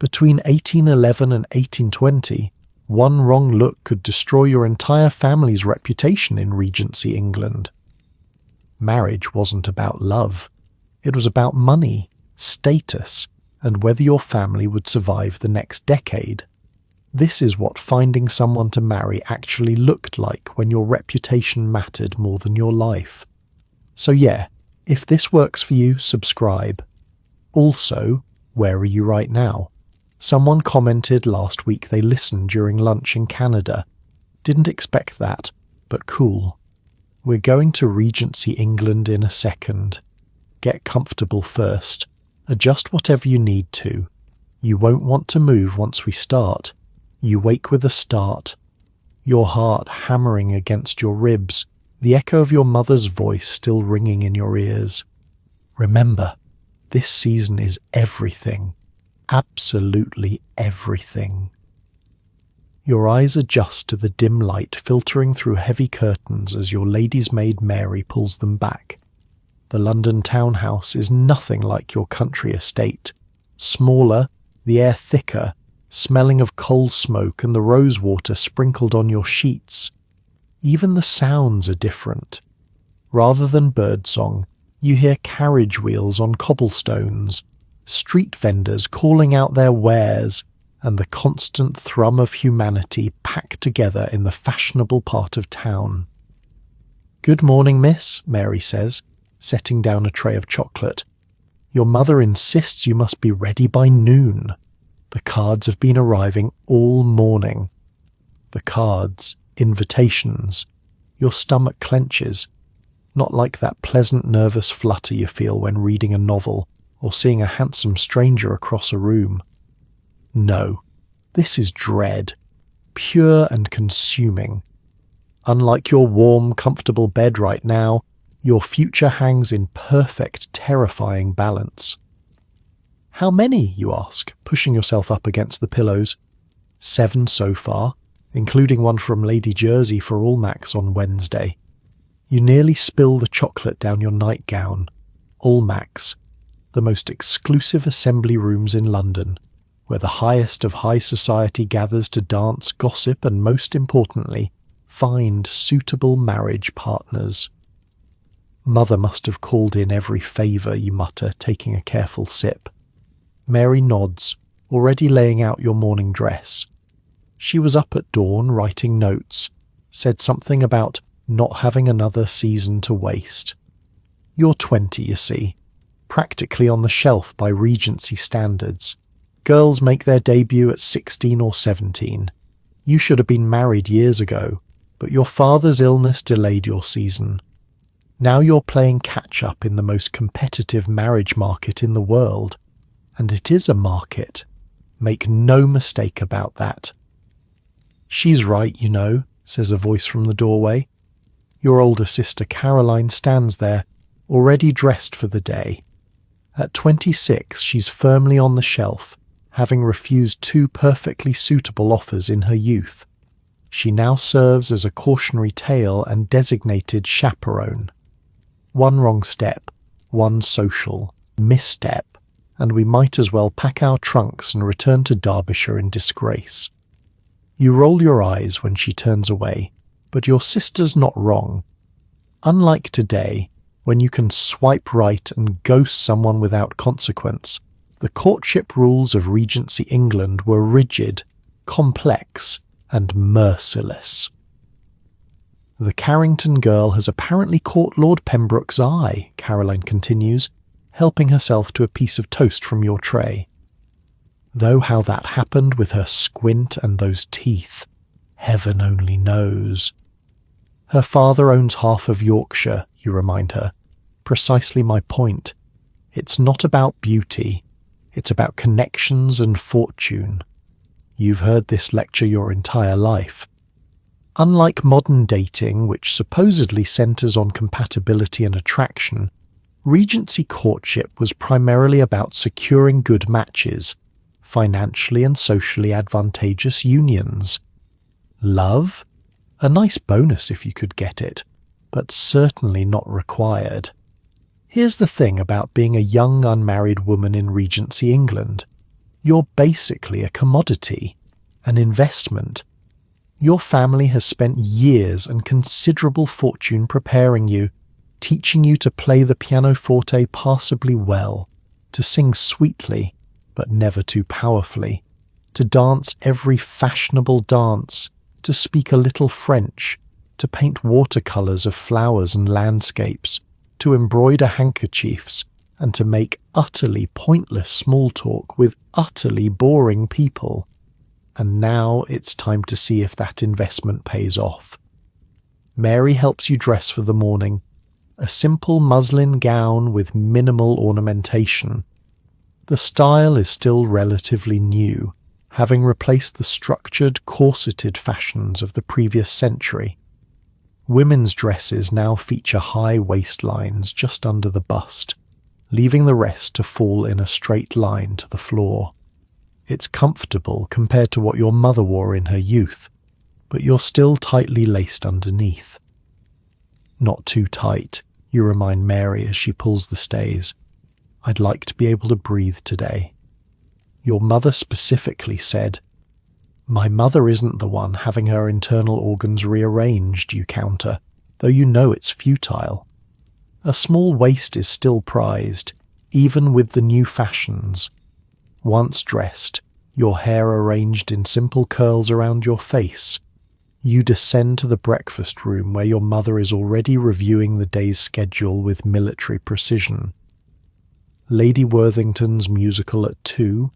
Between 1811 and 1820, one wrong look could destroy your entire family's reputation in Regency England. Marriage wasn't about love. It was about money, status, and whether your family would survive the next decade. This is what finding someone to marry actually looked like when your reputation mattered more than your life. So yeah, if this works for you, subscribe. Also, where are you right now? Someone commented last week they listened during lunch in Canada. Didn't expect that, but cool. We're going to Regency England in a second. Get comfortable first. Adjust whatever you need to. You won't want to move once we start. You wake with a start. Your heart hammering against your ribs, the echo of your mother's voice still ringing in your ears. Remember, this season is everything. Absolutely everything. Your eyes adjust to the dim light filtering through heavy curtains as your lady's maid Mary pulls them back. The London townhouse is nothing like your country estate. Smaller, the air thicker, smelling of coal smoke and the rose water sprinkled on your sheets. Even the sounds are different. Rather than birdsong, you hear carriage wheels on cobblestones, street vendors calling out their wares, and the constant thrum of humanity packed together in the fashionable part of town. "Good morning, miss," Mary says, setting down a tray of chocolate. "Your mother insists you must be ready by noon. The cards have been arriving all morning." The cards, invitations. Your stomach clenches, not like that pleasant nervous flutter you feel when reading a novel or seeing a handsome stranger across a room. No, this is dread, pure and consuming. Unlike your warm, comfortable bed right now, your future hangs in perfect, terrifying balance. "How many?" you ask, pushing yourself up against the pillows. 7 so far, including one from Lady Jersey for Almack's on Wednesday. You nearly spill the chocolate down your nightgown. Almack's, the most exclusive assembly rooms in London, where the highest of high society gathers to dance, gossip, and most importantly, find suitable marriage partners. "Mother must have called in every favour," you mutter, taking a careful sip. Mary nods, already laying out your morning dress. She was up at dawn writing notes, said something about not having another season to waste. You're 20, you see, practically on the shelf by Regency standards. Girls make their debut at 16 or 17. You should have been married years ago, but your father's illness delayed your season. Now you're playing catch-up in the most competitive marriage market in the world. And it is a market. Make no mistake about that. "She's right, you know," says a voice from the doorway. Your older sister Caroline stands there, already dressed for the day. At 26, she's firmly on the shelf, having refused 2 perfectly suitable offers in her youth. She now serves as a cautionary tale and designated chaperone. One wrong step, one social misstep, and we might as well pack our trunks and return to Derbyshire in disgrace. You roll your eyes when she turns away, but your sister's not wrong. Unlike today, when you can swipe right and ghost someone without consequence, the courtship rules of Regency England were rigid, complex, and merciless. "The Carrington girl has apparently caught Lord Pembroke's eye," Caroline continues, helping herself to a piece of toast from your tray. Though how that happened with her squint and those teeth, heaven only knows. "Her father owns half of Yorkshire," you remind her. "Precisely my point. It's not about beauty. It's about connections and fortune. You've heard this lecture your entire life. Unlike modern dating, which supposedly centres on compatibility and attraction, Regency courtship was primarily about securing good matches, financially and socially advantageous unions. Love? A nice bonus if you could get it, but certainly not required. Here's the thing about being a young unmarried woman in Regency England. You're basically a commodity, an investment. Your family has spent years and considerable fortune preparing you, teaching you to play the pianoforte passably well, to sing sweetly, but never too powerfully, to dance every fashionable dance, to speak a little French, to paint watercolours of flowers and landscapes, to embroider handkerchiefs, and to make utterly pointless small talk with utterly boring people. And now it's time to see if that investment pays off. Mary helps you dress for the morning, a simple muslin gown with minimal ornamentation. The style is still relatively new, having replaced the structured, corseted fashions of the previous century. Women's dresses now feature high waistlines just under the bust, leaving the rest to fall in a straight line to the floor. It's comfortable compared to what your mother wore in her youth, but you're still tightly laced underneath. Not too tight, you remind Mary as she pulls the stays. I'd like to be able to breathe today. Your mother specifically said, "My mother isn't the one having her internal organs rearranged," you counter, though you know it's futile. A small waist is still prized, even with the new fashions. Once dressed, your hair arranged in simple curls around your face, you descend to the breakfast room where your mother is already reviewing the day's schedule with military precision. Lady Worthington's musical at 2,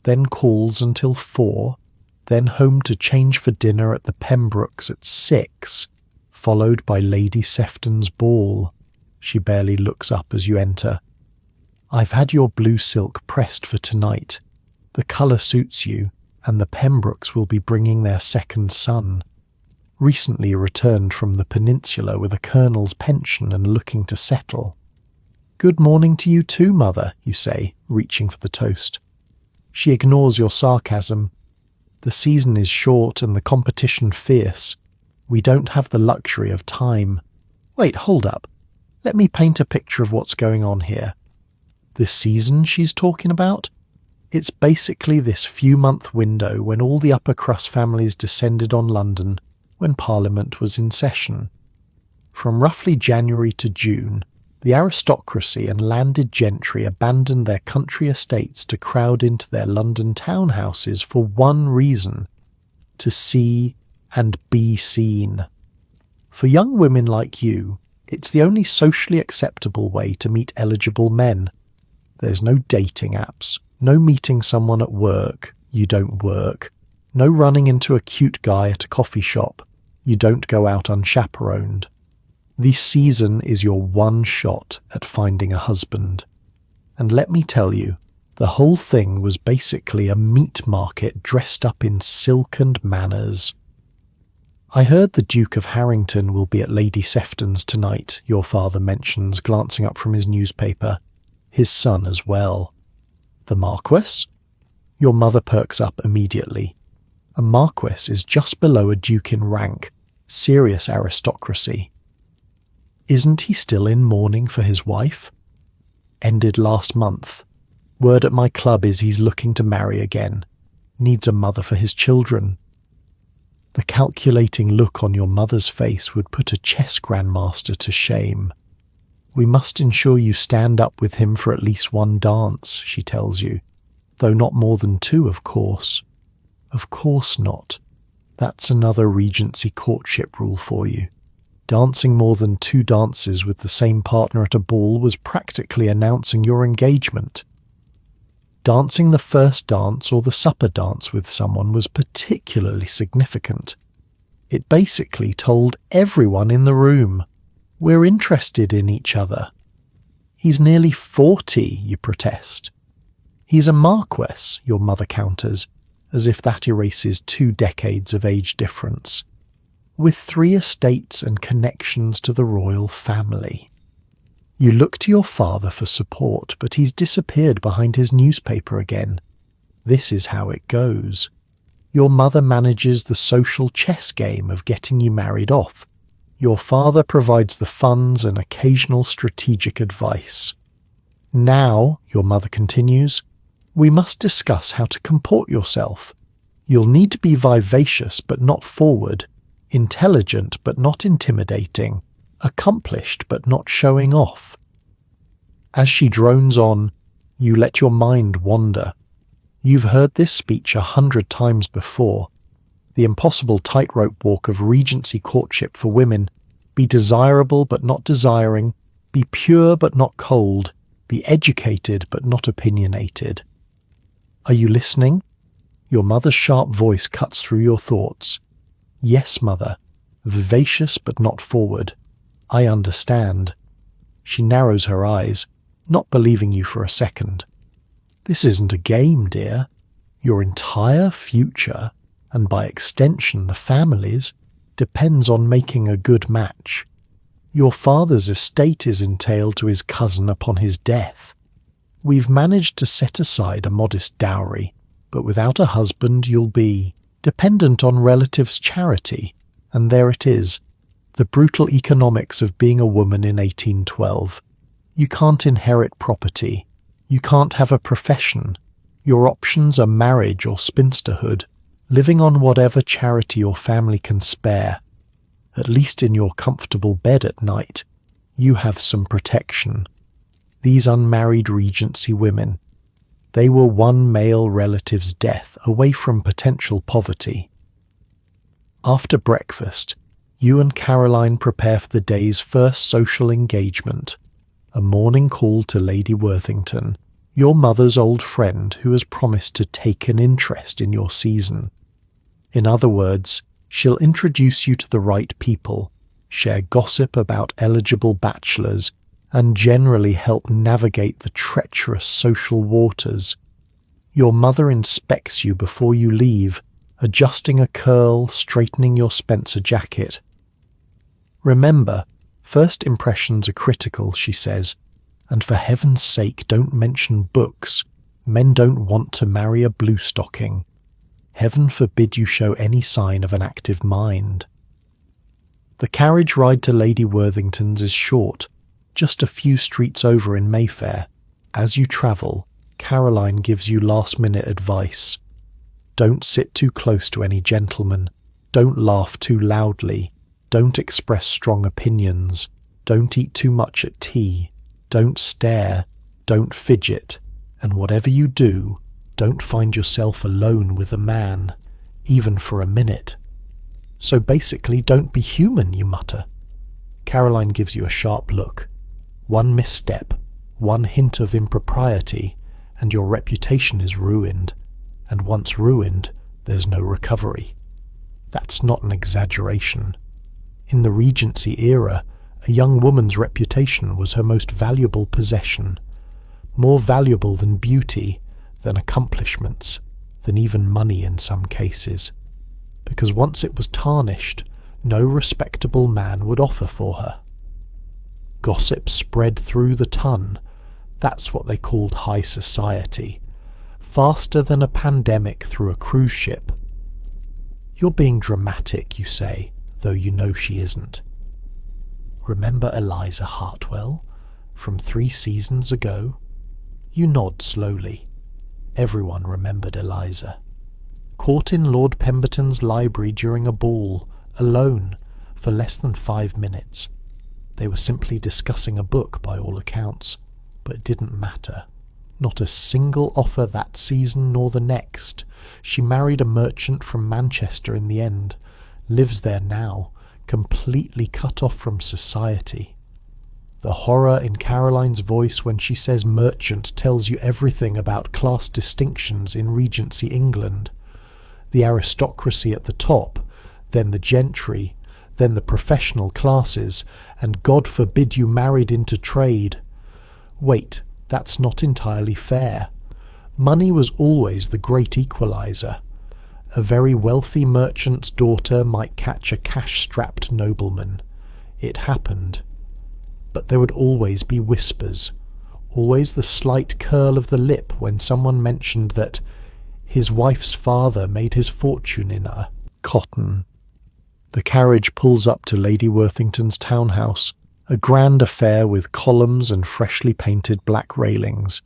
then calls until 4, then home to change for dinner at the Pembrokes at 6, followed by Lady Sefton's ball. She barely looks up as you enter. I've had your blue silk pressed for tonight. The colour suits you, and the Pembrokes will be bringing their second son. Recently returned from the peninsula with a colonel's pension and looking to settle. Good morning to you too, mother, you say, reaching for the toast. She ignores your sarcasm. The season is short and the competition fierce. We don't have the luxury of time. Wait, hold up. Let me paint a picture of what's going on here. The season she's talking about? It's basically this few-month window when all the upper-crust families descended on London, when Parliament was in session. From roughly January to June, the aristocracy and landed gentry abandoned their country estates to crowd into their London townhouses for one reason: to see and be seen. For young women like you, it's the only socially acceptable way to meet eligible men. There's no dating apps, no meeting someone at work, you don't work, no running into a cute guy at a coffee shop, you don't go out unchaperoned. This season is your one shot at finding a husband. And let me tell you, the whole thing was basically a meat market dressed up in silk and manners. I heard the Duke of Harrington will be at Lady Sefton's tonight, your father mentions, glancing up from his newspaper. His son as well. The Marquess? Your mother perks up immediately. A Marquess is just below a Duke in rank, serious aristocracy. Isn't he still in mourning for his wife? Ended last month. Word at my club is he's looking to marry again. Needs a mother for his children. The calculating look on your mother's face would put a chess grandmaster to shame. We must ensure you stand up with him for at least one dance, she tells you, though not more than 2, of course. Of course not. That's another Regency courtship rule for you. Dancing more than 2 dances with the same partner at a ball was practically announcing your engagement. Dancing the first dance or the supper dance with someone was particularly significant. It basically told everyone in the room, we're interested in each other. He's nearly 40, you protest. He's a Marquess, your mother counters, as if that erases 2 decades of age difference. With 3 estates and connections to the royal family. You look to your father for support, but he's disappeared behind his newspaper again. This is how it goes. Your mother manages the social chess game of getting you married off. Your father provides the funds and occasional strategic advice. Now, your mother continues, We must discuss how to comport yourself. You'll need to be vivacious but not forward, intelligent but not intimidating, accomplished but not showing off. As she drones on, you let your mind wander. You've heard this speech 100 times before. The impossible tightrope walk of Regency courtship for women. Be desirable but not desiring. Be pure but not cold. Be educated but not opinionated. Are you listening? Your mother's sharp voice cuts through your thoughts. Yes, mother. Vivacious but not forward. I understand. She narrows her eyes, not believing you for a second. This isn't a game, dear. Your entire future, and by extension the family's, depends on making a good match. Your father's estate is entailed to his cousin upon his death. We've managed to set aside a modest dowry, but without a husband you'll be dependent on relatives' charity, and there it is, the brutal economics of being a woman in 1812. You can't inherit property. You can't have a profession. Your options are marriage or spinsterhood, living on whatever charity your family can spare. At least in your comfortable bed at night, you have some protection. These unmarried Regency women, they were one male relative's death away from potential poverty. After breakfast, you and Caroline prepare for the day's first social engagement, a morning call to Lady Worthington, your mother's old friend who has promised to take an interest in your season. In other words, she'll introduce you to the right people, share gossip about eligible bachelors, and generally help navigate the treacherous social waters. Your mother inspects you before you leave, adjusting a curl, straightening your Spencer jacket. Remember, first impressions are critical, she says, and for heaven's sake don't mention books. Men don't want to marry a bluestocking. Heaven forbid you show any sign of an active mind. The carriage ride to Lady Worthington's is short, just a few streets over in Mayfair. As you travel, Caroline gives you last-minute advice. Don't sit too close to any gentleman. Don't laugh too loudly. Don't express strong opinions. Don't eat too much at tea. Don't stare. Don't fidget. And whatever you do, don't find yourself alone with a man, even for a minute. So basically, don't be human, you mutter. Caroline gives you a sharp look. One misstep, one hint of impropriety, and your reputation is ruined. And once ruined, there's no recovery. That's not an exaggeration. In the Regency era, a young woman's reputation was her most valuable possession, more valuable than beauty, than accomplishments, than even money in some cases, because once it was tarnished, no respectable man would offer for her. Gossip spread through the ton. That's what they called high society, faster than a pandemic through a cruise ship. You're being dramatic, you say, though you know she isn't. Remember Eliza Hartwell from 3 seasons ago? You nod slowly. Everyone remembered Eliza. Caught in Lord Pemberton's library during a ball, alone, for less than 5 minutes. They were simply discussing a book by all accounts, but it didn't matter. Not a single offer that season nor the next. She married a merchant from Manchester in the end, lives there now, completely cut off from society. The horror in Caroline's voice when she says merchant tells you everything about class distinctions in Regency England. The aristocracy at the top, then the gentry, then the professional classes, and God forbid you married into trade. Wait, that's not entirely fair. Money was always the great equalizer. A very wealthy merchant's daughter might catch a cash-strapped nobleman. It happened. But there would always be whispers, always the slight curl of the lip when someone mentioned that his wife's father made his fortune in cotton. The carriage pulls up to Lady Worthington's townhouse, a grand affair with columns and freshly painted black railings.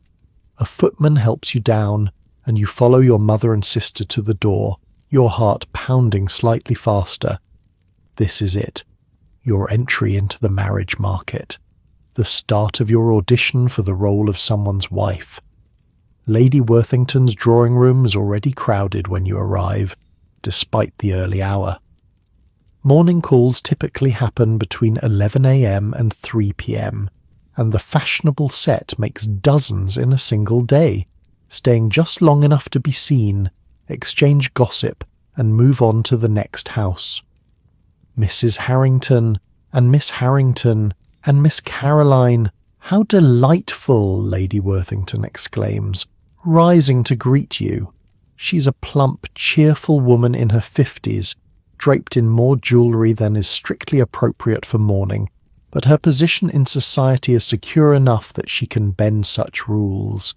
A footman helps you down, and you follow your mother and sister to the door, your heart pounding slightly faster. This is it, your entry into the marriage market, the start of your audition for the role of someone's wife. Lady Worthington's drawing room is already crowded when you arrive, despite the early hour. Morning calls typically happen between 11 a.m. and 3 p.m., and the fashionable set makes dozens in a single day, staying just long enough to be seen, exchange gossip, and move on to the next house. Mrs. Harrington, and Miss Harrington, and Miss Caroline, how delightful, Lady Worthington exclaims, rising to greet you. She's a plump, cheerful woman in her 50s, draped in more jewellery than is strictly appropriate for mourning, but her position in society is secure enough that she can bend such rules.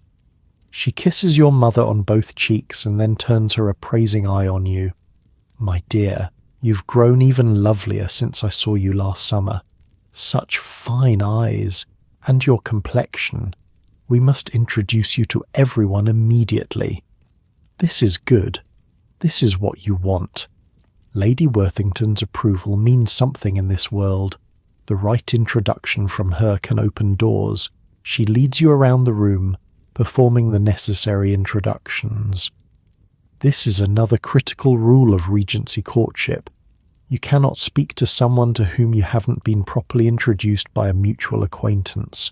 She kisses your mother on both cheeks and then turns her appraising eye on you. My dear, you've grown even lovelier since I saw you last summer. Such fine eyes, and your complexion. We must introduce you to everyone immediately. This is good. This is what you want. Lady Worthington's approval means something in this world. The right introduction from her can open doors. She leads you around the room, performing the necessary introductions. This is another critical rule of Regency courtship. You cannot speak to someone to whom you haven't been properly introduced by a mutual acquaintance.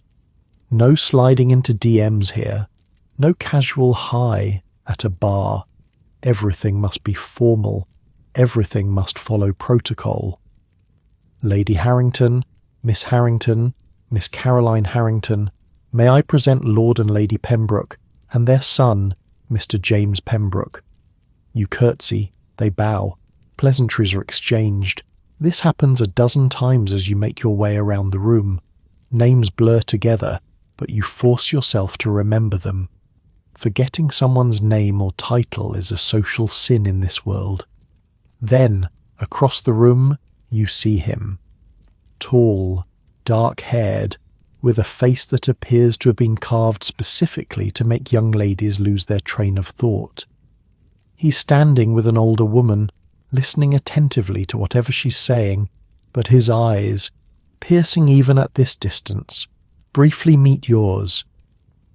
No sliding into DMs here. No casual hi at a bar. Everything must be formal. Everything must follow protocol. Lady Harrington, Miss Caroline Harrington, may I present Lord and Lady Pembroke, and their son, Mr. James Pembroke. You curtsy, they bow, pleasantries are exchanged. This happens a dozen times as you make your way around the room. Names blur together, but you force yourself to remember them. Forgetting someone's name or title is a social sin in this world. Then, across the room, you see him. Tall, dark-haired, with a face that appears to have been carved specifically to make young ladies lose their train of thought. He's standing with an older woman, listening attentively to whatever she's saying, but his eyes, piercing even at this distance, briefly meet yours.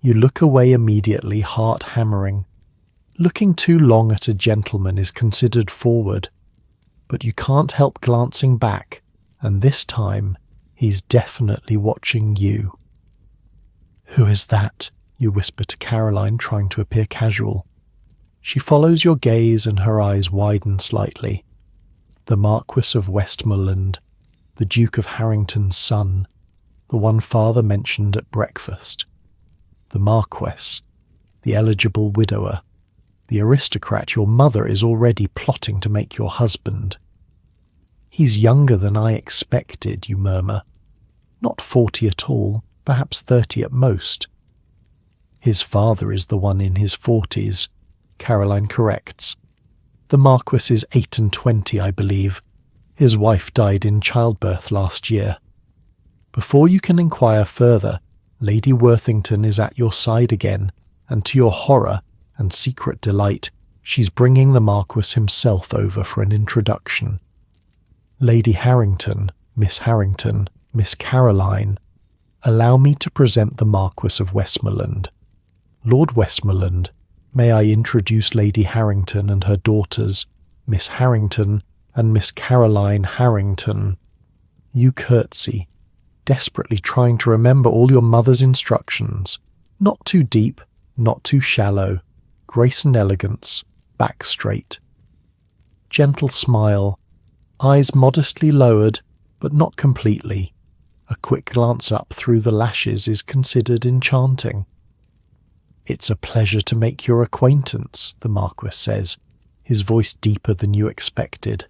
You look away immediately, heart hammering. Looking too long at a gentleman is considered forward, but you can't help glancing back, and this time he's definitely watching you. "Who is that?" you whisper to Caroline, trying to appear casual. She follows your gaze and her eyes widen slightly. The Marquis of Westmoreland, the Duke of Harrington's son, the one father mentioned at breakfast. The Marquess, the eligible widower, the aristocrat your mother is already plotting to make your husband. "He's younger than I expected," you murmur. "Not 40 at all, perhaps 30 at most." "His father is the one in his 40s, Caroline corrects. "The Marquis is 28, I believe. His wife died in childbirth last year." Before you can inquire further, Lady Worthington is at your side again, and to your horror and secret delight, she's bringing the Marquis himself over for an introduction. "Lady Harrington, Miss Caroline, allow me to present the Marquis of Westmoreland. Lord Westmoreland, may I introduce Lady Harrington and her daughters, Miss Harrington and Miss Caroline Harrington." You curtsy, desperately trying to remember all your mother's instructions. Not too deep, not too shallow, grace and elegance, back straight. Gentle smile, eyes modestly lowered, but not completely. A quick glance up through the lashes is considered enchanting. "It's a pleasure to make your acquaintance," the Marquis says, his voice deeper than you expected.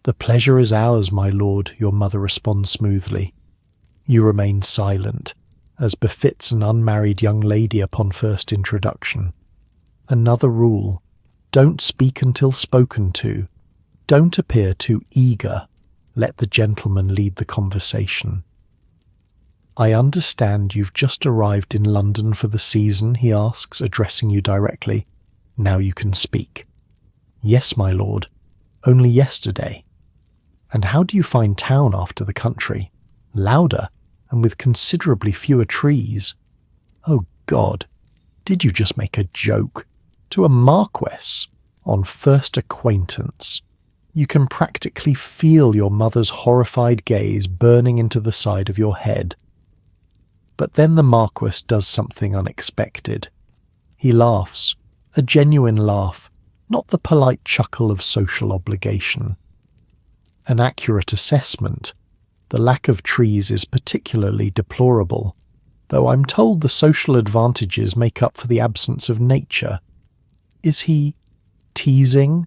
"The pleasure is ours, my lord," your mother responds smoothly. You remain silent, as befits an unmarried young lady upon first introduction. Another rule: don't speak until spoken to. Don't appear too eager. Let the gentleman lead the conversation. I understand you've just arrived in London for the season, he asks, addressing you directly. Now you can speak. Yes, my lord. Only yesterday. And how do you find town after the country? Louder, and with considerably fewer trees. Oh God, did you just make a joke? To a marquess, on first acquaintance. You can practically feel your mother's horrified gaze burning into the side of your head. But then the marquess does something unexpected. He laughs, a genuine laugh, not the polite chuckle of social obligation. An accurate assessment, the lack of trees is particularly deplorable, though I'm told the social advantages make up for the absence of nature. Is he teasing?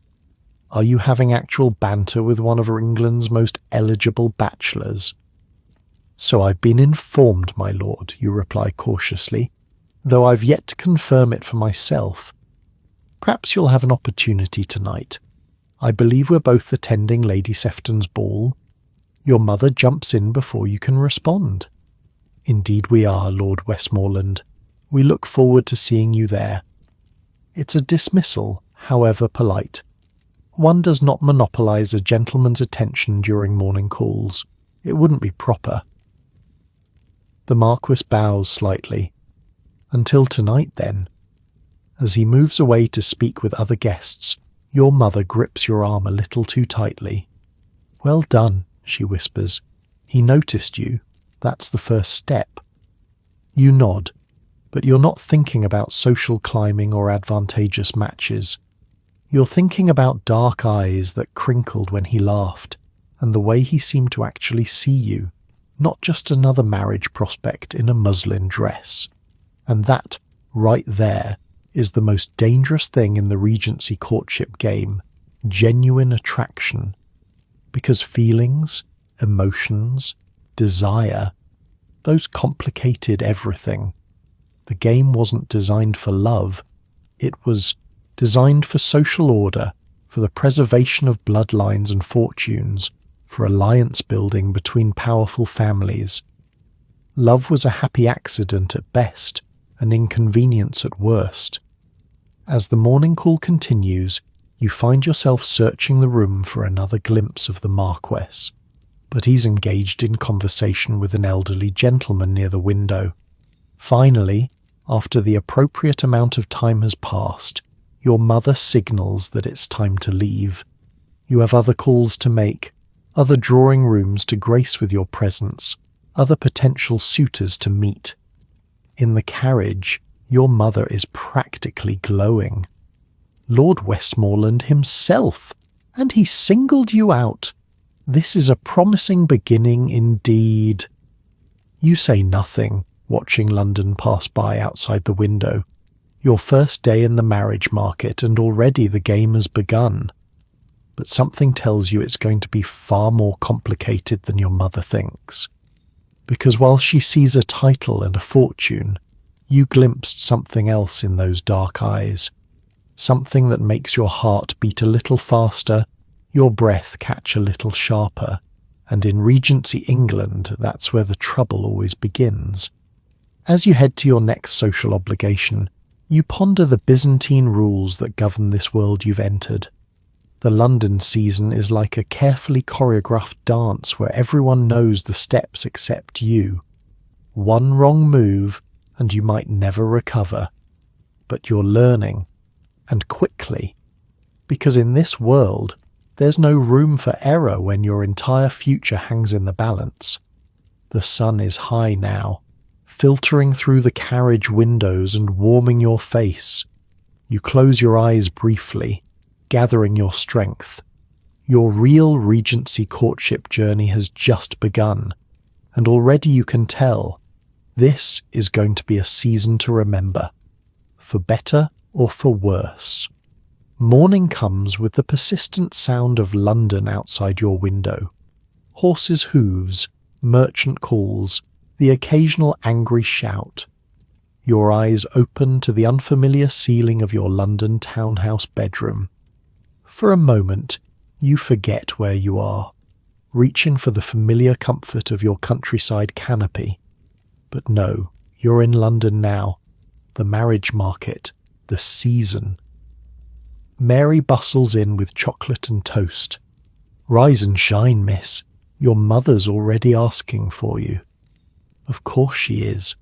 Are you having actual banter with one of England's most eligible bachelors? So I've been informed, my lord, you reply cautiously, though I've yet to confirm it for myself. Perhaps you'll have an opportunity tonight. I believe we're both attending Lady Sefton's ball. Your mother jumps in before you can respond. Indeed we are, Lord Westmoreland. We look forward to seeing you there. It's a dismissal, however polite. One does not monopolise a gentleman's attention during morning calls. It wouldn't be proper. The Marquis bows slightly. Until tonight, then. As he moves away to speak with other guests, your mother grips your arm a little too tightly. Well done, she whispers. He noticed you. That's the first step. You nod, but you're not thinking about social climbing or advantageous matches. You're thinking about dark eyes that crinkled when he laughed, and the way he seemed to actually see you, not just another marriage prospect in a muslin dress. And that, right there, is the most dangerous thing in the Regency courtship game, genuine attraction. Because feelings, emotions, desire, those complicated everything. The game wasn't designed for love, it was designed for social order, for the preservation of bloodlines and fortunes, for alliance building between powerful families. Love was a happy accident at best, an inconvenience at worst. As the morning call continues, you find yourself searching the room for another glimpse of the Marquess, but he's engaged in conversation with an elderly gentleman near the window. Finally, after the appropriate amount of time has passed, your mother signals that it's time to leave. You have other calls to make, other drawing rooms to grace with your presence, other potential suitors to meet. In the carriage, your mother is practically glowing. Lord Westmoreland himself, and he singled you out. This is a promising beginning indeed. You say nothing, watching London pass by outside the window. Your first day in the marriage market, and already the game has begun. But something tells you it's going to be far more complicated than your mother thinks. Because while she sees a title and a fortune, you glimpsed something else in those dark eyes. Something that makes your heart beat a little faster, your breath catch a little sharper. And in Regency England, that's where the trouble always begins. As you head to your next social obligation, you ponder the Byzantine rules that govern this world you've entered. The London season is like a carefully choreographed dance where everyone knows the steps except you. One wrong move, and you might never recover. But you're learning, and quickly, because in this world, there's no room for error when your entire future hangs in the balance. The sun is high now, filtering through the carriage windows and warming your face. You close your eyes briefly, gathering your strength. Your real Regency courtship journey has just begun, and already you can tell this is going to be a season to remember, for better or for worse. Morning comes with the persistent sound of London outside your window. Horses' hooves, merchant calls, the occasional angry shout. Your eyes open to the unfamiliar ceiling of your London townhouse bedroom. For a moment, you forget where you are, reaching for the familiar comfort of your countryside canopy. But no, you're in London now. The marriage market. The season. Mary bustles in with chocolate and toast. Rise and shine, miss. Your mother's already asking for you. Of course she is.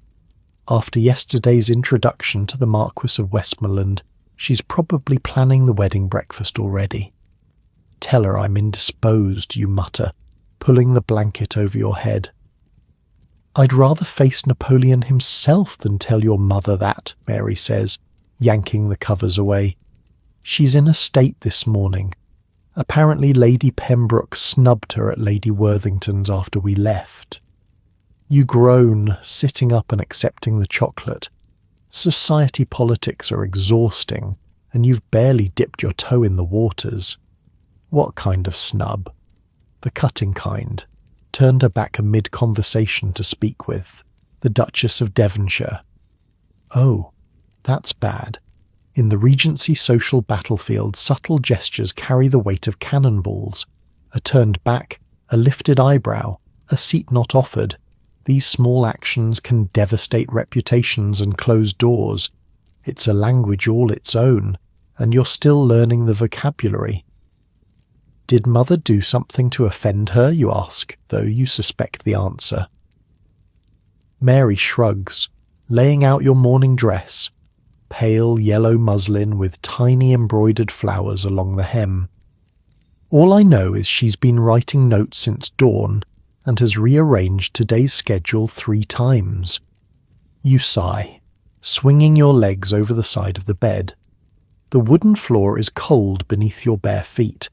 After yesterday's introduction to the Marquis of Westmoreland, she's probably planning the wedding breakfast already. Tell her I'm indisposed, you mutter, pulling the blanket over your head. I'd rather face Napoleon himself than tell your mother that, Mary says, yanking the covers away. She's in a state this morning. Apparently Lady Pembroke snubbed her at Lady Worthington's after we left. You groan, sitting up and accepting the chocolate. Society politics are exhausting, and you've barely dipped your toe in the waters. What kind of snub? The cutting kind. Turned her back amid conversation to speak with. The Duchess of Devonshire. Oh, that's bad. In the Regency social battlefield, subtle gestures carry the weight of cannonballs. A turned back, a lifted eyebrow, a seat not offered. These small actions can devastate reputations and close doors. It's a language all its own, and you're still learning the vocabulary. Did Mother do something to offend her, you ask, though you suspect the answer. Mary shrugs, laying out your morning dress. Pale yellow muslin with tiny embroidered flowers along the hem. All I know is she's been writing notes since dawn and has rearranged today's schedule 3 times. You sigh, swinging your legs over the side of the bed. The wooden floor is cold beneath your bare feet,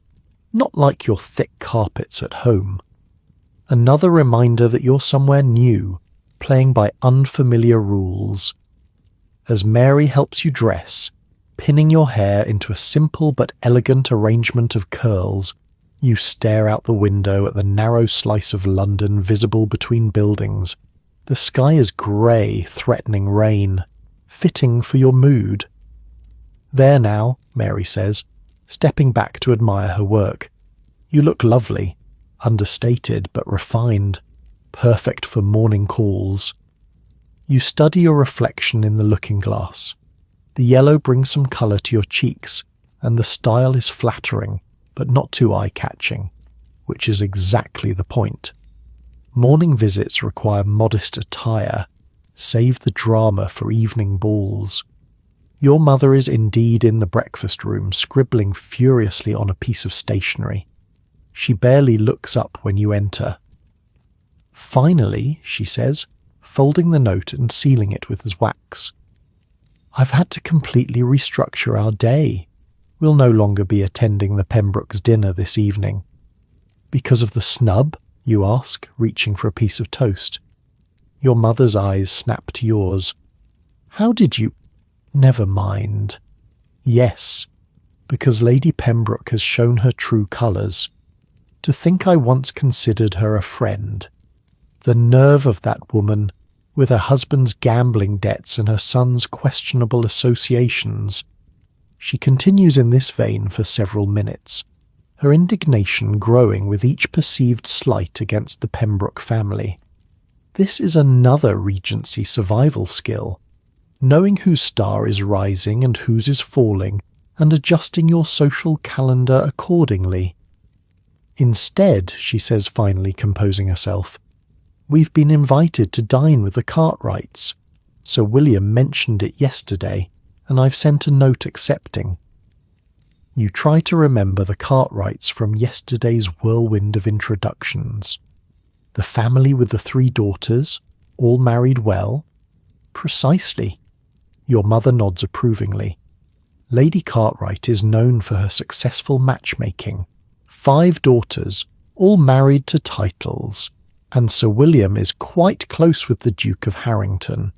not like your thick carpets at home. Another reminder that you're somewhere new, playing by unfamiliar rules. As Mary helps you dress, pinning your hair into a simple but elegant arrangement of curls, you stare out the window at the narrow slice of London visible between buildings. The sky is grey, threatening rain, fitting for your mood. There now, Mary says, stepping back to admire her work. You look lovely, understated but refined, perfect for morning calls. You study your reflection in the looking glass. The yellow brings some colour to your cheeks, and the style is flattering, but not too eye-catching, which is exactly the point. Morning visits require modest attire. Save the drama for evening balls. Your mother is indeed in the breakfast room, scribbling furiously on a piece of stationery. She barely looks up when you enter. Finally, she says, folding the note and sealing it with his wax. I've had to completely restructure our day. We'll no longer be attending the Pembrokes' dinner this evening. Because of the snub? You ask, reaching for a piece of toast. Your mother's eyes snap to yours. How did you... Never mind. Yes, because Lady Pembroke has shown her true colours. To think I once considered her a friend. The nerve of that woman, with her husband's gambling debts and her son's questionable associations. She continues in this vein for several minutes, her indignation growing with each perceived slight against the Pembroke family. This is another Regency survival skill, knowing whose star is rising and whose is falling, and adjusting your social calendar accordingly. Instead, she says finally, composing herself, we've been invited to dine with the Cartwrights. Sir William mentioned it yesterday, and I've sent a note accepting. You try to remember the Cartwrights from yesterday's whirlwind of introductions. The family with the 3 daughters, all married well? Precisely. Your mother nods approvingly. Lady Cartwright is known for her successful matchmaking. 5 daughters, all married to titles, and Sir William is quite close with the Duke of Harrington.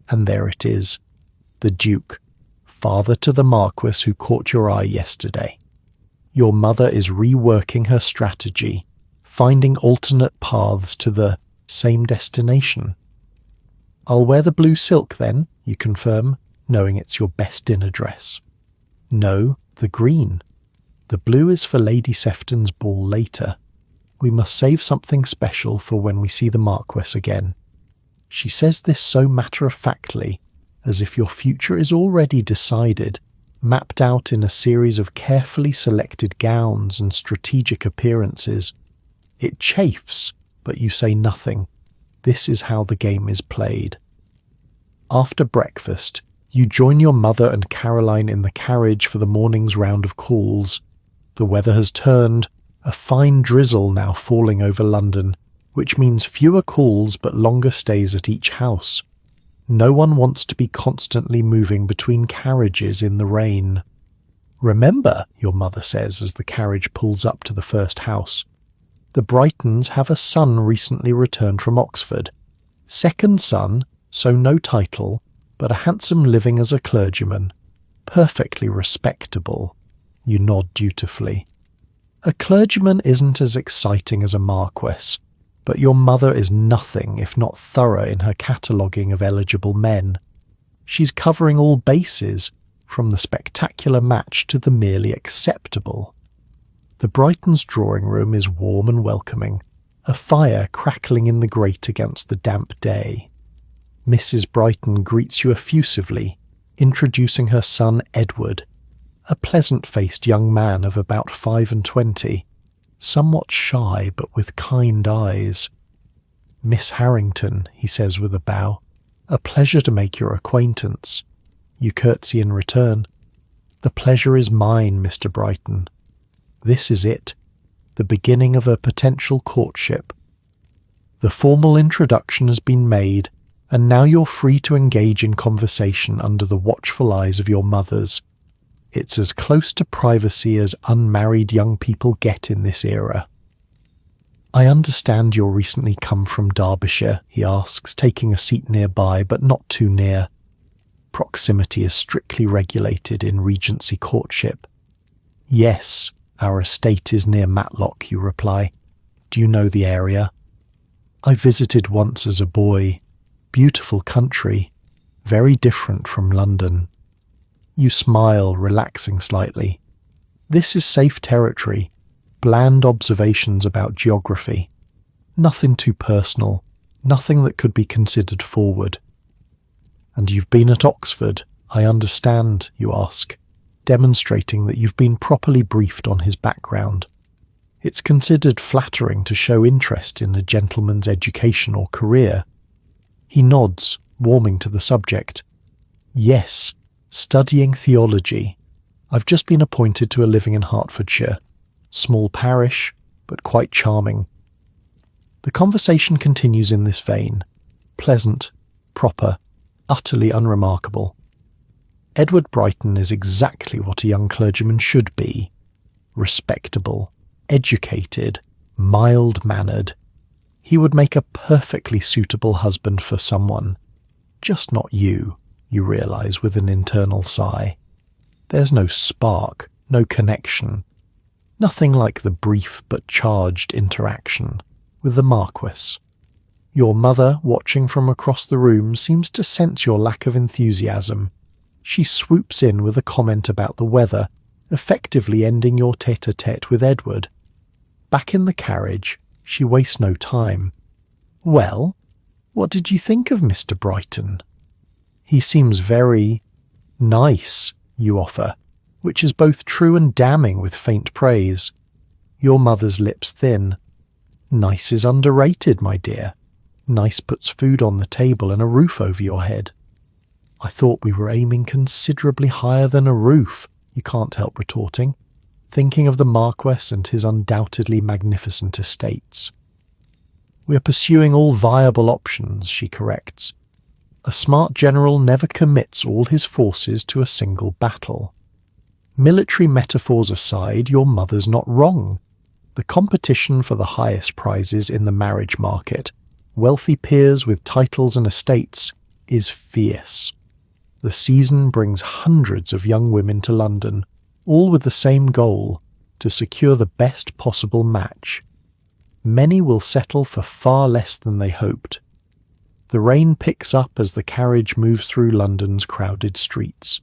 And there it is, the Duke, father to the Marquis who caught your eye yesterday. Your mother is reworking her strategy, finding alternate paths to the same destination. I'll wear the blue silk then, you confirm, knowing it's your best dinner dress. No, the green. The blue is for Lady Sefton's ball later. We must save something special for when we see the Marquis again. She says this so matter-of-factly, as if your future is already decided, mapped out in a series of carefully selected gowns and strategic appearances. It chafes, but you say nothing. This is how the game is played. After breakfast, you join your mother and Caroline in the carriage for the morning's round of calls. The weather has turned, a fine drizzle now falling over London, which means fewer calls but longer stays at each house. No one wants to be constantly moving between carriages in the rain. "Remember," your mother says as the carriage pulls up to the first house, "the Brightons have a son recently returned from Oxford. Second son, so no title, but a handsome living as a clergyman. Perfectly respectable." You nod dutifully. A clergyman isn't as exciting as a marquess, but your mother is nothing if not thorough in her cataloguing of eligible men. She's covering all bases, from the spectacular match to the merely acceptable. The Brightons' drawing room is warm and welcoming, a fire crackling in the grate against the damp day. Mrs. Brighton greets you effusively, introducing her son Edward, a pleasant-faced young man of about 25, somewhat shy but with kind eyes. "Miss Harrington," he says with a bow, "a pleasure to make your acquaintance." You curtsy in return. "The pleasure is mine, Mr. Brighton." This is it, the beginning of a potential courtship. The formal introduction has been made, and now you're free to engage in conversation under the watchful eyes of your mothers. It's as close to privacy as unmarried young people get in this era. "I understand you're recently come from Derbyshire," he asks, taking a seat nearby, but not too near. Proximity is strictly regulated in Regency courtship. "Yes, our estate is near Matlock," you reply. "Do you know the area?" "I visited once as a boy. Beautiful country, very different from London." You smile, relaxing slightly. This is safe territory, bland observations about geography. Nothing too personal, nothing that could be considered forward. "And you've been at Oxford, I understand," you ask, demonstrating that you've been properly briefed on his background. It's considered flattering to show interest in a gentleman's education or career. He nods, warming to the subject. "Yes, studying theology. I've just been appointed to a living in Hertfordshire. Small parish, but quite charming." The conversation continues in this vein. Pleasant, proper, utterly unremarkable. Edward Brighton is exactly what a young clergyman should be. Respectable, educated, mild-mannered. He would make a perfectly suitable husband for someone. Just not you, you realise with an internal sigh. There's no spark, no connection. Nothing like the brief but charged interaction with the Marquis. Your mother, watching from across the room, seems to sense your lack of enthusiasm. She swoops in with a comment about the weather, effectively ending your tête-à-tête with Edward. Back in the carriage, she wastes no time. "Well, what did you think of Mr. Brighton?" "He seems very nice," you offer, which is both true and damning with faint praise. Your mother's lips thin. "Nice is underrated, my dear. Nice puts food on the table and a roof over your head." "I thought we were aiming considerably higher than a roof," you can't help retorting, thinking of the Marquess and his undoubtedly magnificent estates. "We're pursuing all viable options," she corrects. "A smart general never commits all his forces to a single battle." Military metaphors aside, your mother's not wrong. The competition for the highest prizes in the marriage market, wealthy peers with titles and estates, is fierce. The season brings hundreds of young women to London, all with the same goal, to secure the best possible match. Many will settle for far less than they hoped. The rain picks up as the carriage moves through London's crowded streets.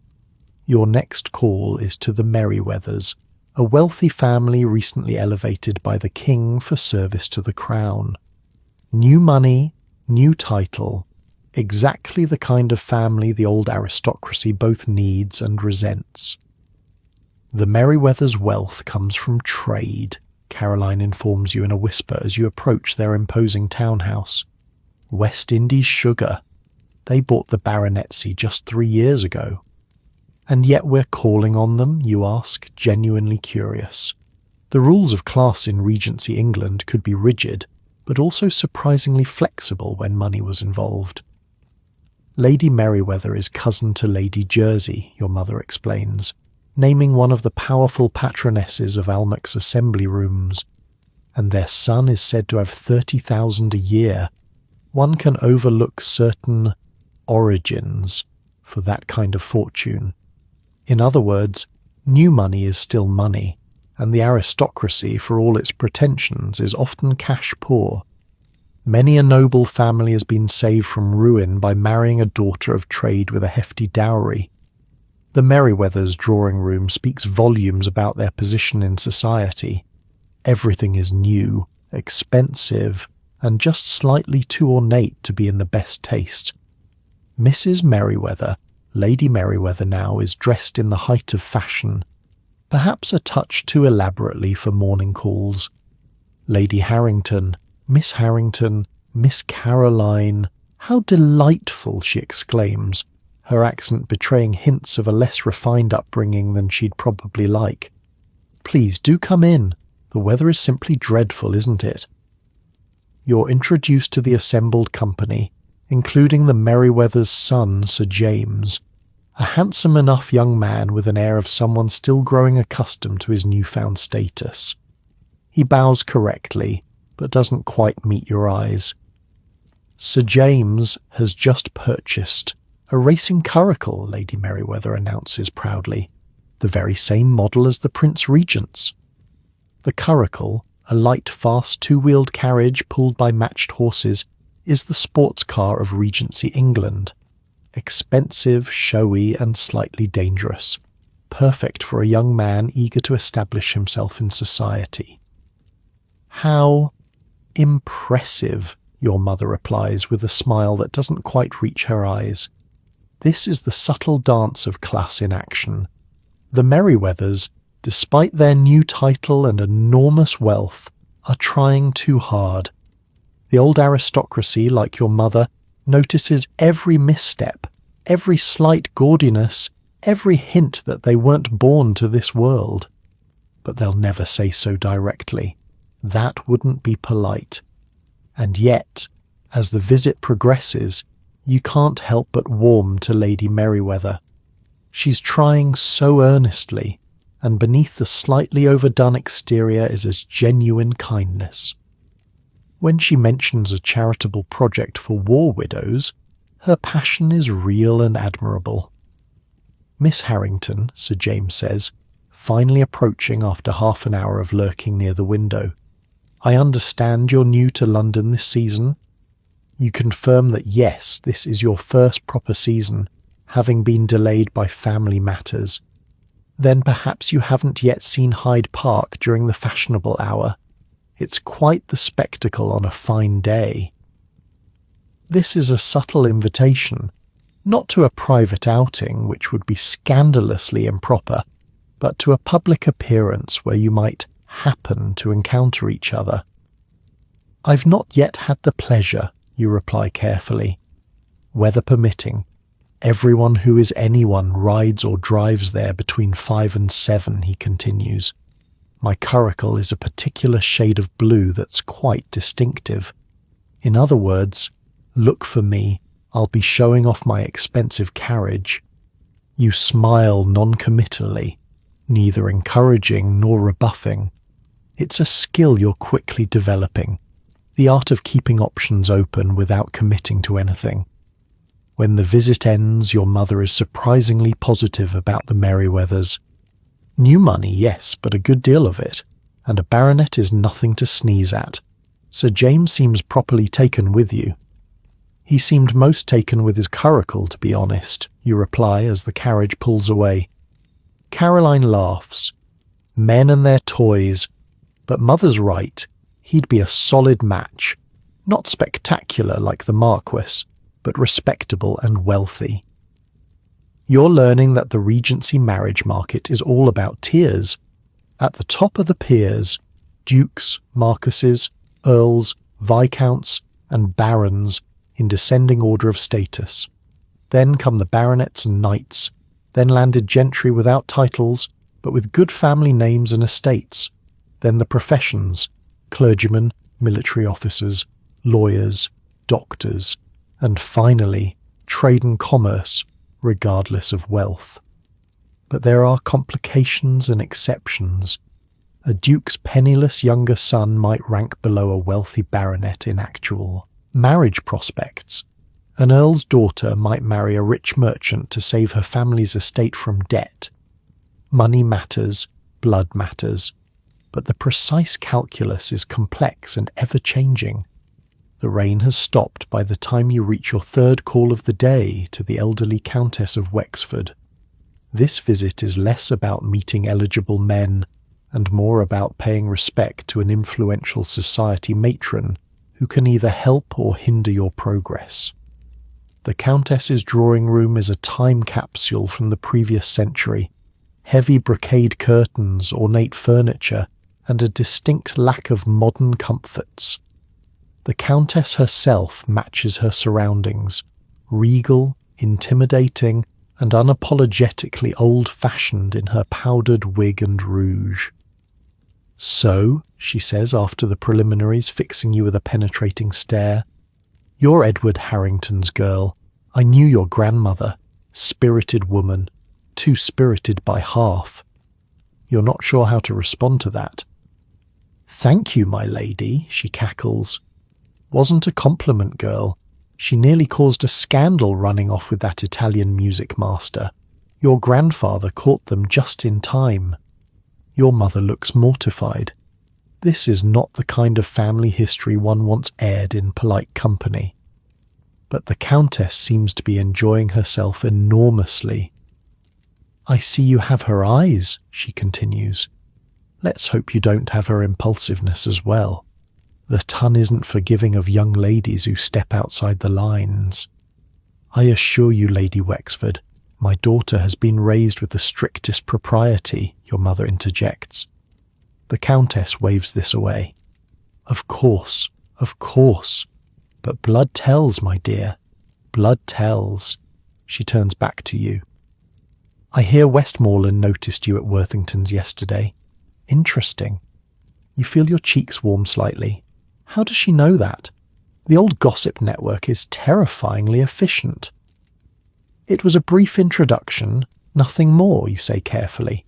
Your next call is to the Merryweathers, a wealthy family recently elevated by the King for service to the Crown. New money, new title, Exactly the kind of family the old aristocracy both needs and resents. The Merryweathers' wealth comes from trade, Caroline informs you in a whisper as you approach their imposing townhouse. West Indies sugar. They bought the baronetcy just 3 years ago. And yet we're calling on them, you ask, genuinely curious. The rules of class in Regency England could be rigid, but also surprisingly flexible when money was involved. Lady Merryweather is cousin to Lady Jersey, your mother explains, naming one of the powerful patronesses of Almack's assembly rooms, and their son is said to have 30,000 a year. One can overlook certain origins for that kind of fortune. In other words, new money is still money, and the aristocracy, for all its pretensions, is often cash poor. Many a noble family has been saved from ruin by marrying a daughter of trade with a hefty dowry. The Merryweathers' drawing room speaks volumes about their position in society. Everything is new, expensive, and just slightly too ornate to be in the best taste. Mrs. Merryweather, Lady Merryweather now, is dressed in the height of fashion, perhaps a touch too elaborately for morning calls. Lady Harrington, Miss Caroline, how delightful, she exclaims, her accent betraying hints of a less refined upbringing than she'd probably like. Please do come in. The weather is simply dreadful, isn't it? You're introduced to the assembled company, including the Merryweathers' son, Sir James, a handsome enough young man with an air of someone still growing accustomed to his newfound status. He bows correctly, but doesn't quite meet your eyes. Sir James has just purchased a racing curricle, Lady Merryweather announces proudly, the very same model as the Prince Regent's. The curricle, a light, fast two-wheeled carriage pulled by matched horses, is the sports car of Regency England. Expensive, showy, and slightly dangerous. Perfect for a young man eager to establish himself in society. How impressive, your mother replies with a smile that doesn't quite reach her eyes. This is the subtle dance of class in action. The Merryweathers, despite their new title and enormous wealth, are trying too hard. The old aristocracy, like your mother, notices every misstep, every slight gaudiness, every hint that they weren't born to this world. But they'll never say so directly. That wouldn't be polite. And yet, as the visit progresses, you can't help but warm to Lady Merryweather. She's trying so earnestly, and beneath the slightly overdone exterior is as genuine kindness. When she mentions a charitable project for war widows, her passion is real and admirable. Miss Harrington, Sir James says, finally approaching after half an hour of lurking near the window. I understand you're new to London this season. You confirm that yes, this is your first proper season, having been delayed by family matters. Then perhaps you haven't yet seen Hyde Park during the fashionable hour. It's quite the spectacle on a fine day. This is a subtle invitation, not to a private outing, which would be scandalously improper, but to a public appearance where you might happen to encounter each other. I've not yet had the pleasure, you reply carefully. Weather permitting, everyone who is anyone rides or drives there between 5 and 7, he continues. My curricle is a particular shade of blue that's quite distinctive. In other words, look for me, I'll be showing off my expensive carriage. You smile non-committally, neither encouraging nor rebuffing. It's a skill you're quickly developing, the art of keeping options open without committing to anything. When the visit ends, your mother is surprisingly positive about the Merryweathers. New money, yes, but a good deal of it, and a baronet is nothing to sneeze at. Sir James seems properly taken with you. He seemed most taken with his curricle, to be honest, you reply as the carriage pulls away. Caroline laughs. Men and their toys. But mother's right. He'd be a solid match. Not spectacular like the Marquis, but respectable and wealthy. You're learning that the Regency marriage market is all about tiers. At the top are the peers, dukes, marquises, earls, viscounts, and barons in descending order of status. Then come the baronets and knights, then landed gentry without titles, but with good family names and estates. Then the professions, clergymen, military officers, lawyers, doctors, and finally, trade and commerce, regardless of wealth. But there are complications and exceptions. A duke's penniless younger son might rank below a wealthy baronet in actual marriage prospects. An earl's daughter might marry a rich merchant to save her family's estate from debt. Money matters, blood matters, but the precise calculus is complex and ever-changing. The rain has stopped by the time you reach your third call of the day to the elderly Countess of Wexford. This visit is less about meeting eligible men and more about paying respect to an influential society matron who can either help or hinder your progress. The Countess's drawing room is a time capsule from the previous century. Heavy brocade curtains, ornate furniture, and a distinct lack of modern comforts. The Countess herself matches her surroundings, regal, intimidating, and unapologetically old-fashioned in her powdered wig and rouge. "So," she says after the preliminaries, fixing you with a penetrating stare, "you're Edward Harrington's girl. I knew your grandmother. Spirited woman. Too spirited by half." You're not sure how to respond to that. "Thank you, my lady," she cackles. "Wasn't a compliment, girl. She nearly caused a scandal running off with that Italian music master. Your grandfather caught them just in time." Your mother looks mortified. This is not the kind of family history one wants aired in polite company. But the Countess seems to be enjoying herself enormously. "I see you have her eyes," she continues. "Let's hope you don't have her impulsiveness as well. The ton isn't forgiving of young ladies who step outside the lines. I assure you, Lady Wexford, my daughter has been raised with the strictest propriety," your mother interjects. The Countess waves this away. Of course, but blood tells, my dear. Blood tells." She turns back to you. "I hear Westmoreland noticed you at Worthington's yesterday. Interesting." You feel your cheeks warm slightly. How does she know that? The old gossip network is terrifyingly efficient. "It was a brief introduction, nothing more," you say carefully.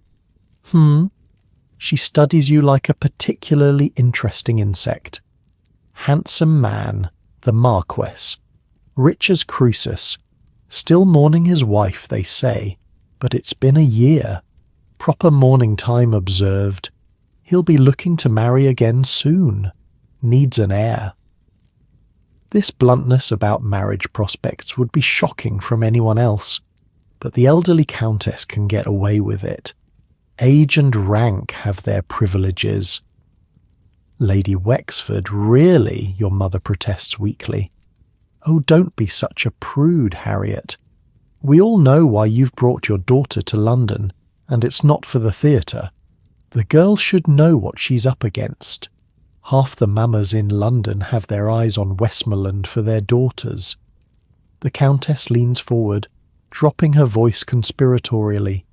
She studies you like a particularly interesting insect. Handsome man, the Marquess. Rich as Croesus. Still mourning his wife, they say, but it's been a year. Proper mourning time observed. He'll be looking to marry again soon. Needs an heir. This bluntness about marriage prospects would be shocking from anyone else, but the elderly Countess can get away with it. Age and rank have their privileges. "Lady Wexford, really?" your mother protests weakly. "Oh, don't be such a prude, Harriet. We all know why you've brought your daughter to London, and it's not for the theatre. The girl should know what she's up against. Half the mammas in London have their eyes on Westmoreland for their daughters." The Countess leans forward, dropping her voice conspiratorially.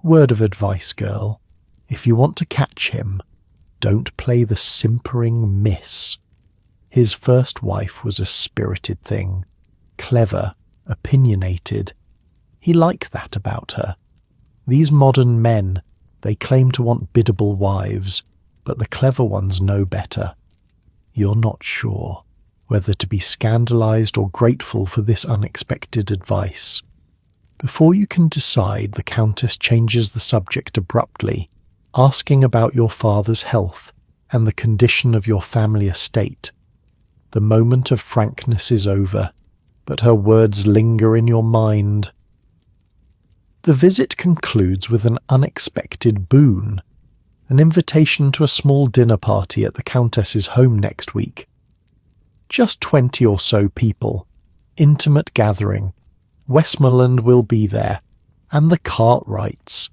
"Word of advice, girl. If you want to catch him, don't play the simpering miss. His first wife was a spirited thing, clever, opinionated. He liked that about her. These modern men, they claim to want biddable wives, but the clever ones know better. You're not sure whether to be scandalized or grateful for this unexpected advice. Before you can decide, the Countess changes the subject abruptly, asking about your father's health and the condition of your family estate. The moment of frankness is over, but her words linger in your mind. The visit concludes with an unexpected boon. An invitation to a small dinner party at the Countess's home next week. Just 20 or so people. Intimate gathering. Westmoreland will be there. And the Cartwrights.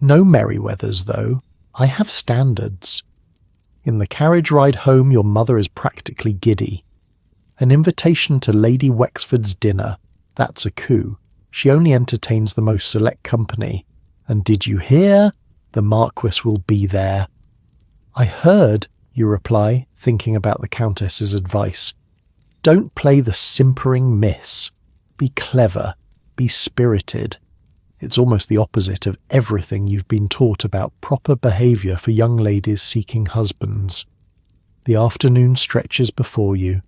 No Merryweathers, though. I have standards. In the carriage ride home your mother is practically giddy. An invitation to Lady Wexford's dinner. That's a coup. She only entertains the most select company. And did you hear? The Marquis will be there. I heard, you reply, thinking about the Countess's advice. Don't play the simpering miss. Be clever. Be spirited. It's almost the opposite of everything you've been taught about proper behaviour for young ladies seeking husbands. The afternoon stretches before you,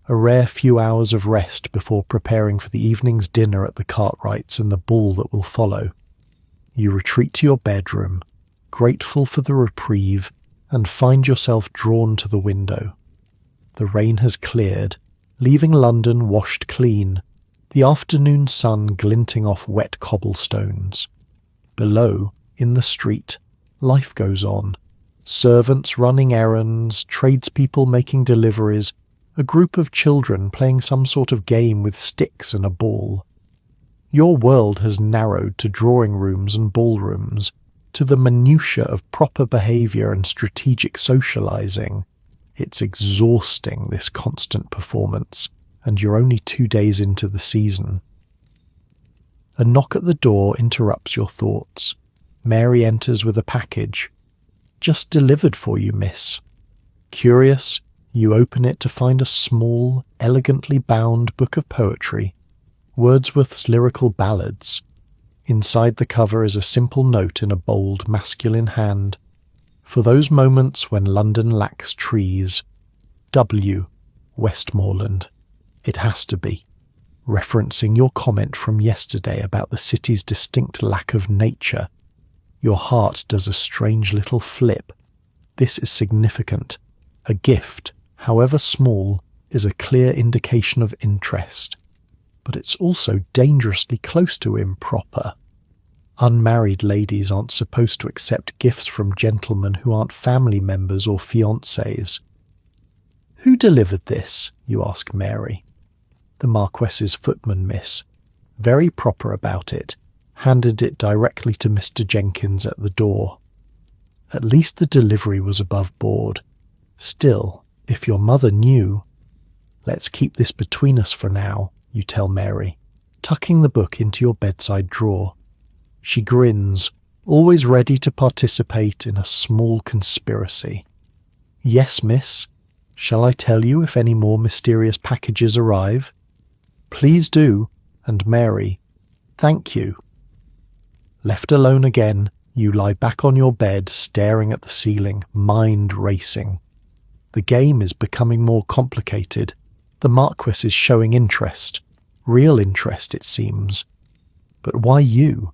a rare few hours of rest before preparing for the evening's dinner at the Cartwrights and the ball that will follow. You retreat to your bedroom, grateful for the reprieve, and find yourself drawn to the window. The rain has cleared, leaving London washed clean, the afternoon sun glinting off wet cobblestones. Below, in the street, life goes on. Servants running errands, tradespeople making deliveries, a group of children playing some sort of game with sticks and a ball. Your world has narrowed to drawing rooms and ballrooms, to the minutiae of proper behaviour and strategic socialising. It's exhausting, this constant performance, and you're only 2 days into the season. A knock at the door interrupts your thoughts. Mary enters with a package. Just delivered for you, miss. Curious, you open it to find a small, elegantly bound book of poetry, Wordsworth's lyrical ballads. Inside the cover is a simple note in a bold, masculine hand. For those moments when London lacks trees. W. Westmoreland. It has to be. Referencing your comment from yesterday about the city's distinct lack of nature. Your heart does a strange little flip. This is significant. A gift, however small, is a clear indication of interest. But it's also dangerously close to improper. Unmarried ladies aren't supposed to accept gifts from gentlemen who aren't family members or fiancés. Who delivered this? You ask Mary. The Marquess's footman, miss. Very proper about it. Handed it directly to Mr. Jenkins at the door. At least the delivery was above board. Still, if your mother knew... Let's keep this between us for now, you tell Mary, tucking the book into your bedside drawer. She grins, always ready to participate in a small conspiracy. Yes, miss. Shall I tell you if any more mysterious packages arrive? Please do, and Mary, thank you. Left alone again, you lie back on your bed, staring at the ceiling, mind racing. The game is becoming more complicated. The Marquis is showing interest. Real interest, it seems. But why you?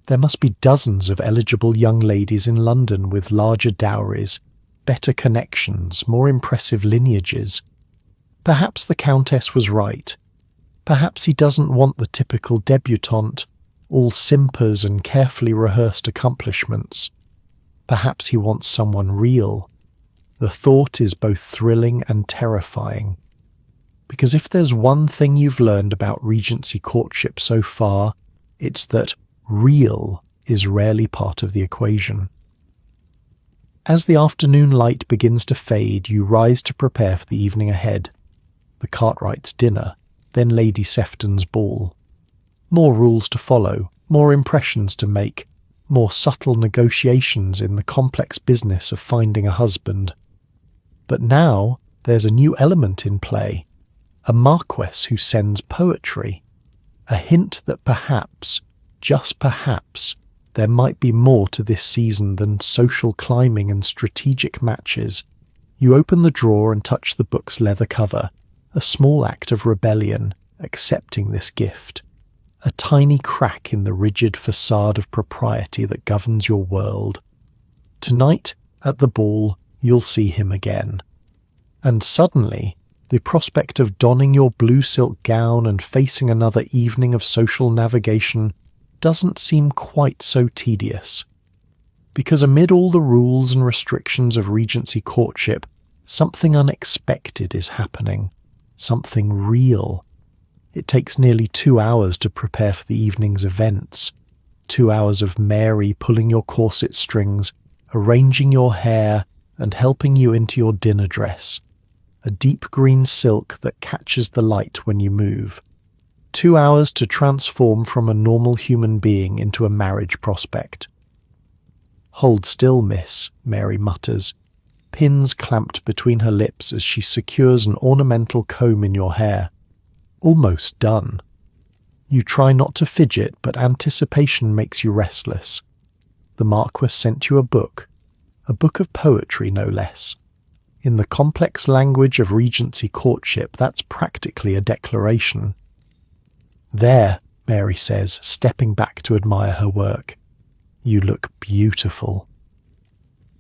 There must be dozens of eligible young ladies in London with larger dowries, better connections, more impressive lineages. Perhaps the Countess was right. Perhaps he doesn't want the typical debutante, all simpers and carefully rehearsed accomplishments. Perhaps he wants someone real. The thought is both thrilling and terrifying. Because if there's one thing you've learned about Regency courtship so far, it's that real is rarely part of the equation. As the afternoon light begins to fade, you rise to prepare for the evening ahead. The Cartwrights' dinner, then Lady Sefton's ball. More rules to follow, more impressions to make, more subtle negotiations in the complex business of finding a husband. But now there's a new element in play. A Marquess who sends poetry. A hint that perhaps, just perhaps, there might be more to this season than social climbing and strategic matches. You open the drawer and touch the book's leather cover, a small act of rebellion, accepting this gift. A tiny crack in the rigid facade of propriety that governs your world. Tonight, at the ball, you'll see him again. And suddenly, the prospect of donning your blue silk gown and facing another evening of social navigation doesn't seem quite so tedious. Because amid all the rules and restrictions of Regency courtship, something unexpected is happening. Something real. It takes nearly 2 hours to prepare for the evening's events. 2 hours of Mary pulling your corset strings, arranging your hair, and helping you into your dinner dress. A deep green silk that catches the light when you move. 2 hours to transform from a normal human being into a marriage prospect. "Hold still, miss," Mary mutters, pins clamped between her lips as she secures an ornamental comb in your hair. Almost done. You try not to fidget, but anticipation makes you restless. The Marquess sent you a book of poetry no less. In the complex language of Regency courtship, that's practically a declaration. "There," Mary says, stepping back to admire her work. "You look beautiful."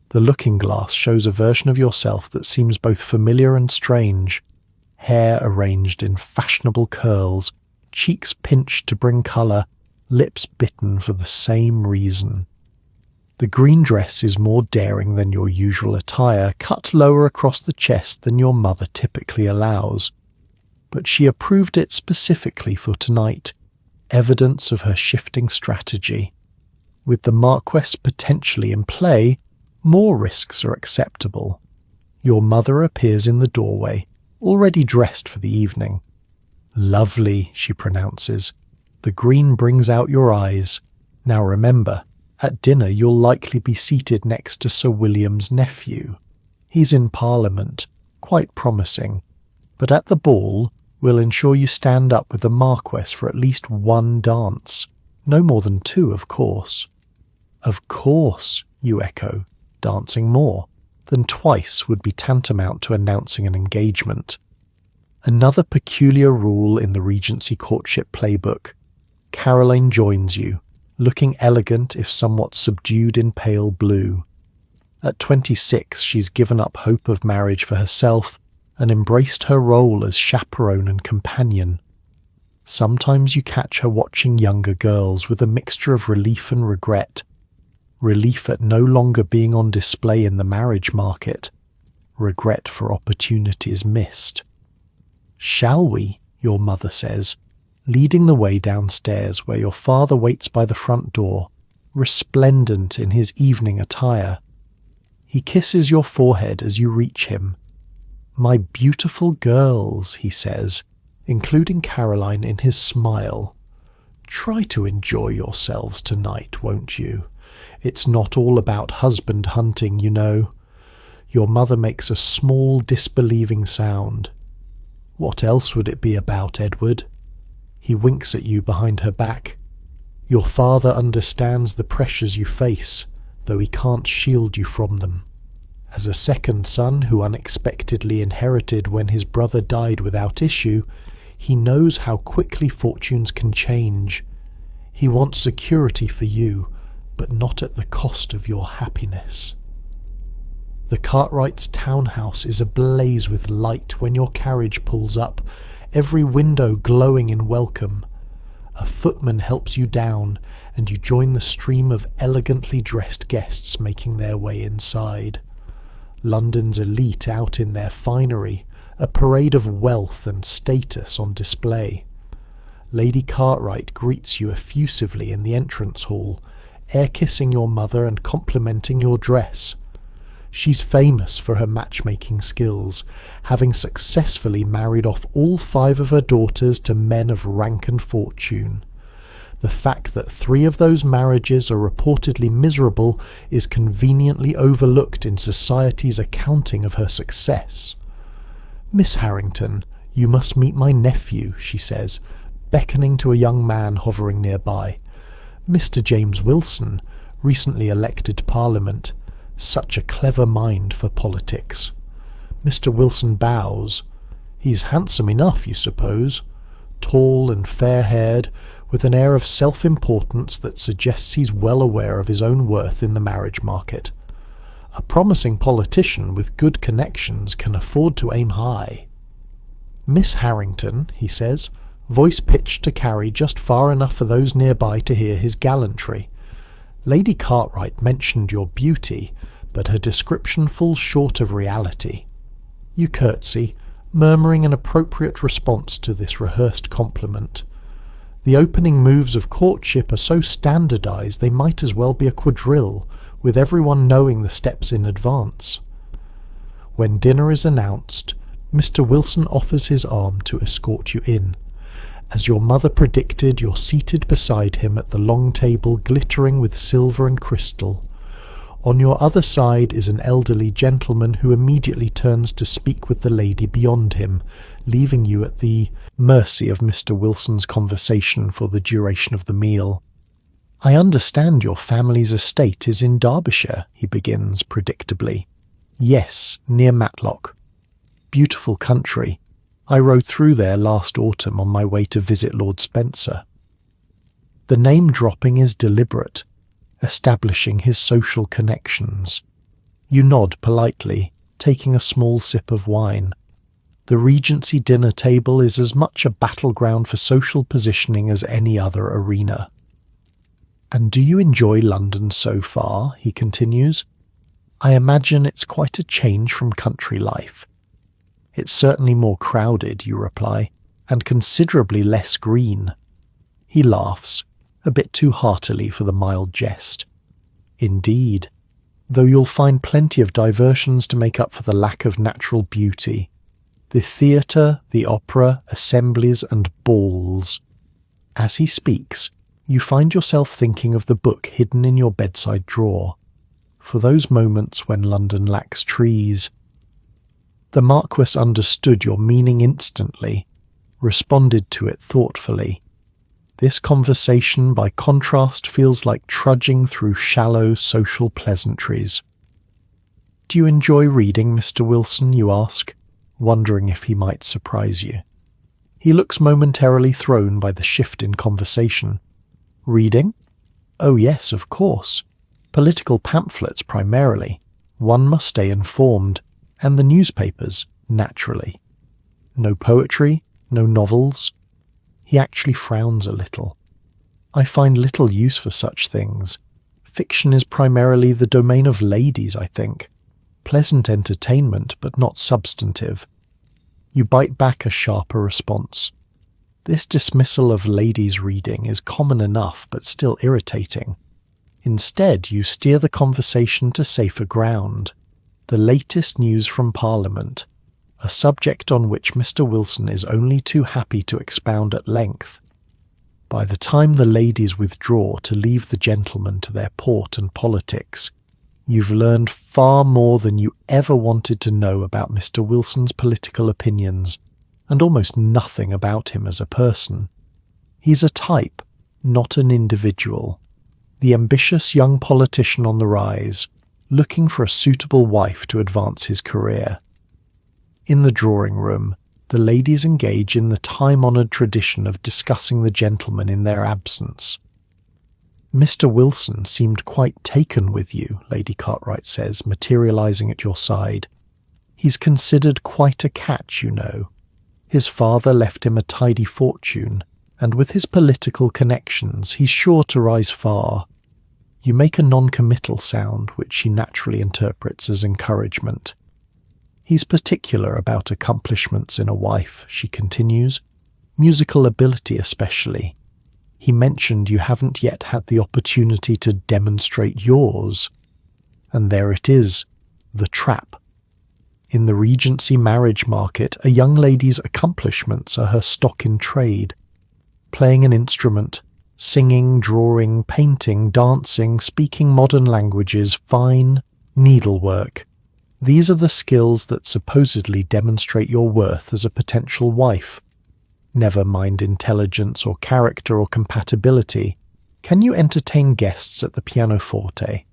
The looking glass shows a version of yourself that seems both familiar and strange. Hair arranged in fashionable curls, cheeks pinched to bring colour, lips bitten for the same reason. The green dress is more daring than your usual attire, cut lower across the chest than your mother typically allows. But she approved it specifically for tonight, evidence of her shifting strategy. With the Marquess potentially in play, more risks are acceptable. Your mother appears in the doorway, already dressed for the evening. "Lovely," she pronounces. "The green brings out your eyes. Now remember, at dinner you'll likely be seated next to Sir William's nephew. He's in Parliament, quite promising. But at the ball, we'll ensure you stand up with the Marquess for at least one dance. No more than 2, of course." "Of course," you echo, dancing more. Then twice would be tantamount to announcing an engagement. Another peculiar rule in the Regency courtship playbook. Caroline joins you, looking elegant if somewhat subdued in pale blue. At 26, she's given up hope of marriage for herself and embraced her role as chaperone and companion. Sometimes you catch her watching younger girls with a mixture of relief and regret. Relief at no longer being on display in the marriage market. Regret for opportunities missed. "Shall we?" your mother says, leading the way downstairs where your father waits by the front door, resplendent in his evening attire. He kisses your forehead as you reach him. "My beautiful girls," he says, including Caroline in his smile. "Try to enjoy yourselves tonight, won't you? It's not all about husband hunting, you know." Your mother makes a small, disbelieving sound. "What else would it be about, Edward?" He winks at you behind her back. Your father understands the pressures you face, though he can't shield you from them. As a second son who unexpectedly inherited when his brother died without issue, he knows how quickly fortunes can change. He wants security for you, but not at the cost of your happiness. The Cartwrights' townhouse is ablaze with light when your carriage pulls up, every window glowing in welcome. A footman helps you down, and you join the stream of elegantly dressed guests making their way inside. London's elite out in their finery, a parade of wealth and status on display. Lady Cartwright greets you effusively in the entrance hall, air-kissing your mother and complimenting your dress. She's famous for her matchmaking skills, having successfully married off all 5 of her daughters to men of rank and fortune. The fact that 3 of those marriages are reportedly miserable is conveniently overlooked in society's accounting of her success. "Miss Harrington, you must meet my nephew," she says, beckoning to a young man hovering nearby. "Mr. James Wilson, recently elected to Parliament. Such a clever mind for politics." Mr. Wilson bows. He's handsome enough, you suppose. Tall and fair-haired, with an air of self-importance that suggests he's well aware of his own worth in the marriage market. A promising politician with good connections can afford to aim high. "Miss Harrington," he says, voice pitched to carry just far enough for those nearby to hear his gallantry. "Lady Cartwright mentioned your beauty, but her description falls short of reality." You curtsy. murmuring an appropriate response to this rehearsed compliment. The opening moves of courtship are so standardized they might as well be a quadrille, with everyone knowing the steps in advance. When dinner is announced, Mr. Wilson offers his arm to escort you in. As your mother predicted, you're seated beside him at the long table glittering with silver and crystal. On your other side is an elderly gentleman who immediately turns to speak with the lady beyond him, leaving you at the mercy of Mr. Wilson's conversation for the duration of the meal. "I understand your family's estate is in Derbyshire," he begins predictably. "Yes, near Matlock. Beautiful country. I rode through there last autumn on my way to visit Lord Spencer." The name-dropping is deliberate, establishing his social connections. You nod politely, taking a small sip of wine. The Regency dinner table is as much a battleground for social positioning as any other arena. "And do you enjoy London so far?" he continues. "I imagine it's quite a change from country life." "It's certainly more crowded," you reply, "and considerably less green." He laughs, a bit too heartily for the mild jest. "Indeed, though you'll find plenty of diversions to make up for the lack of natural beauty. The theatre, the opera, assemblies and balls." As he speaks, you find yourself thinking of the book hidden in your bedside drawer. For those moments when London lacks trees. The Marquis understood your meaning instantly, responded to it thoughtfully. This conversation, by contrast, feels like trudging through shallow social pleasantries. "Do you enjoy reading, Mr. Wilson?" you ask, wondering if he might surprise you. He looks momentarily thrown by the shift in conversation. "Reading? Oh yes, of course. Political pamphlets primarily. One must stay informed. And the newspapers, naturally. No poetry, no novels." He actually frowns a little. "I find little use for such things. Fiction is primarily the domain of ladies, I think. Pleasant entertainment, but not substantive." You bite back a sharper response. This dismissal of ladies' reading is common enough, but still irritating. Instead, you steer the conversation to safer ground. The latest news from Parliament, a subject on which Mr. Wilson is only too happy to expound at length. By the time the ladies withdraw to leave the gentlemen to their port and politics, you've learned far more than you ever wanted to know about Mr. Wilson's political opinions, and almost nothing about him as a person. He's a type, not an individual. The ambitious young politician on the rise, looking for a suitable wife to advance his career. In the drawing room, the ladies engage in the time-honoured tradition of discussing the gentlemen in their absence. "Mr. Wilson seemed quite taken with you," Lady Cartwright says, materialising at your side. "He's considered quite a catch, you know. His father left him a tidy fortune, and with his political connections he's sure to rise far." You make a non-committal sound, which she naturally interprets as encouragement. "He's particular about accomplishments in a wife," she continues, "musical ability especially. He mentioned you haven't yet had the opportunity to demonstrate yours." And there it is, the trap. In the Regency marriage market, a young lady's accomplishments are her stock in trade. Playing an instrument, singing, drawing, painting, dancing, speaking modern languages, fine, needlework. These are the skills that supposedly demonstrate your worth as a potential wife. Never mind intelligence or character or compatibility. Can you entertain guests at the pianoforte?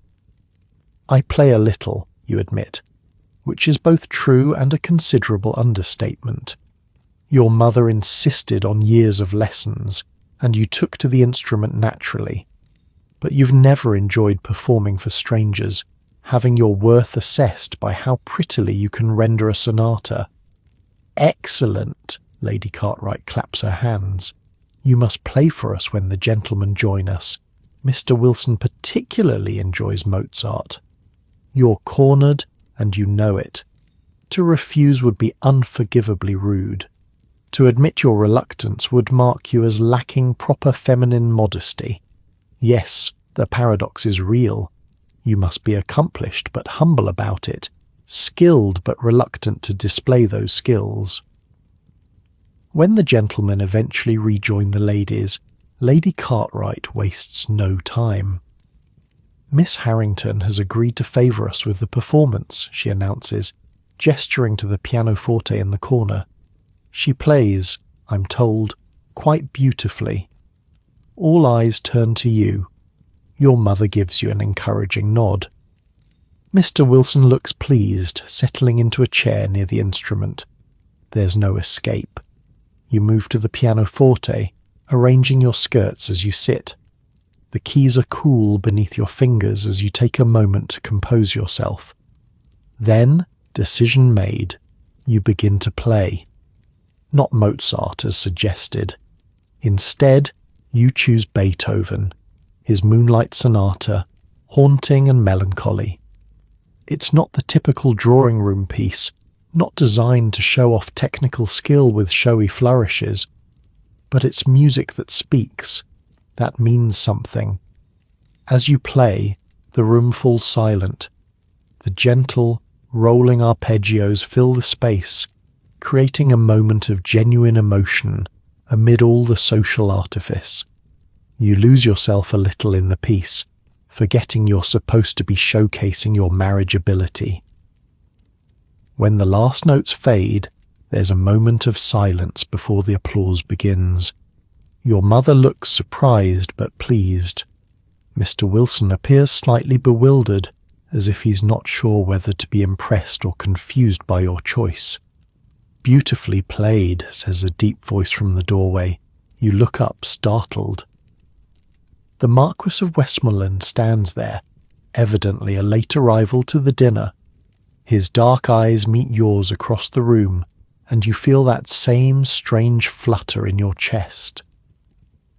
"I play a little," you admit, which is both true and a considerable understatement. Your mother insisted on years of lessons, and you took to the instrument naturally. But you've never enjoyed performing for strangers, having your worth assessed by how prettily you can render a sonata. "Excellent!" Lady Cartwright claps her hands. "You must play for us when the gentlemen join us. Mr. Wilson particularly enjoys Mozart." You're cornered, and you know it. To refuse would be unforgivably rude. To admit your reluctance would mark you as lacking proper feminine modesty. Yes, the paradox is real. You must be accomplished but humble about it, skilled but reluctant to display those skills. When the gentlemen eventually rejoin the ladies, Lady Cartwright wastes no time. "Miss Harrington has agreed to favour us with the performance," she announces, gesturing to the pianoforte in the corner. "She plays, I'm told, quite beautifully. All eyes turn to you. Your mother gives you an encouraging nod." Mr. Wilson looks pleased, settling into a chair near the instrument. There's no escape. You move to the pianoforte, arranging your skirts as you sit. The keys are cool beneath your fingers as you take a moment to compose yourself. Then, decision made, you begin to play. Not Mozart as suggested. Instead, you choose Beethoven, his Moonlight Sonata, haunting and melancholy. It's not the typical drawing room piece, not designed to show off technical skill with showy flourishes, but it's music that speaks, that means something. As you play, the room falls silent. The gentle, rolling arpeggios fill the space, creating a moment of genuine emotion amid all the social artifice. You lose yourself a little in the piece, forgetting you're supposed to be showcasing your marriage ability. When the last notes fade, there's a moment of silence before the applause begins. Your mother looks surprised but pleased. Mr. Wilson appears slightly bewildered, as if he's not sure whether to be impressed or confused by your choice. "Beautifully played," says a deep voice from the doorway. You look up, startled. The Marquis of Westmoreland stands there, evidently a late arrival to the dinner. His dark eyes meet yours across the room, and you feel that same strange flutter in your chest.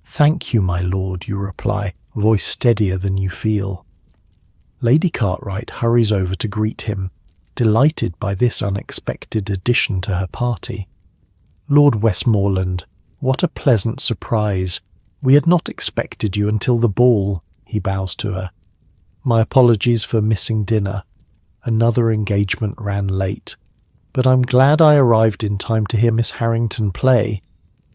"Thank you, my lord," you reply, voice steadier than you feel. Lady Cartwright hurries over to greet him, delighted by this unexpected addition to her party. "Lord Westmoreland, what a pleasant surprise. We had not expected you until the ball," he bows to her. "My apologies for missing dinner. Another engagement ran late, but I'm glad I arrived in time to hear Miss Harrington play.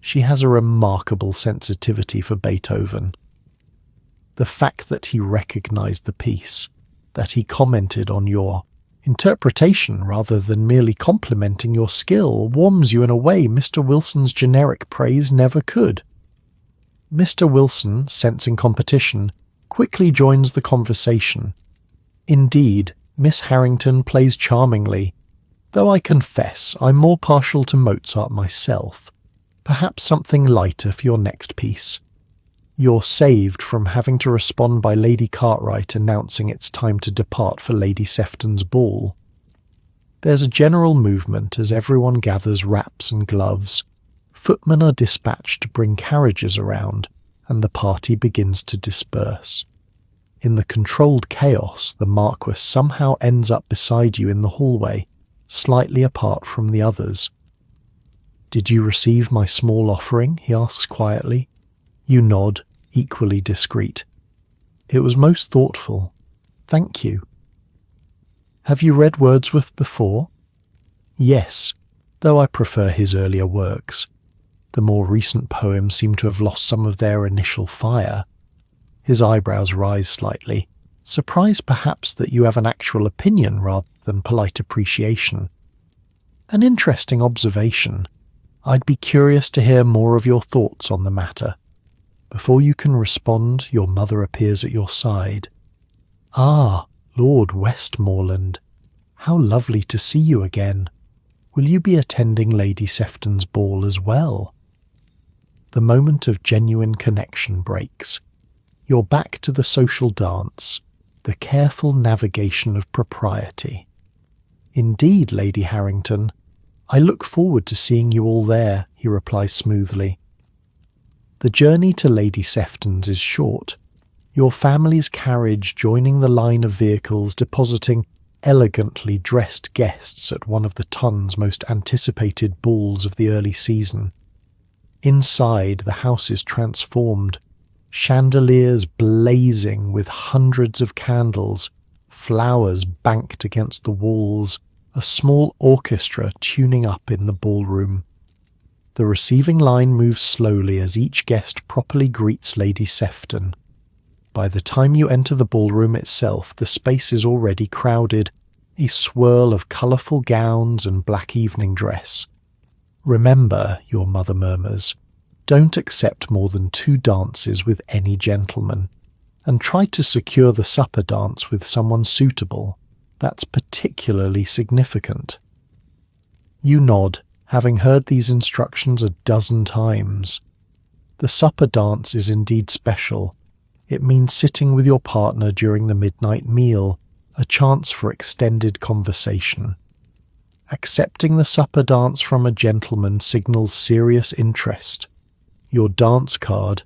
She has a remarkable sensitivity for Beethoven." The fact that he recognized the piece, that he commented on your interpretation rather than merely complimenting your skill, warms you in a way Mr. Wilson's generic praise never could. Mr. Wilson, sensing competition, quickly joins the conversation. "Indeed, Miss Harrington plays charmingly, though I confess I'm more partial to Mozart myself. Perhaps something lighter for your next piece." You're saved from having to respond by Lady Cartwright announcing it's time to depart for Lady Sefton's ball. There's a general movement as everyone gathers wraps and gloves. Footmen are dispatched to bring carriages around, and the party begins to disperse. In the controlled chaos, the Marquis somehow ends up beside you in the hallway, slightly apart from the others. "Did you receive my small offering?" he asks quietly. You nod, equally discreet. "It was most thoughtful. Thank you." "Have you read Wordsworth before?" "Yes, though I prefer his earlier works. The more recent poems seem to have lost some of their initial fire." His eyebrows rise slightly, surprised perhaps that you have an actual opinion rather than polite appreciation. "An interesting observation. I'd be curious to hear more of your thoughts on the matter." Before you can respond, your mother appears at your side. "Ah, Lord Westmoreland, how lovely to see you again. Will you be attending Lady Sefton's ball as well?" The moment of genuine connection breaks. You're back to the social dance, the careful navigation of propriety. "Indeed, Lady Harrington, I look forward to seeing you all there," he replies smoothly. The journey to Lady Sefton's is short, your family's carriage joining the line of vehicles depositing elegantly dressed guests at one of the ton's most anticipated balls of the early season. Inside, the house is transformed, chandeliers blazing with hundreds of candles, flowers banked against the walls, a small orchestra tuning up in the ballroom. The receiving line moves slowly as each guest properly greets Lady Sefton. By the time you enter the ballroom itself, the space is already crowded, a swirl of colourful gowns and black evening dress. Remember, your mother murmurs, don't accept more than 2 dances with any gentleman, and try to secure the supper dance with someone suitable. That's particularly significant. You nod, having heard these instructions a dozen times. The supper dance is indeed special. It means sitting with your partner during the midnight meal, a chance for extended conversation. Accepting the supper dance from a gentleman signals serious interest. Your dance card,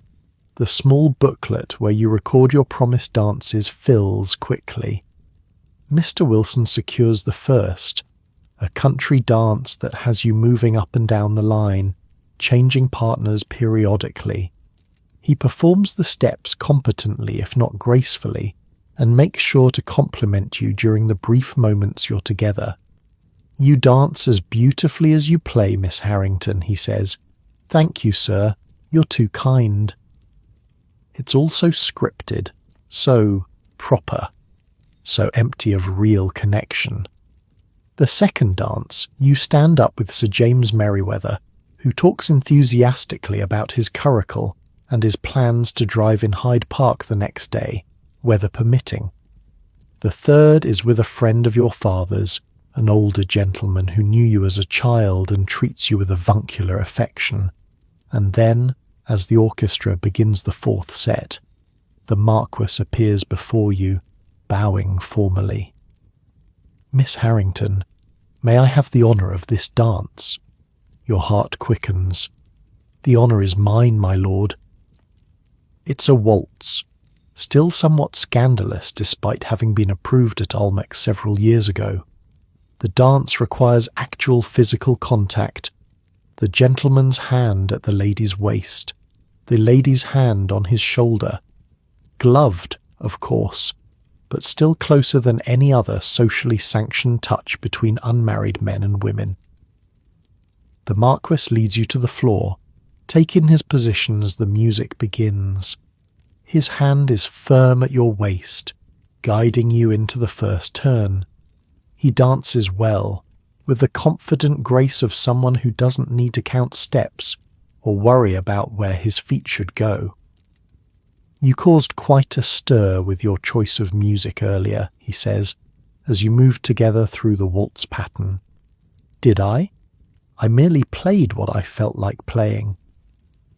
the small booklet where you record your promised dances, fills quickly. Mr. Wilson secures the first, a country dance that has you moving up and down the line, changing partners periodically. He performs the steps competently, if not gracefully, and makes sure to compliment you during the brief moments you're together. You dance as beautifully as you play, Miss Harrington, he says. Thank you, sir. You're too kind. It's also scripted, so proper, so empty of real connection. The second dance, you stand up with Sir James Merryweather, who talks enthusiastically about his curricle and his plans to drive in Hyde Park the next day, weather permitting. The third is with a friend of your father's, an older gentleman who knew you as a child and treats you with avuncular affection. And then, as the orchestra begins the fourth set, the Marquis appears before you, bowing formally. Miss Harrington, may I have the honour of this dance? Your heart quickens. The honour is mine, my lord. It's a waltz, still somewhat scandalous despite having been approved at Olmec several years ago. The dance requires actual physical contact, the gentleman's hand at the lady's waist, the lady's hand on his shoulder, gloved, of course, but still closer than any other socially sanctioned touch between unmarried men and women. The Marquis leads you to the floor, taking his position as the music begins. His hand is firm at your waist, guiding you into the first turn. He dances well, with the confident grace of someone who doesn't need to count steps or worry about where his feet should go. You caused quite a stir with your choice of music earlier, he says, as you moved together through the waltz pattern. Did I? I merely played what I felt like playing.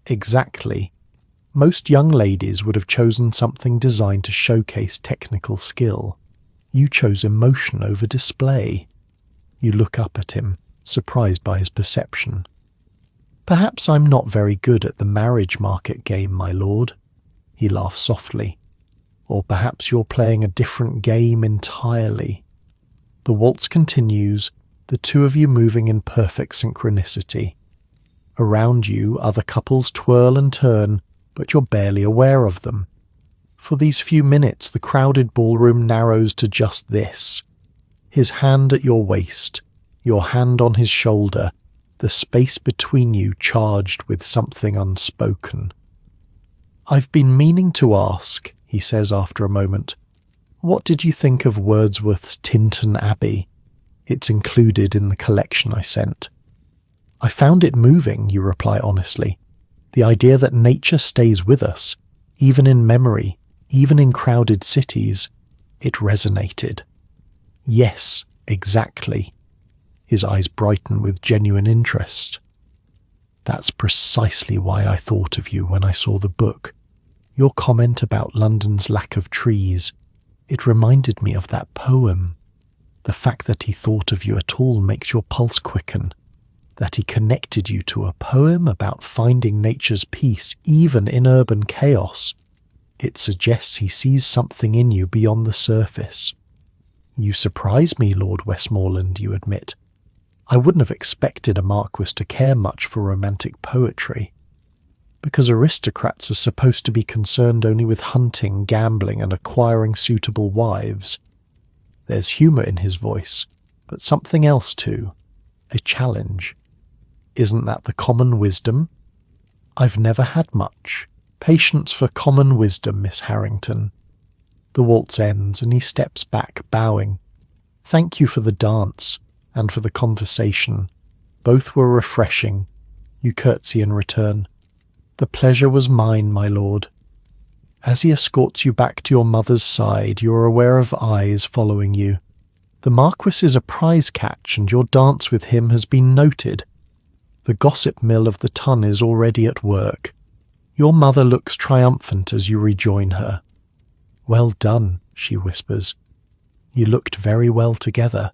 Exactly. Most young ladies would have chosen something designed to showcase technical skill. You chose emotion over display. You look up at him, surprised by his perception. Perhaps I'm not very good at the marriage market game, my lord. He laughs softly. Or perhaps you're playing a different game entirely. The waltz continues, the two of you moving in perfect synchronicity. Around you, other couples twirl and turn, but you're barely aware of them. For these few minutes, the crowded ballroom narrows to just this. His hand at your waist, your hand on his shoulder, the space between you charged with something unspoken. I've been meaning to ask, he says after a moment, what did you think of Wordsworth's Tintern Abbey? It's included in the collection I sent. I found it moving, you reply honestly. The idea that nature stays with us, even in memory, even in crowded cities, it resonated. Yes, exactly. His eyes brighten with genuine interest. That's precisely why I thought of you when I saw the book. Your comment about London's lack of trees, it reminded me of that poem. The fact that he thought of you at all makes your pulse quicken. That he connected you to a poem about finding nature's peace even in urban chaos. It suggests he sees something in you beyond the surface. You surprise me, Lord Westmoreland, you admit. I wouldn't have expected a Marquis to care much for romantic poetry, because aristocrats are supposed to be concerned only with hunting, gambling, and acquiring suitable wives. There's humour in his voice, but something else too, a challenge. Isn't that the common wisdom? I've never had much patience for common wisdom, Miss Harrington. The waltz ends, and he steps back, bowing. Thank you for the dance, and for the conversation. Both were refreshing. You curtsy in return. The pleasure was mine, my lord. As he escorts you back to your mother's side, you are aware of eyes following you. The Marquis is a prize catch, and your dance with him has been noted. The gossip mill of the Tun is already at work. Your mother looks triumphant as you rejoin her. Well done, she whispers. You looked very well together.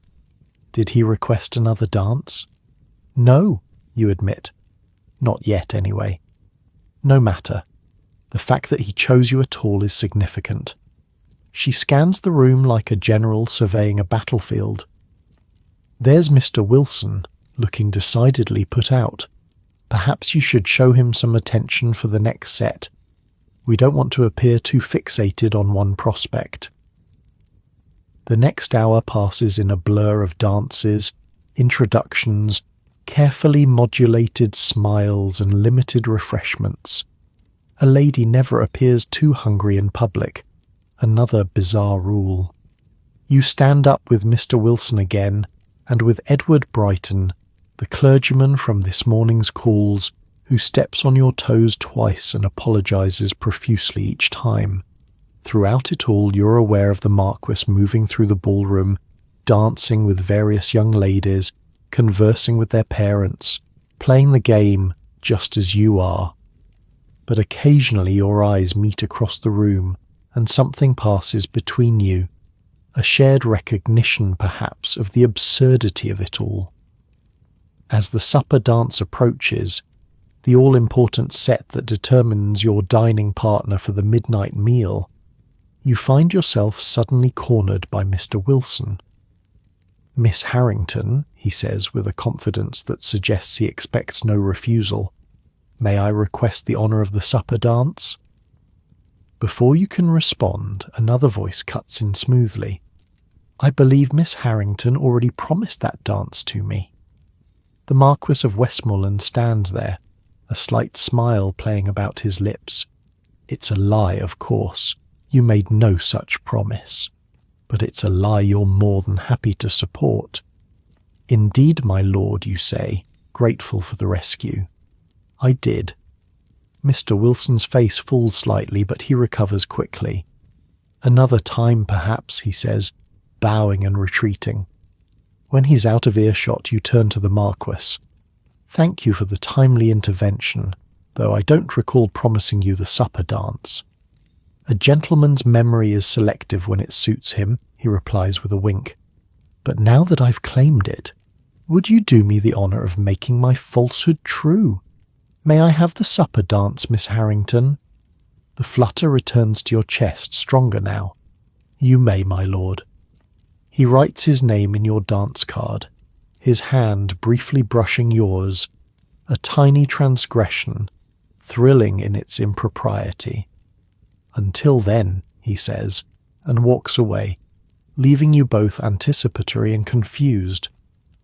Did he request another dance? No, you admit. Not yet, anyway. No matter. The fact that he chose you at all is significant. She scans the room like a general surveying a battlefield. There's Mr. Wilson, looking decidedly put out. Perhaps you should show him some attention for the next set. We don't want to appear too fixated on one prospect. The next hour passes in a blur of dances, introductions, carefully modulated smiles and limited refreshments. A lady never appears too hungry in public, another bizarre rule. You stand up with Mr. Wilson again, and with Edward Brighton, the clergyman from this morning's calls, who steps on your toes twice and apologises profusely each time. Throughout it all you're aware of the Marquis moving through the ballroom, dancing with various young ladies, conversing with their parents, playing the game just as you are. But occasionally your eyes meet across the room, and something passes between you, a shared recognition perhaps of the absurdity of it all. As the supper dance approaches, the all-important set that determines your dining partner for the midnight meal, you find yourself suddenly cornered by Mr. Wilson. Miss Harrington, he says with a confidence that suggests he expects no refusal, may I request the honour of the supper dance? Before you can respond, another voice cuts in smoothly. I believe Miss Harrington already promised that dance to me. The Marquis of Westmoreland stands there, a slight smile playing about his lips. It's a lie, of course. You made no such promise. But it's a lie you're more than happy to support. Indeed, my lord, you say, grateful for the rescue. I did. Mr. Wilson's face falls slightly, but he recovers quickly. Another time, perhaps, he says, bowing and retreating. When he's out of earshot, you turn to the Marquis. Thank you for the timely intervention, though I don't recall promising you the supper dance. A gentleman's memory is selective when it suits him, he replies with a wink. But now that I've claimed it, would you do me the honour of making my falsehood true? May I have the supper dance, Miss Harrington? The flutter returns to your chest, stronger now. You may, my lord. He writes his name in your dance card, his hand briefly brushing yours, a tiny transgression, thrilling in its impropriety. Until then, he says, and walks away, leaving you both anticipatory and confused.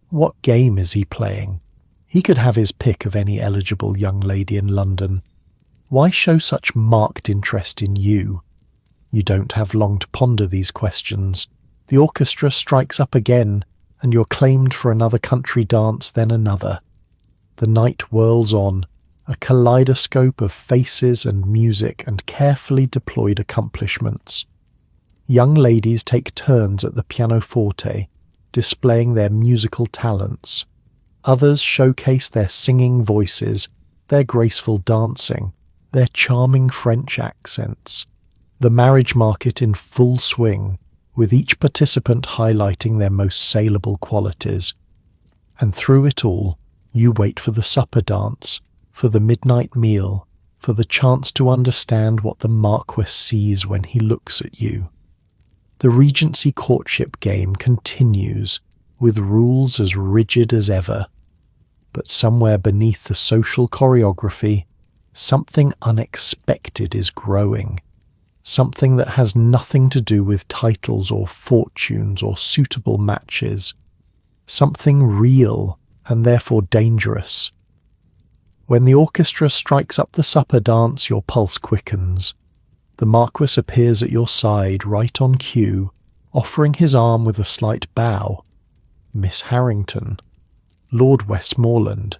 What game is he playing? He could have his pick of any eligible young lady in London. Why show such marked interest in you? You don't have long to ponder these questions. The orchestra strikes up again, and you're claimed for another country dance, then another. The night whirls on, a kaleidoscope of faces and music and carefully deployed accomplishments. Young ladies take turns at the pianoforte, displaying their musical talents. Others showcase their singing voices, their graceful dancing, their charming French accents. The marriage market in full swing, with each participant highlighting their most saleable qualities. And through it all, you wait for the supper dance, for the midnight meal, for the chance to understand what the Marquis sees when he looks at you. The Regency courtship game continues, with rules as rigid as ever. But somewhere beneath the social choreography, something unexpected is growing. Something that has nothing to do with titles or fortunes or suitable matches. Something real and therefore dangerous. When the orchestra strikes up the supper dance, your pulse quickens. The Marquis appears at your side right on cue, offering his arm with a slight bow. Miss Harrington. Lord Westmoreland.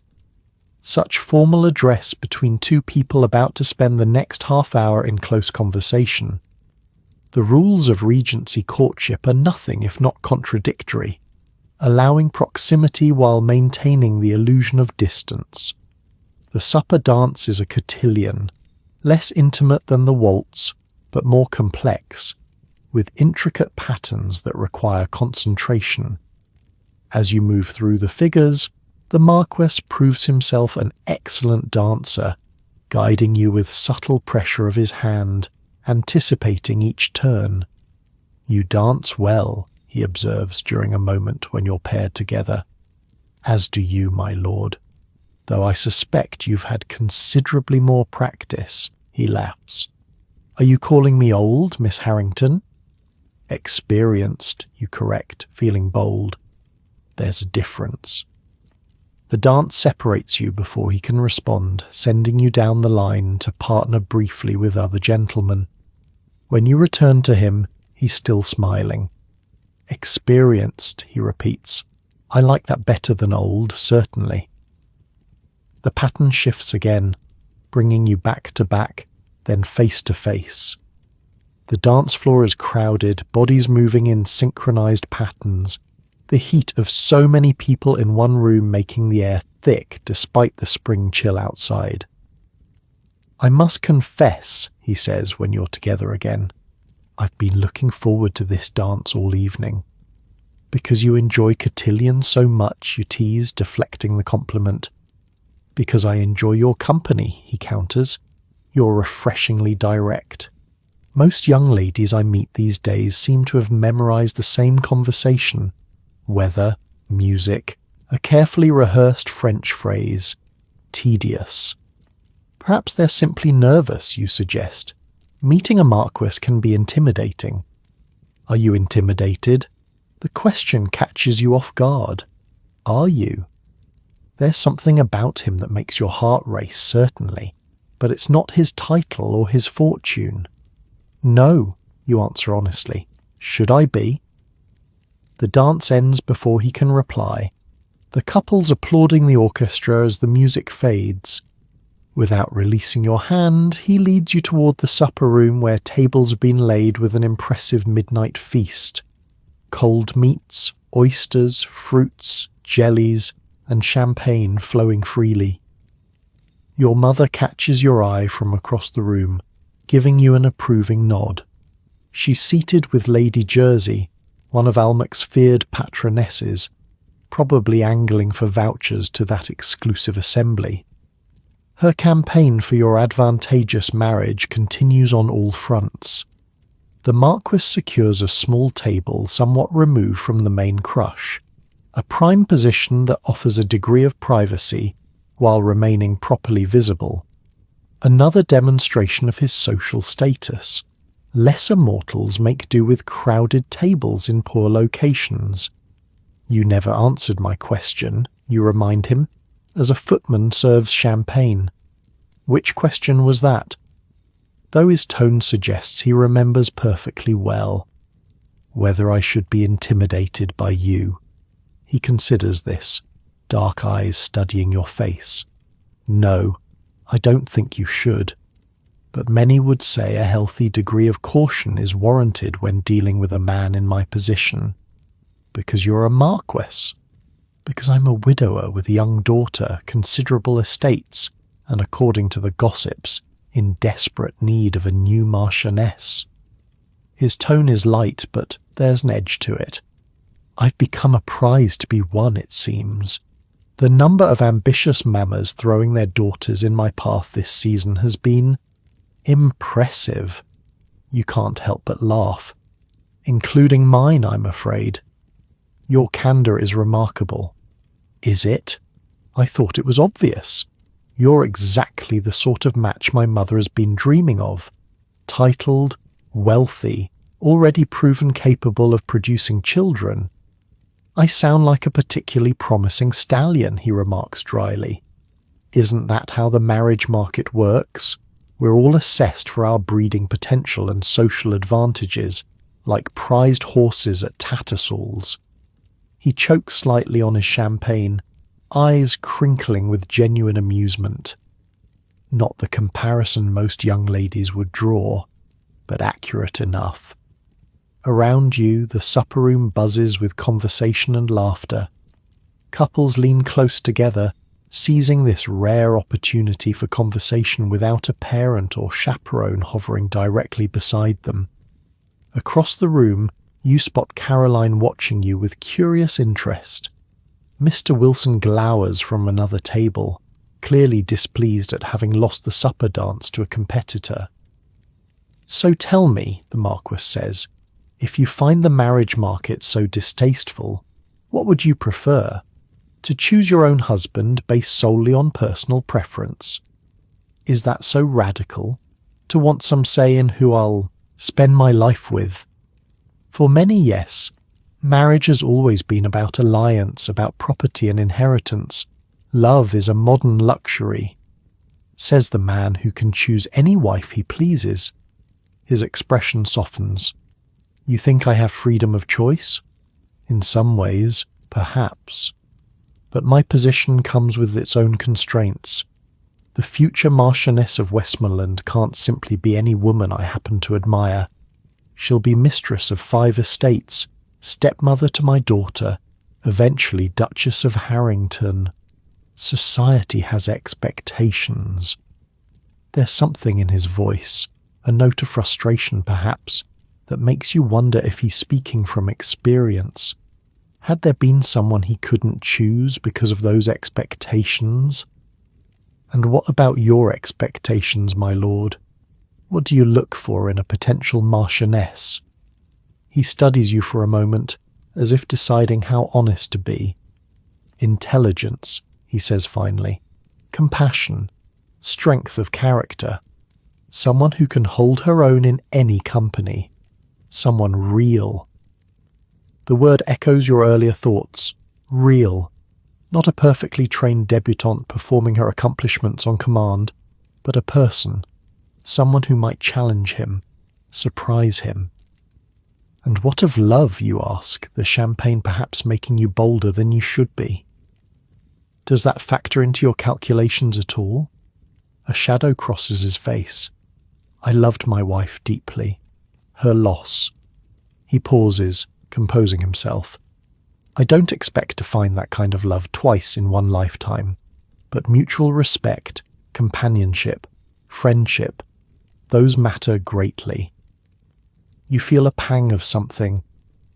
Such formal address between two people about to spend the next half hour in close conversation. The rules of Regency courtship are nothing if not contradictory, allowing proximity while maintaining the illusion of distance. The supper dance is a cotillion, less intimate than the waltz, but more complex, with intricate patterns that require concentration. As you move through the figures, the Marquis proves himself an excellent dancer, guiding you with subtle pressure of his hand, anticipating each turn. You dance well, he observes during a moment when you're paired together. As do you, my lord. Though I suspect you've had considerably more practice, he laughs. Are you calling me old, Miss Harrington? Experienced, you correct, feeling bold. There's a difference. The dance separates you before he can respond, sending you down the line to partner briefly with other gentlemen. When you return to him, he's still smiling. Experienced, he repeats. I like that better than old, certainly. The pattern shifts again, bringing you back to back, then face to face. The dance floor is crowded, bodies moving in synchronized patterns, the heat of so many people in one room making the air thick despite the spring chill outside. I must confess, he says when you're together again, I've been looking forward to this dance all evening. Because you enjoy cotillion so much, you tease, deflecting the compliment. Because I enjoy your company, he counters. You're refreshingly direct. Most young ladies I meet these days seem to have memorized the same conversation. Weather, music, a carefully rehearsed French phrase. Tedious. Perhaps they're simply nervous, you suggest. Meeting a Marquis can be intimidating. Are you intimidated? The question catches you off guard. Are you? There's something about him that makes your heart race, certainly, but it's not his title or his fortune. No, you answer honestly. Should I be? The dance ends before he can reply, the couples applauding the orchestra as the music fades. Without releasing your hand, he leads you toward the supper room where tables have been laid with an impressive midnight feast. Cold meats, oysters, fruits, jellies, and champagne flowing freely. Your mother catches your eye from across the room, giving you an approving nod. She's seated with Lady Jersey, one of Almac's feared patronesses, probably angling for vouchers to that exclusive assembly. Her campaign for your advantageous marriage continues on all fronts. The Marquis secures a small table somewhat removed from the main crush, a prime position that offers a degree of privacy while remaining properly visible. Another demonstration of his social status. Lesser mortals make do with crowded tables in poor locations. You never answered my question, you remind him, as a footman serves champagne. Which question was that? Though his tone suggests he remembers perfectly well. Whether I should be intimidated by you. He considers this, dark eyes studying your face. No, I don't think you should. But many would say a healthy degree of caution is warranted when dealing with a man in my position. Because you're a Marquis. Because I'm a widower with a young daughter, considerable estates, and according to the gossips, in desperate need of a new Marchioness. His tone is light, but there's an edge to it. I've become a prize to be won, it seems. The number of ambitious mammas throwing their daughters in my path this season has been impressive. You can't help but laugh. Including mine, I'm afraid. Your candour is remarkable. Is it? I thought it was obvious. You're exactly the sort of match my mother has been dreaming of. Titled, wealthy, already proven capable of producing children. I sound like a particularly promising stallion, he remarks dryly. Isn't that how the marriage market works? We're all assessed for our breeding potential and social advantages, like prized horses at Tattersall's. He chokes slightly on his champagne, eyes crinkling with genuine amusement. Not the comparison most young ladies would draw, but accurate enough. Around you, the supper room buzzes with conversation and laughter. Couples lean close together, seizing this rare opportunity for conversation without a parent or chaperone hovering directly beside them. Across the room, you spot Caroline watching you with curious interest. Mr. Wilson glowers from another table, clearly displeased at having lost the supper dance to a competitor. So tell me, the Marquis says, if you find the marriage market so distasteful, what would you prefer? To choose your own husband based solely on personal preference? Is that so radical? To want some say in who I'll spend my life with? For many, yes. Marriage has always been about alliance, about property and inheritance. Love is a modern luxury, says the man who can choose any wife he pleases. His expression softens. You think I have freedom of choice? In some ways, perhaps. But my position comes with its own constraints. The future Marchioness of Westmoreland can't simply be any woman I happen to admire. She'll be mistress of 5 estates, stepmother to my daughter, eventually Duchess of Harrington. Society has expectations. There's something in his voice, a note of frustration perhaps, that makes you wonder if he's speaking from experience. Had there been someone he couldn't choose because of those expectations? And what about your expectations, my lord? What do you look for in a potential marchioness? He studies you for a moment, as if deciding how honest to be. Intelligence, he says finally. Compassion. Strength of character. Someone who can hold her own in any company. Someone real. The word echoes your earlier thoughts. Real. Not a perfectly trained debutante performing her accomplishments on command, but a person. Someone who might challenge him, surprise him. And what of love, you ask, the champagne perhaps making you bolder than you should be? Does that factor into your calculations at all? A shadow crosses his face. I loved my wife deeply. Her loss. He pauses, composing himself. I don't expect to find that kind of love twice in one lifetime, but mutual respect, companionship, friendship, those matter greatly. You feel a pang of something,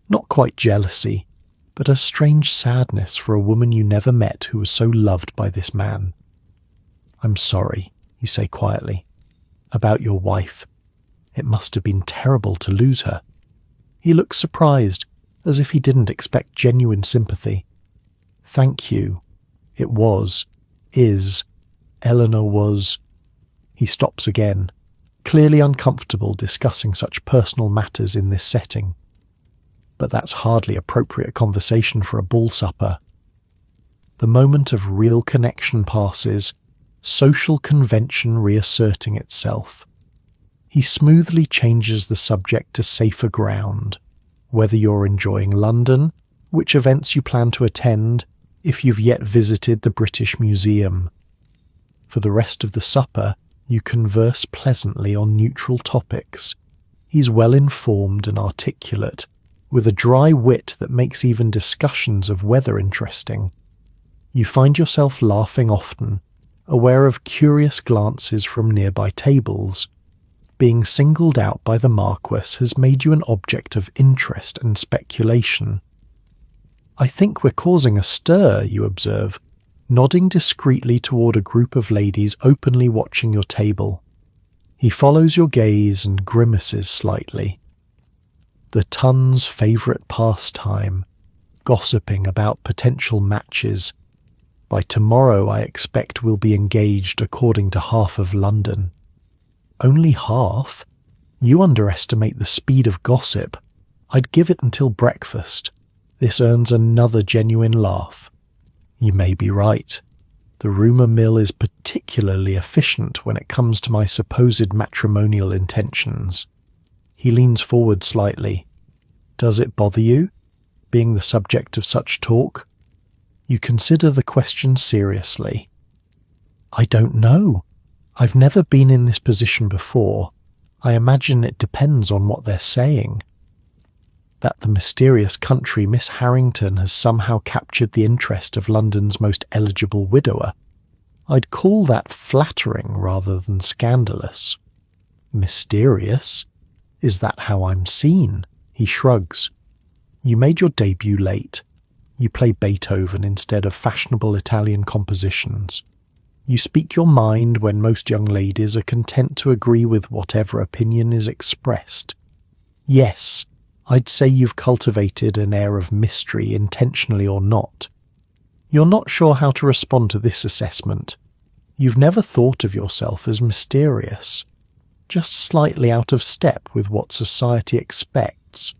not quite jealousy, but a strange sadness for a woman you never met who was so loved by this man. I'm sorry, you say quietly, about your wife. It must have been terrible to lose her. He looks surprised, as if he didn't expect genuine sympathy. Thank you. It is. Eleanor was. He stops again, clearly uncomfortable discussing such personal matters in this setting. But that's hardly appropriate conversation for a ball supper. The moment of real connection passes, social convention reasserting itself. He smoothly changes the subject to safer ground, whether you're enjoying London, which events you plan to attend, if you've yet visited the British Museum. For the rest of the supper, you converse pleasantly on neutral topics. He's well informed and articulate, with a dry wit that makes even discussions of weather interesting. You find yourself laughing often, aware of curious glances from nearby tables. Being singled out by the Marquis has made you an object of interest and speculation. I think we're causing a stir, you observe, nodding discreetly toward a group of ladies openly watching your table. He follows your gaze and grimaces slightly. The Tun's favourite pastime, gossiping about potential matches. By tomorrow I expect we'll be engaged according to half of London. Only half? You underestimate the speed of gossip. I'd give it until breakfast. This earns another genuine laugh. You may be right. The rumour mill is particularly efficient when it comes to my supposed matrimonial intentions. He leans forward slightly. Does it bother you, being the subject of such talk? You consider the question seriously. I don't know. I've never been in this position before. I imagine it depends on what they're saying. That the mysterious country Miss Harrington has somehow captured the interest of London's most eligible widower. I'd call that flattering rather than scandalous. Mysterious? Is that how I'm seen? He shrugs. You made your debut late. You play Beethoven instead of fashionable Italian compositions. You speak your mind when most young ladies are content to agree with whatever opinion is expressed. Yes, I'd say you've cultivated an air of mystery, intentionally or not. You're not sure how to respond to this assessment. You've never thought of yourself as mysterious, just slightly out of step with what society expects.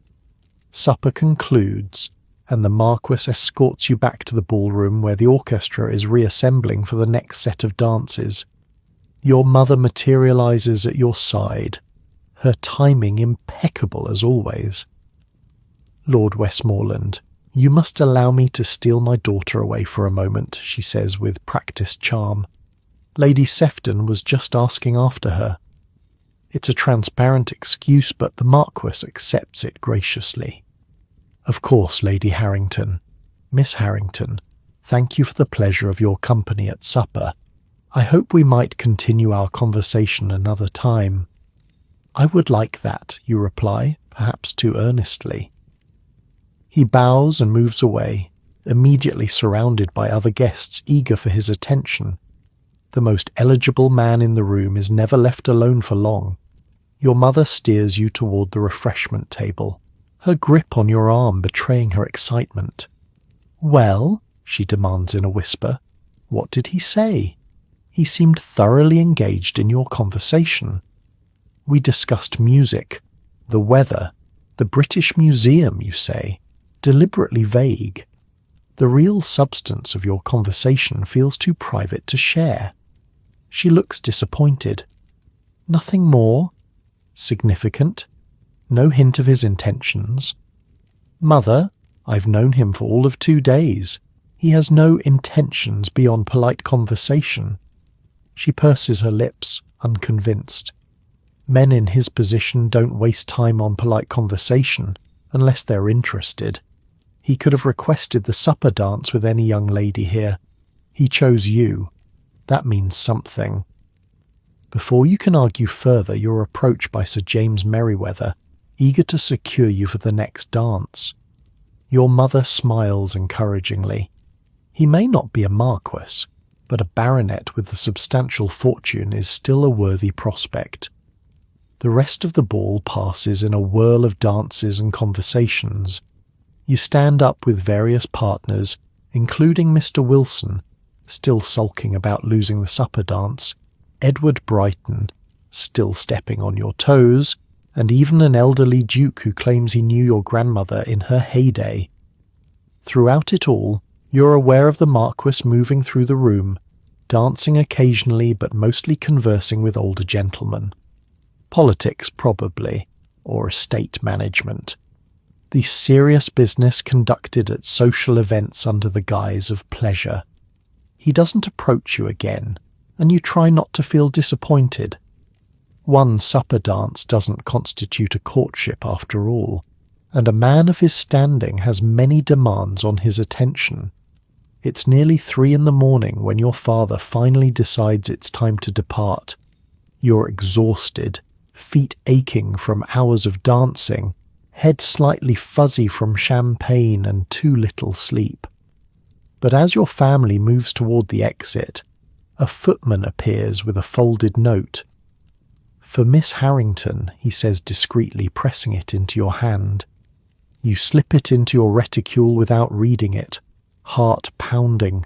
Supper concludes, and the Marquis escorts you back to the ballroom where the orchestra is reassembling for the next set of dances. Your mother materializes at your side, her timing impeccable as always. Lord Westmoreland, you must allow me to steal my daughter away for a moment, she says with practised charm. Lady Sefton was just asking after her. It's a transparent excuse, but the Marquis accepts it graciously. Of course, Lady Harrington. Miss Harrington, thank you for the pleasure of your company at supper. I hope we might continue our conversation another time. I would like that, you reply, perhaps too earnestly. He bows and moves away, immediately surrounded by other guests eager for his attention. The most eligible man in the room is never left alone for long. Your mother steers you toward the refreshment table, her grip on your arm betraying her excitement. Well, she demands in a whisper, what did he say? He seemed thoroughly engaged in your conversation. We discussed music, the weather, the British Museum, you say, deliberately vague. The real substance of your conversation feels too private to share. She looks disappointed. Nothing more? Significant? No hint of his intentions? Mother, I've known him for all of 2 days. He has no intentions beyond polite conversation. She purses her lips, unconvinced. Men in his position don't waste time on polite conversation, unless they're interested. He could have requested the supper dance with any young lady here. He chose you. That means something. Before you can argue further, you're approached by Sir James Merryweather, eager to secure you for the next dance. Your mother smiles encouragingly. He may not be a marquis, but a baronet with a substantial fortune is still a worthy prospect. The rest of the ball passes in a whirl of dances and conversations. You stand up with various partners, including Mr. Wilson, still sulking about losing the supper dance, Edward Brighton, still stepping on your toes, and even an elderly duke who claims he knew your grandmother in her heyday. Throughout it all, you're aware of the Marquis moving through the room, dancing occasionally but mostly conversing with older gentlemen. Politics, probably, or estate management. The serious business conducted at social events under the guise of pleasure. He doesn't approach you again, and you try not to feel disappointed. One supper dance doesn't constitute a courtship after all, and a man of his standing has many demands on his attention. It's nearly 3 a.m. when your father finally decides it's time to depart. You're exhausted, feet aching from hours of dancing, head slightly fuzzy from champagne and too little sleep. But as your family moves toward the exit, a footman appears with a folded note. "For Miss Harrington," he says discreetly, pressing it into your hand. You slip it into your reticule without reading it, heart pounding.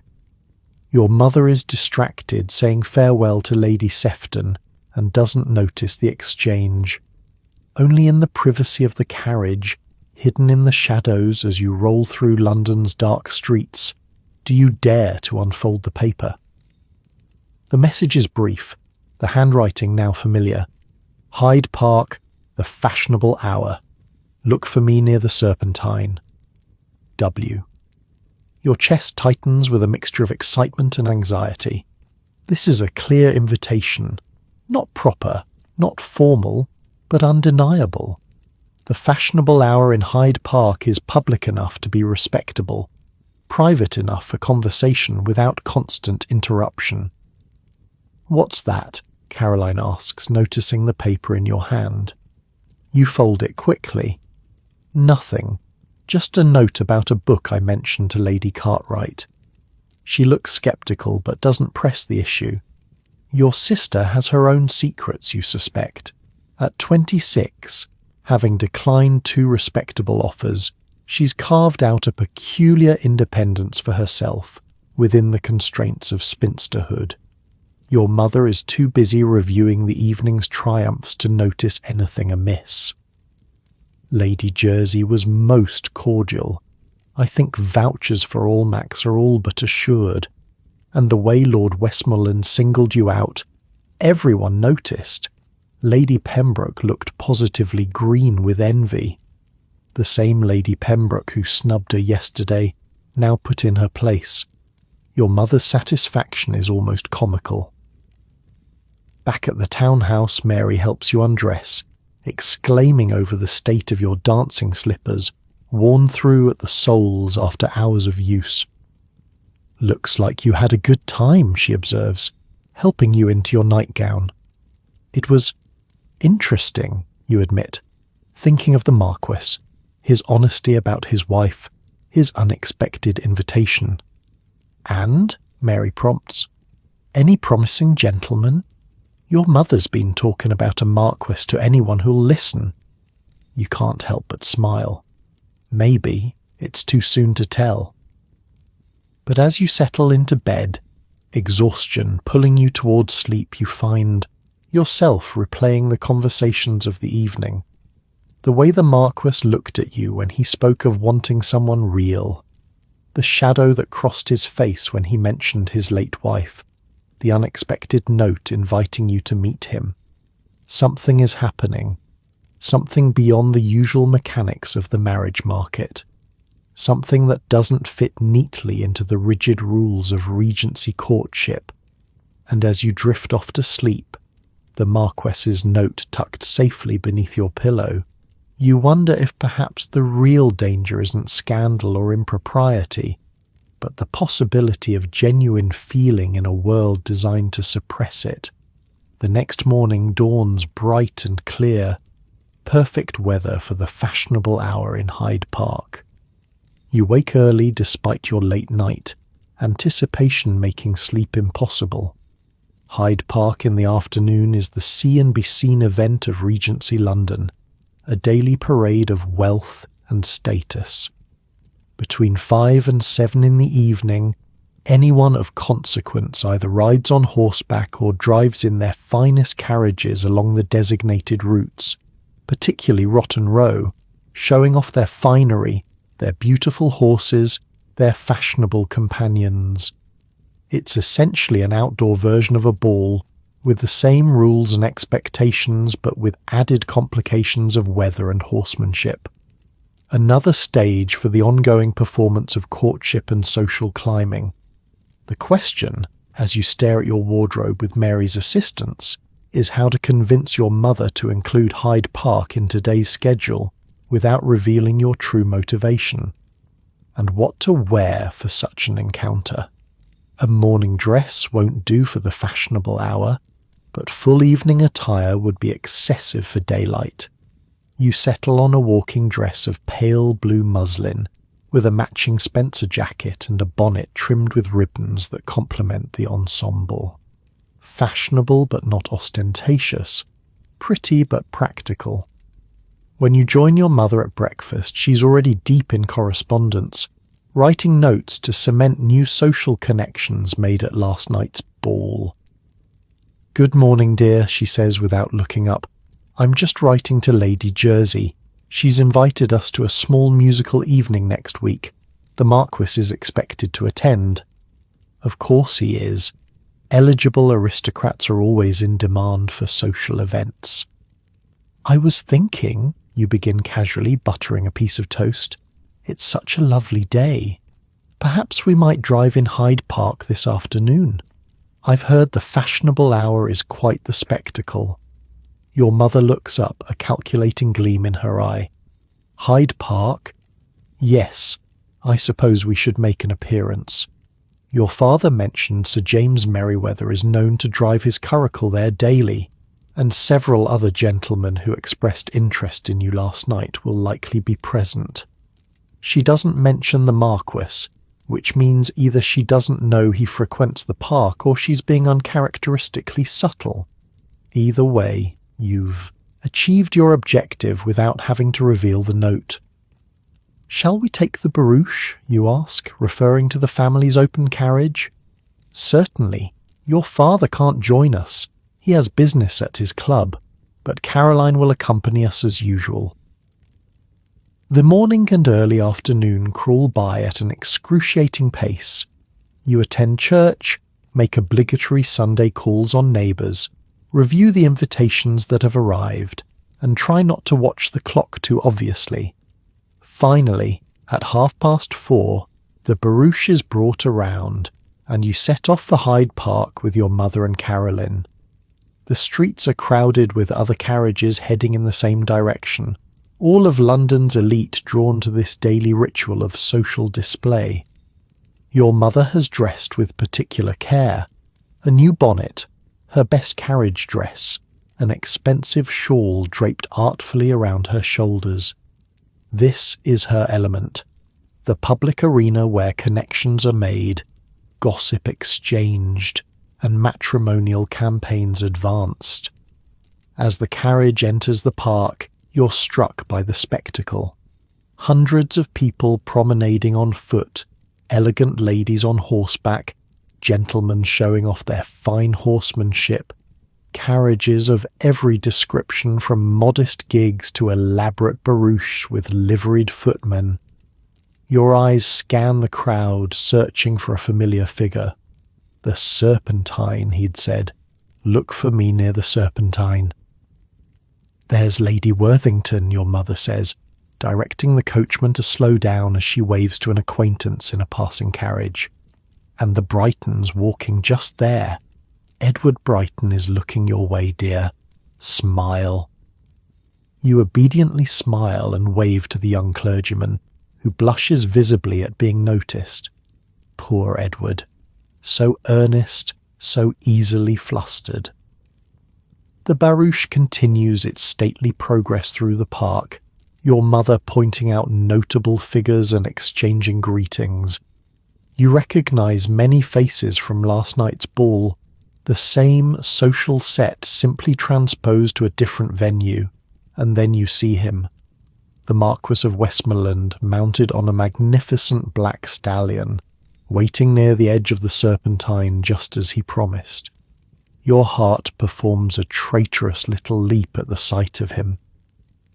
Your mother is distracted, saying farewell to Lady Sefton, and doesn't notice the exchange. Only in the privacy of the carriage, hidden in the shadows as you roll through London's dark streets, do you dare to unfold the paper. The message is brief, the handwriting now familiar. Hyde Park, the fashionable hour. Look for me near the Serpentine. W. Your chest tightens with a mixture of excitement and anxiety. This is a clear invitation. Not proper, not formal, but undeniable. The fashionable hour in Hyde Park is public enough to be respectable, private enough for conversation without constant interruption. "What's that?" Caroline asks, noticing the paper in your hand. You fold it quickly. "Nothing. Just a note about a book I mentioned to Lady Cartwright." She looks sceptical but doesn't press the issue. Your sister has her own secrets, you suspect. At 26, having declined 2 respectable offers, she's carved out a peculiar independence for herself within the constraints of spinsterhood. Your mother is too busy reviewing the evening's triumphs to notice anything amiss. Lady Jersey was most cordial. I think vouchers for Almack's are all but assured. And the way Lord Westmoreland singled you out, everyone noticed. Lady Pembroke looked positively green with envy. The same Lady Pembroke who snubbed her yesterday now put in her place. Your mother's satisfaction is almost comical. Back at the townhouse, Mary helps you undress, exclaiming over the state of your dancing slippers, worn through at the soles after hours of use. "Looks like you had a good time," she observes, helping you into your nightgown. "It was interesting," you admit, thinking of the Marquis, his honesty about his wife, his unexpected invitation. "And," Mary prompts, "any promising gentleman? Your mother's been talking about a Marquis to anyone who'll listen." You can't help but smile. Maybe it's too soon to tell. But as you settle into bed, exhaustion pulling you towards sleep, you find yourself replaying the conversations of the evening. The way the Marquis looked at you when he spoke of wanting someone real. The shadow that crossed his face when he mentioned his late wife. The unexpected note inviting you to meet him. Something is happening. Something beyond the usual mechanics of the marriage market. Something that doesn't fit neatly into the rigid rules of Regency courtship. And as you drift off to sleep, the Marquis's note tucked safely beneath your pillow, you wonder if perhaps the real danger isn't scandal or impropriety, but the possibility of genuine feeling in a world designed to suppress it. The next morning dawns bright and clear, perfect weather for the fashionable hour in Hyde Park. You wake early despite your late night, anticipation making sleep impossible. Hyde Park in the afternoon is the see and be seen event of Regency London, a daily parade of wealth and status. Between 5 and 7 in the evening, anyone of consequence either rides on horseback or drives in their finest carriages along the designated routes, particularly Rotten Row, showing off their finery, their beautiful horses, their fashionable companions. It's essentially an outdoor version of a ball, with the same rules and expectations but with added complications of weather and horsemanship. Another stage for the ongoing performance of courtship and social climbing. The question, as you stare at your wardrobe with Mary's assistance, is how to convince your mother to include Hyde Park in today's schedule without revealing your true motivation, and what to wear for such an encounter. A morning dress won't do for the fashionable hour, but full evening attire would be excessive for daylight. You settle on a walking dress of pale blue muslin, with a matching Spencer jacket and a bonnet trimmed with ribbons that complement the ensemble. Fashionable but not ostentatious, Pretty but practical. When you join your mother at breakfast, she's already deep in correspondence, writing notes to cement new social connections made at last night's ball. "Good morning, dear," she says without looking up. "I'm just writing to Lady Jersey. She's invited us to a small musical evening next week. The Marquis is expected to attend." Of course he is. Eligible aristocrats are always in demand for social events. "I was thinking," you begin casually, buttering a piece of toast, "it's such a lovely day. Perhaps we might drive in Hyde Park this afternoon. I've heard the fashionable hour is quite the spectacle." Your mother looks up, a calculating gleam in her eye. "Hyde Park? Yes, I suppose we should make an appearance. Your father mentioned Sir James Merryweather is known to drive his curricle there daily, and several other gentlemen who expressed interest in you last night will likely be present." She doesn't mention the Marquis, which means either she doesn't know he frequents the park or she's being uncharacteristically subtle. Either way, you've achieved your objective without having to reveal the note. "Shall we take the barouche?" you ask, referring to the family's open carriage. "Certainly. Your father can't join us. He has business at his club, but Caroline will accompany us as usual." The morning and early afternoon crawl by at an excruciating pace. You attend church, make obligatory Sunday calls on neighbours, review the invitations that have arrived, and try not to watch the clock too obviously. Finally, at 4:30, the barouche is brought around, and you set off for Hyde Park with your mother and Caroline. The streets are crowded with other carriages heading in the same direction, all of London's elite drawn to this daily ritual of social display. Your mother has dressed with particular care. A new bonnet, her best carriage dress, an expensive shawl draped artfully around her shoulders. This is her element, the public arena where connections are made, gossip exchanged, and matrimonial campaigns advanced. As the carriage enters the park, you're struck by the spectacle. Hundreds of people promenading on foot, elegant ladies on horseback, gentlemen showing off their fine horsemanship, carriages of every description from modest gigs to elaborate barouches with liveried footmen. Your eyes scan the crowd, searching for a familiar figure. "The Serpentine," he'd said. "Look for me near the Serpentine." "There's Lady Worthington," your mother says, directing the coachman to slow down as she waves to an acquaintance in a passing carriage. "And the Brightons walking just there. Edward Brighton is looking your way, dear. Smile." You obediently smile and wave to the young clergyman, who blushes visibly at being noticed. Poor Edward. So earnest, so easily flustered. The barouche continues its stately progress through the park, your mother pointing out notable figures and exchanging greetings. You recognise many faces from last night's ball, the same social set simply transposed to a different venue, and then you see him, the Marquis of Westmoreland, mounted on a magnificent black stallion, waiting near the edge of the Serpentine just as he promised. Your heart performs a traitorous little leap at the sight of him.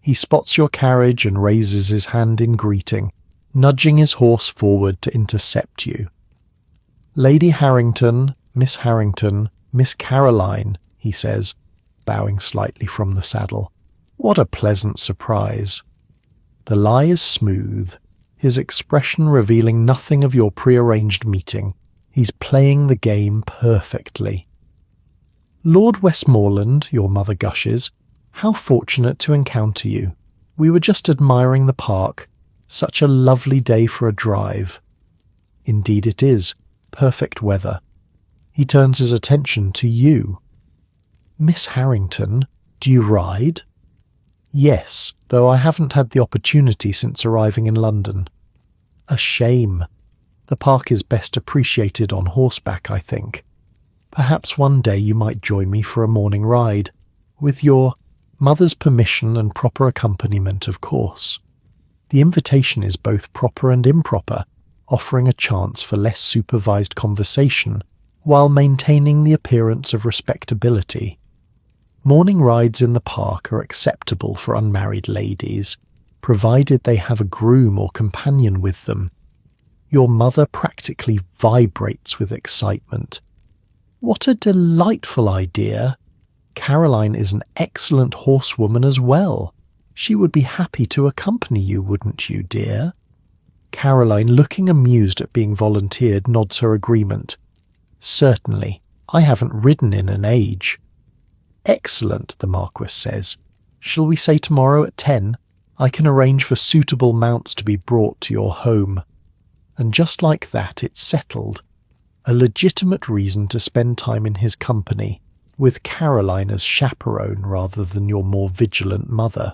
He spots your carriage and raises his hand in greeting, nudging his horse forward to intercept you. "Lady Harrington, Miss Harrington, Miss Caroline," he says, bowing slightly from the saddle. "What a pleasant surprise." The lie is smooth, his expression revealing nothing of your prearranged meeting. He's playing the game perfectly. "Lord Westmoreland," your mother gushes, "how fortunate to encounter you. We were just admiring the park. Such a lovely day for a drive." Indeed it is. Perfect weather. He turns his attention to you. "Miss Harrington, do you ride?" "Yes, though I haven't had the opportunity since arriving in London." "A shame. The park is best appreciated on horseback, I think. Perhaps one day you might join me for a morning ride, with your Mother's permission and proper accompaniment, of course. The invitation is both proper and improper, offering a chance for less supervised conversation while maintaining the appearance of respectability. Morning rides in the park are acceptable for unmarried ladies, provided they have a groom or companion with them. Your mother practically vibrates with excitement. What a delightful idea! Caroline is an excellent horsewoman as well. She would be happy to accompany you, wouldn't you, dear? Caroline, looking amused at being volunteered, nods her agreement. Certainly, I haven't ridden in an age. Excellent, the Marquis says. Shall we say tomorrow at 10? I can arrange for suitable mounts to be brought to your home. And just like that, it's settled. A legitimate reason to spend time in his company, with Caroline as chaperone rather than your more vigilant mother.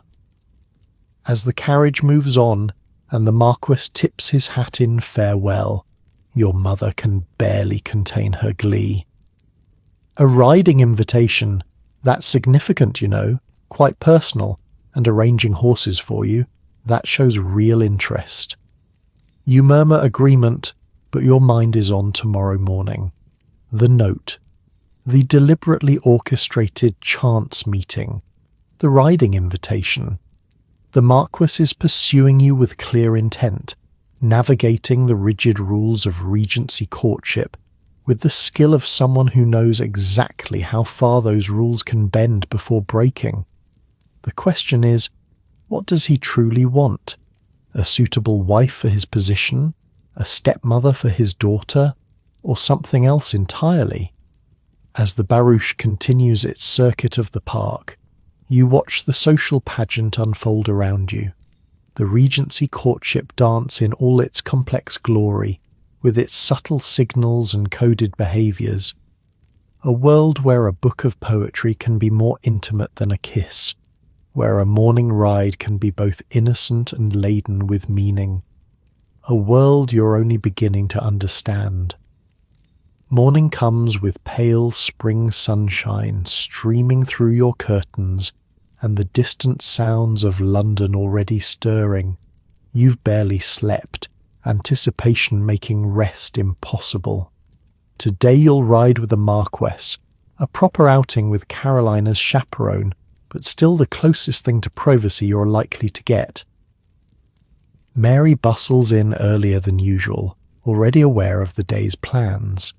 As the carriage moves on, and the Marquis tips his hat in farewell, your mother can barely contain her glee. A riding invitation, that's significant, you know, quite personal, and arranging horses for you, that shows real interest. You murmur agreement, but your mind is on tomorrow morning. The note, the deliberately orchestrated chance meeting, the riding invitation. The Marquis is pursuing you with clear intent, navigating the rigid rules of Regency courtship with the skill of someone who knows exactly how far those rules can bend before breaking. The question is, what does he truly want? A suitable wife for his position? A stepmother for his daughter? Or something else entirely? As the barouche continues its circuit of the park, you watch the social pageant unfold around you. The Regency courtship dance in all its complex glory, with its subtle signals and coded behaviours. A world where a book of poetry can be more intimate than a kiss, where a morning ride can be both innocent and laden with meaning. A world you're only beginning to understand. Morning comes with pale spring sunshine streaming through your curtains and the distant sounds of London already stirring. You've barely slept, anticipation making rest impossible. Today you'll ride with the Marquis, a proper outing with Caroline as chaperone, but still the closest thing to privacy you're likely to get. Mary bustles in earlier than usual, already aware of the day's plans.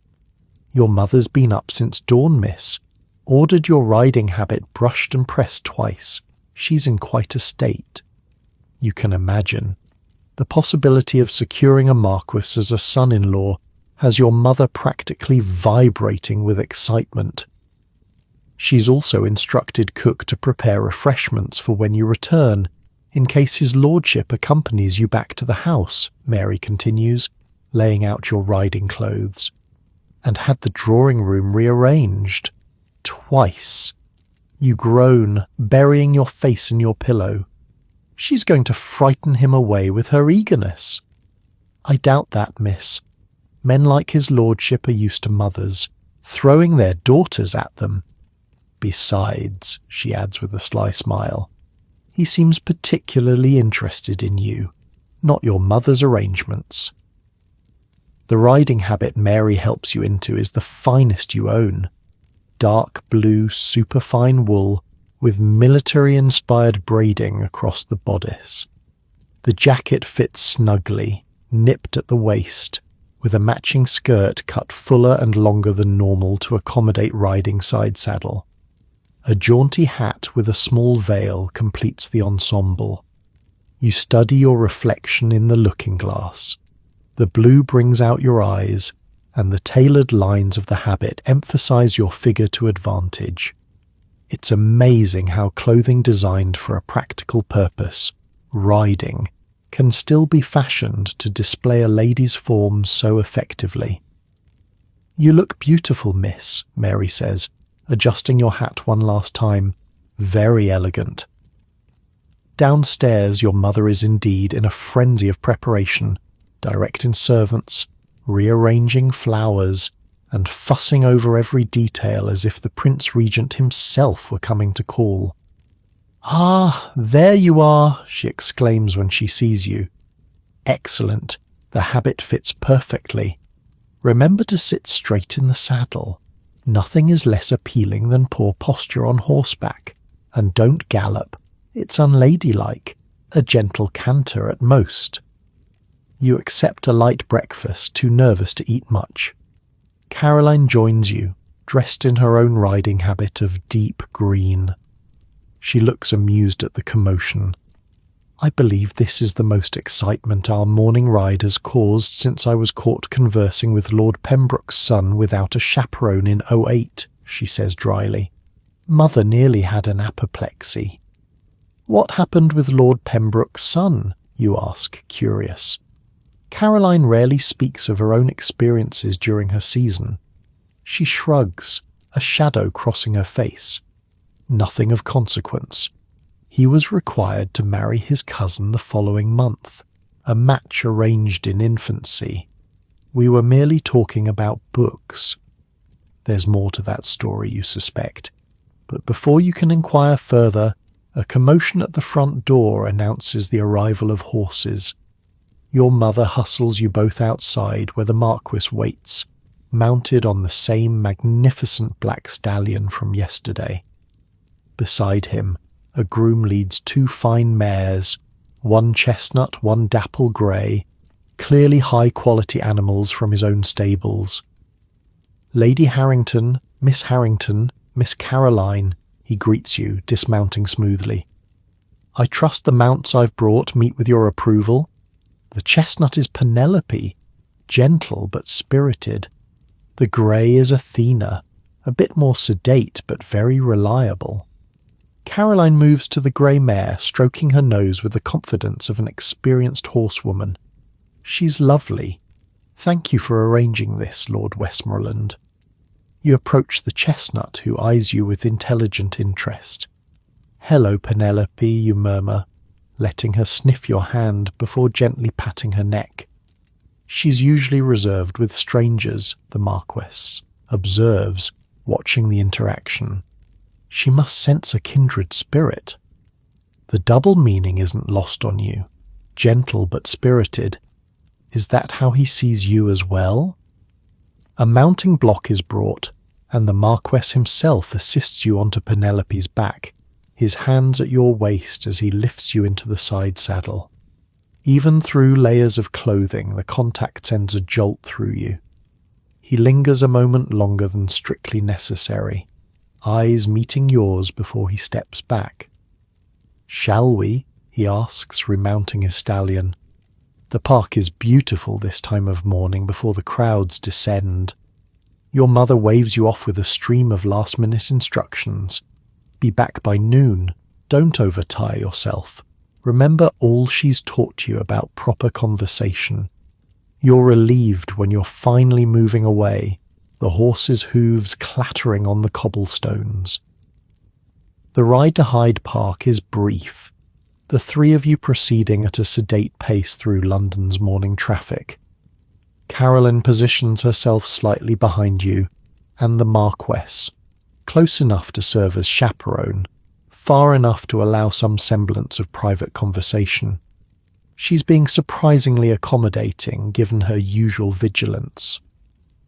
Your mother's been up since dawn, miss. Ordered your riding habit brushed and pressed twice. She's in quite a state. You can imagine. The possibility of securing a Marquis as a son-in-law has your mother practically vibrating with excitement. She's also instructed cook to prepare refreshments for when you return, in case his lordship accompanies you back to the house, Mary continues, laying out your riding clothes. And had the drawing room rearranged. Twice. You groan, burying your face in your pillow. She's going to frighten him away with her eagerness. I doubt that, miss. Men like his lordship are used to mothers, throwing their daughters at them. Besides, she adds with a sly smile, he seems particularly interested in you, not your mother's arrangements. The riding habit Mary helps you into is the finest you own. Dark blue superfine wool with military-inspired braiding across the bodice. The jacket fits snugly, nipped at the waist, with a matching skirt cut fuller and longer than normal to accommodate riding side saddle. A jaunty hat with a small veil completes the ensemble. You study your reflection in the looking-glass. The blue brings out your eyes, and the tailored lines of the habit emphasize your figure to advantage. It's amazing how clothing designed for a practical purpose, riding, can still be fashioned to display a lady's form so effectively. You look beautiful, miss, Mary says, adjusting your hat one last time. Very elegant. Downstairs your mother is indeed in a frenzy of preparation, directing servants, rearranging flowers, and fussing over every detail as if the Prince Regent himself were coming to call. "Ah, there you are," she exclaims when she sees you. "Excellent. The habit fits perfectly. Remember to sit straight in the saddle. Nothing is less appealing than poor posture on horseback. And don't gallop. It's unladylike. A gentle canter at most." You accept a light breakfast, too nervous to eat much. Caroline joins you, dressed in her own riding habit of deep green. She looks amused at the commotion. "I believe this is the most excitement our morning ride has caused since I was caught conversing with Lord Pembroke's son without a chaperone in '08, she says dryly. "Mother nearly had an apoplexy." "What happened with Lord Pembroke's son?" you ask, curious. Caroline rarely speaks of her own experiences during her season. She shrugs, a shadow crossing her face. "Nothing of consequence. He was required to marry his cousin the following month, a match arranged in infancy. We were merely talking about books. There's more to that story, you suspect. But before you can inquire further, a commotion at the front door announces the arrival of horses. Your mother hustles you both outside where the Marquis waits, mounted on the same magnificent black stallion from yesterday. Beside him, a groom leads 2 fine mares, one chestnut, one dapple grey, clearly high-quality animals from his own stables. "Lady Harrington, Miss Harrington, Miss Caroline," he greets you, dismounting smoothly. "I trust the mounts I've brought meet with your approval. The chestnut is Penelope, gentle but spirited. The grey is Athena, a bit more sedate but very reliable." Caroline moves to the grey mare, stroking her nose with the confidence of an experienced horsewoman. "She's lovely. Thank you for arranging this, Lord Westmoreland." You approach the chestnut, who eyes you with intelligent interest. "Hello, Penelope," you murmur, letting her sniff your hand before gently patting her neck. She's usually reserved with strangers, the Marquess observes, watching the interaction. She must sense a kindred spirit. The double meaning isn't lost on you. Gentle but spirited. Is that how he sees you as well? A mounting block is brought, and the Marquess himself assists you onto Penelope's back, his hands at your waist as he lifts you into the side saddle. Even through layers of clothing, the contact sends a jolt through you. He lingers a moment longer than strictly necessary, eyes meeting yours before he steps back. "Shall we?" he asks, remounting his stallion. The park is beautiful this time of morning before the crowds descend. Your mother waves you off with a stream of last-minute instructions. Be back by noon. Don't overtire yourself. Remember all she's taught you about proper conversation. You're relieved when you're finally moving away, the horses' hooves clattering on the cobblestones. The ride to Hyde Park is brief, the 3 of you proceeding at a sedate pace through London's morning traffic. Caroline positions herself slightly behind you, and the Marquess, close enough to serve as chaperone, far enough to allow some semblance of private conversation. She's being surprisingly accommodating given her usual vigilance.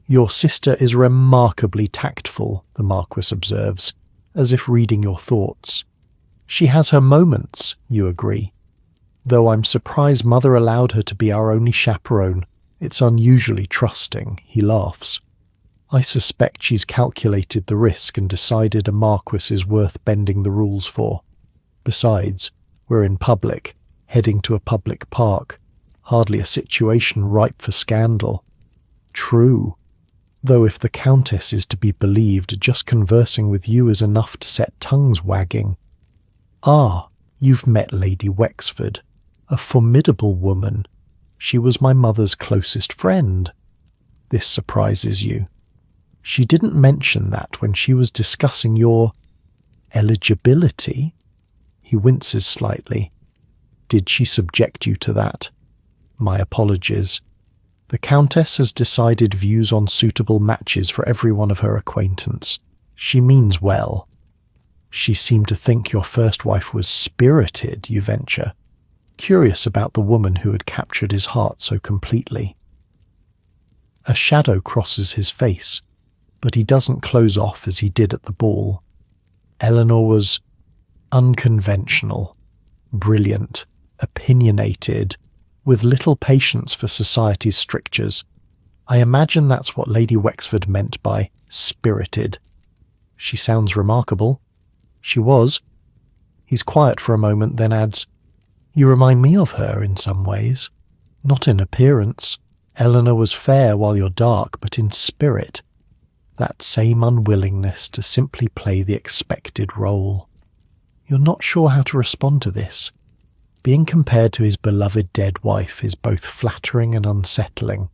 "Your sister is remarkably tactful," the Marquis observes, as if reading your thoughts. "She has her moments," you agree. "Though I'm surprised Mother allowed her to be our only chaperone. It's unusually trusting," he laughs. "I suspect she's calculated the risk and decided a Marquis is worth bending the rules for. Besides, we're in public, heading to a public park, hardly a situation ripe for scandal." "True. Though if the Countess is to be believed, just conversing with you is enough to set tongues wagging." "Ah, you've met Lady Wexford, a formidable woman. She was my mother's closest friend." This surprises you. "She didn't mention that when she was discussing your eligibility." He winces slightly. "Did she subject you to that?" "My apologies. The Countess has decided views on suitable matches for every one of her acquaintance. She means well." She seemed to think your first wife was spirited, you venture, curious about the woman who had captured his heart so completely. A shadow crosses his face, but he doesn't close off as he did at the ball. Eleanor was unconventional, brilliant, opinionated, with little patience for society's strictures. I imagine that's what Lady Wexford meant by spirited. She sounds remarkable. She was. He's quiet for a moment, then adds, "You remind me of her in some ways. Not in appearance. Eleanor was fair while you're dark, but in spirit. That same unwillingness to simply play the expected role." You're not sure how to respond to this. Being compared to his beloved dead wife is both flattering and unsettling.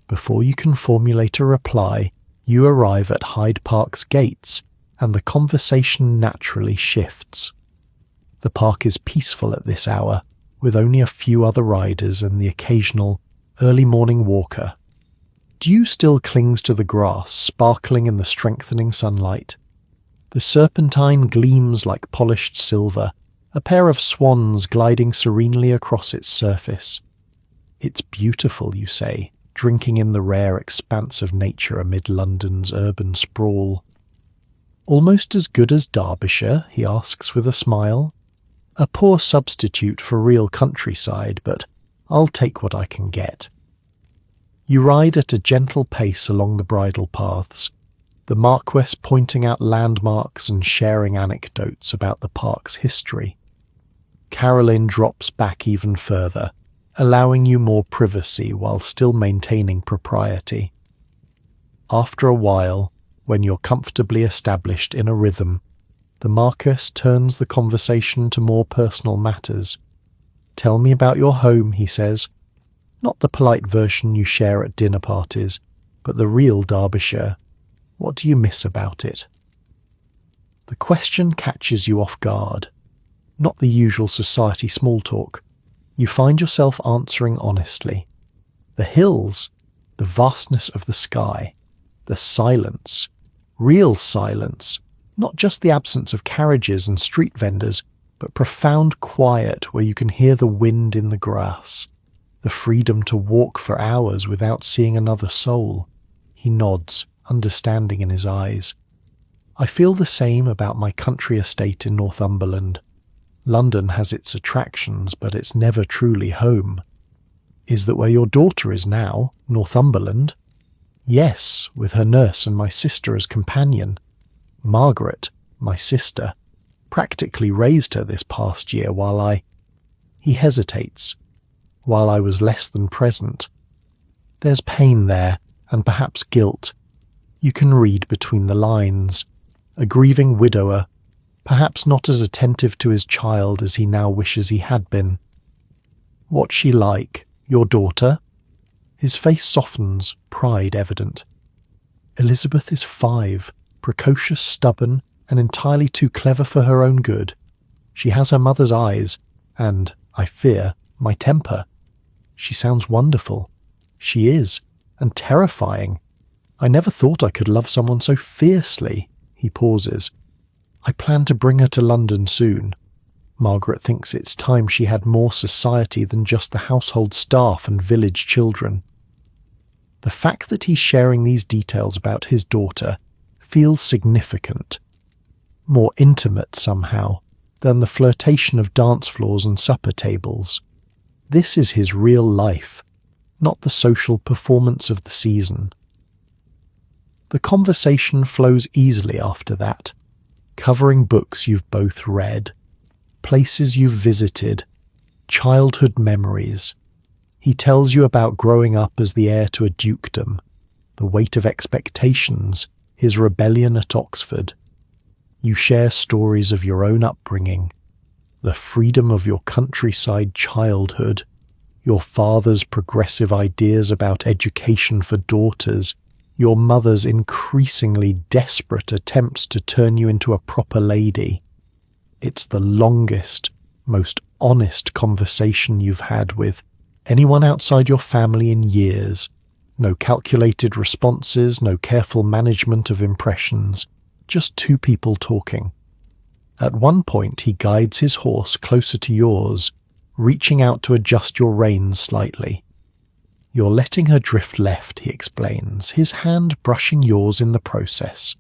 Before you can formulate a reply, you arrive at Hyde Park's gates, and the conversation naturally shifts. The park is peaceful at this hour, with only a few other riders and the occasional early morning walker. Dew still clings to the grass, sparkling in the strengthening sunlight. The serpentine gleams like polished silver, a pair of swans gliding serenely across its surface. It's beautiful, you say, drinking in the rare expanse of nature amid London's urban sprawl. Almost as good as Derbyshire, he asks with a smile. A poor substitute for real countryside, but I'll take what I can get. You ride at a gentle pace along the bridle paths, the Marquess pointing out landmarks and sharing anecdotes about the park's history. Caroline drops back even further, allowing you more privacy while still maintaining propriety. After a while, when you're comfortably established in a rhythm, the Marquess turns the conversation to more personal matters. "Tell me about your home," he says. Not the polite version you share at dinner parties, but the real Derbyshire. What do you miss about it? The question catches you off guard. Not the usual society small talk. You find yourself answering honestly. The hills, the vastness of the sky, the silence, real silence, not just the absence of carriages and street vendors, but profound quiet where you can hear the wind in the grass, the freedom to walk for hours without seeing another soul. He nods, understanding in his eyes. I feel the same about my country estate in Northumberland. London has its attractions, but it's never truly home. Is that where your daughter is now, Northumberland? Yes, with her nurse and my sister as companion. Margaret, my sister, practically raised her this past year He hesitates. While I was less than present. There's pain there, and perhaps guilt. You can read between the lines. A grieving widower, perhaps not as attentive to his child as he now wishes he had been. What's she like, your daughter? His face softens, pride evident. Elizabeth is 5, precocious, stubborn, and entirely too clever for her own good. She has her mother's eyes, and, I fear, my temper. She sounds wonderful. She is, and terrifying. I never thought I could love someone so fiercely. He pauses. I plan to bring her to London soon. Margaret thinks it's time she had more society than just the household staff and village children. The fact that he's sharing these details about his daughter feels significant, more intimate somehow than the flirtation of dance floors and supper tables. This is his real life, not the social performance of the season. The conversation flows easily after that, covering books you've both read, places you've visited, childhood memories. He tells you about growing up as the heir to a dukedom, the weight of expectations, his rebellion at Oxford. You share stories of your own upbringing, the freedom of your countryside childhood, your father's progressive ideas about education for daughters, your mother's increasingly desperate attempts to turn you into a proper lady. It's the longest, most honest conversation you've had with anyone outside your family in years. No calculated responses, no careful management of impressions, just two people talking. At one point he guides his horse closer to yours, reaching out to adjust your reins slightly. You're letting her drift left, he explains, his hand brushing yours in the process.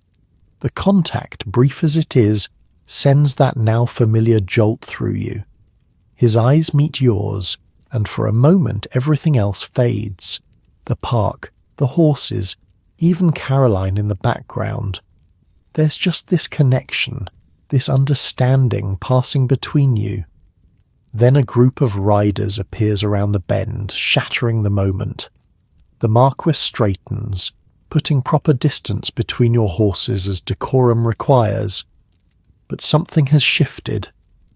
The contact, brief as it is, sends that now familiar jolt through you. His eyes meet yours, and for a moment everything else fades. The park, the horses, even Caroline in the background. There's just this connection, this understanding passing between you. Then a group of riders appears around the bend, shattering the moment. The Marquis straightens, putting proper distance between your horses as decorum requires. But something has shifted,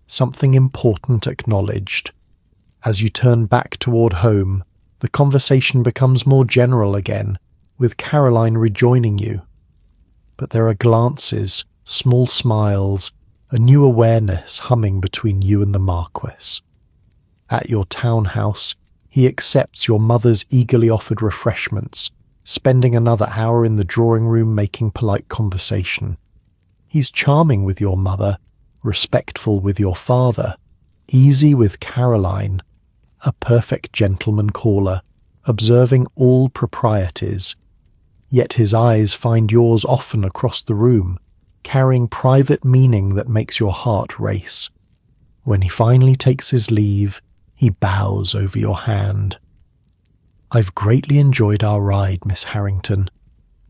something important acknowledged. As you turn back toward home, the conversation becomes more general again, with Caroline rejoining you. But there are glances, small smiles, a new awareness humming between you and the Marquis. At your townhouse, he accepts your mother's eagerly offered refreshments, spending another hour in the drawing room making polite conversation. He's charming with your mother, respectful with your father, easy with Caroline, a perfect gentleman caller, observing all proprieties. Yet his eyes find yours often across the room, carrying private meaning that makes your heart race. When he finally takes his leave, he bows over your hand. I've greatly enjoyed our ride, Miss Harrington.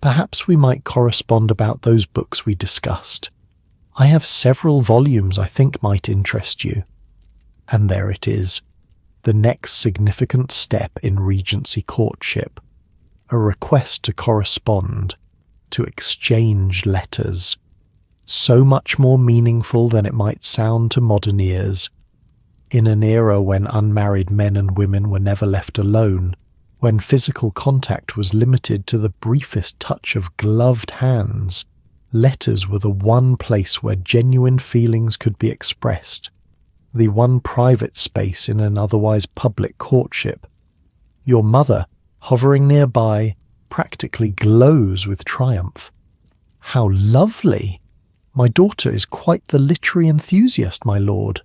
Perhaps we might correspond about those books we discussed. I have several volumes I think might interest you. And there it is, the next significant step in Regency courtship, a request to correspond, to exchange letters. So much more meaningful than it might sound to modern ears. In an era when unmarried men and women were never left alone, when physical contact was limited to the briefest touch of gloved hands, letters were the one place where genuine feelings could be expressed, the one private space in an otherwise public courtship. Your mother, hovering nearby, practically glows with triumph. How lovely! My daughter is quite the literary enthusiast, my lord.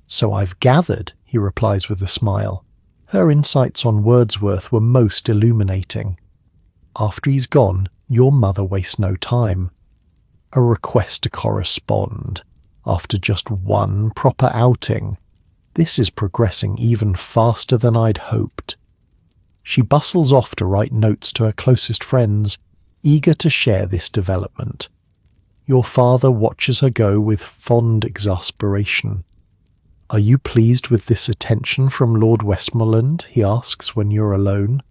So I've gathered, he replies with a smile. Her insights on Wordsworth were most illuminating. After he's gone, your mother wastes no time. A request to correspond, after just one proper outing. This is progressing even faster than I'd hoped. She bustles off to write notes to her closest friends, eager to share this development. Your father watches her go with fond exasperation. Are you pleased with this attention from Lord Westmoreland? He asks when you're alone.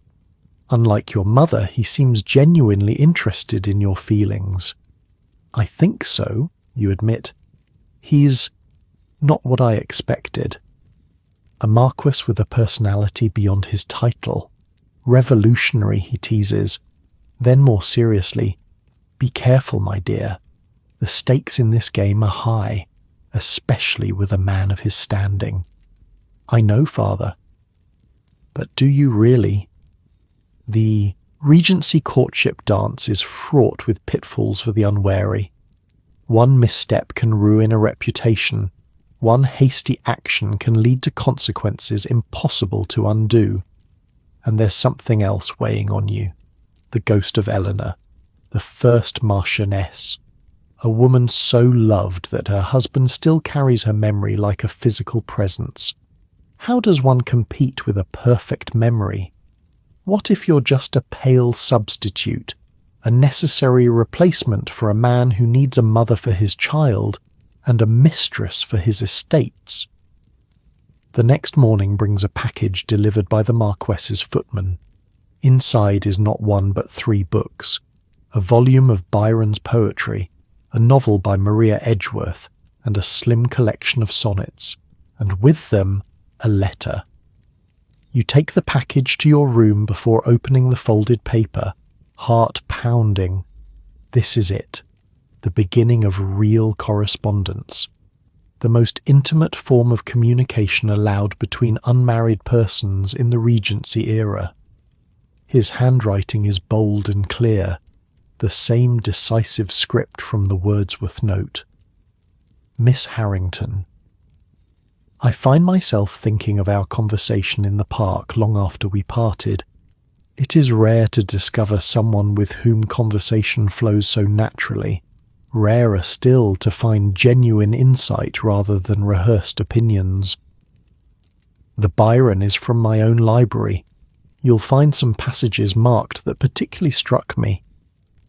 Unlike your mother, he seems genuinely interested in your feelings. I think so, you admit. He's not what I expected. A Marquis with a personality beyond his title. Revolutionary, he teases. Then more seriously, be careful, my dear. The stakes in this game are high, especially with a man of his standing. I know, father. But do you really? The Regency courtship dance is fraught with pitfalls for the unwary. One misstep can ruin a reputation. One hasty action can lead to consequences impossible to undo. And there's something else weighing on you. The ghost of Eleanor, the first Marchioness. A woman so loved that her husband still carries her memory like a physical presence. How does one compete with a perfect memory? What if you're just a pale substitute, a necessary replacement for a man who needs a mother for his child and a mistress for his estates? The next morning brings a package delivered by the Marquess's footman. Inside is not one but 3 books, a volume of Byron's poetry, a novel by Maria Edgeworth, and a slim collection of sonnets, and with them a letter. You take the package to your room before opening the folded paper, heart pounding. This is it, the beginning of real correspondence, the most intimate form of communication allowed between unmarried persons in the Regency era. His handwriting is bold and clear, the same decisive script from the Wordsworth note. Miss Harrington. I find myself thinking of our conversation in the park long after we parted. It is rare to discover someone with whom conversation flows so naturally, rarer still to find genuine insight rather than rehearsed opinions. The Byron is from my own library. You'll find some passages marked that particularly struck me.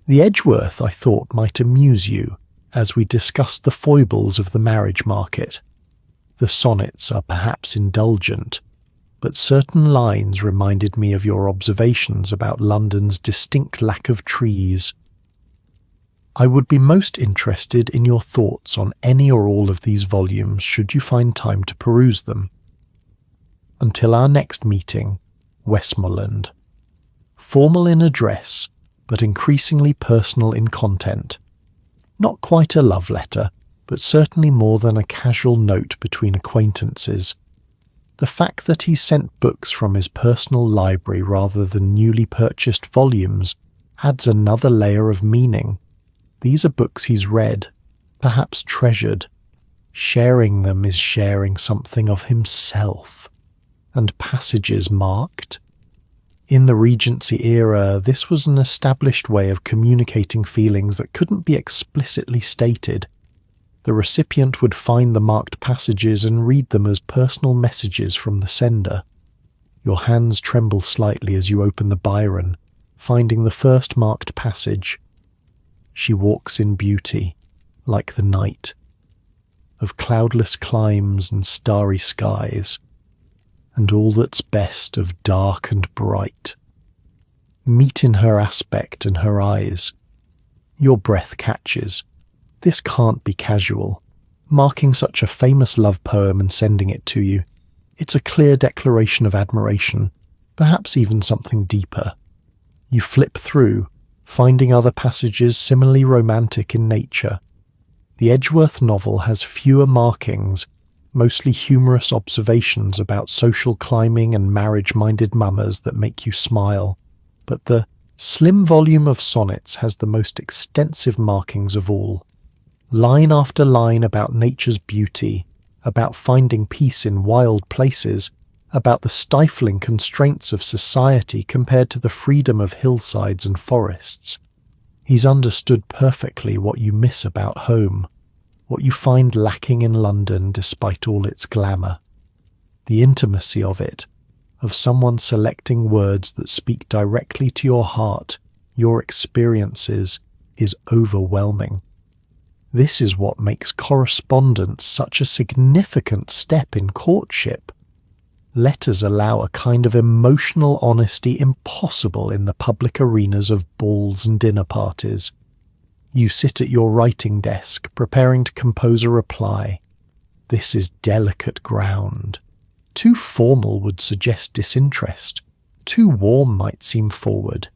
The Edgeworth, I thought, might amuse you as we discussed the foibles of the marriage market. The sonnets are perhaps indulgent, but certain lines reminded me of your observations about London's distinct lack of trees. I would be most interested in your thoughts on any or all of these volumes should you find time to peruse them. Until our next meeting, Westmoreland. Formal in address, but increasingly personal in content. Not quite a love letter, but certainly more than a casual note between acquaintances. The fact that he sent books from his personal library rather than newly purchased volumes adds another layer of meaning. These are books he's read, perhaps treasured. Sharing them is sharing something of himself. And passages marked? In the Regency era, this was an established way of communicating feelings that couldn't be explicitly stated. The recipient would find the marked passages and read them as personal messages from the sender. Your hands tremble slightly as you open the Byron, finding the first marked passage. She walks in beauty, like the night, of cloudless climes and starry skies, and all that's best of dark and bright. Meet in her aspect and her eyes. Your breath catches. This can't be casual. Marking such a famous love poem and sending it to you. It's a clear declaration of admiration, perhaps even something deeper. You flip through, finding other passages similarly romantic in nature. The Edgeworth novel has fewer markings, mostly humorous observations about social climbing and marriage-minded mamas that make you smile, but the slim volume of sonnets has the most extensive markings of all. Line after line about nature's beauty, about finding peace in wild places, about the stifling constraints of society compared to the freedom of hillsides and forests. He's understood perfectly what you miss about home, what you find lacking in London despite all its glamour. The intimacy of it, of someone selecting words that speak directly to your heart, your experiences, is overwhelming. This is what makes correspondence such a significant step in courtship. Letters allow a kind of emotional honesty impossible in the public arenas of balls and dinner parties. You sit at your writing desk, preparing to compose a reply. This is delicate ground. Too formal would suggest disinterest. Too warm might seem forward.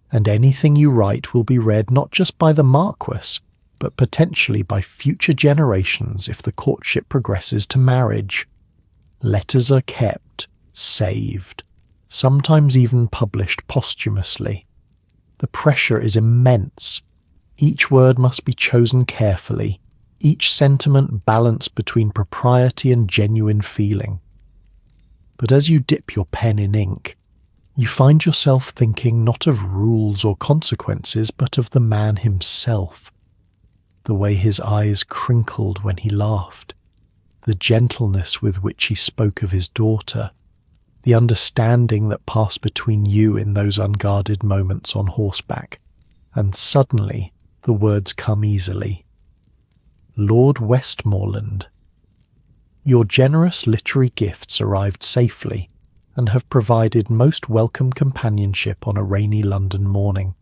And anything you write will be read not just by the Marquess, but potentially by future generations if the courtship progresses to marriage. Letters are kept, saved, sometimes even published posthumously. The pressure is immense. Each word must be chosen carefully, each sentiment balanced between propriety and genuine feeling. But as you dip your pen in ink, you find yourself thinking not of rules or consequences, but of the man himself. The way his eyes crinkled when he laughed, the gentleness with which he spoke of his daughter, the understanding that passed between you in those unguarded moments on horseback, and suddenly the words come easily. Lord Westmoreland. Your generous literary gifts arrived safely and have provided most welcome companionship on a rainy London morning.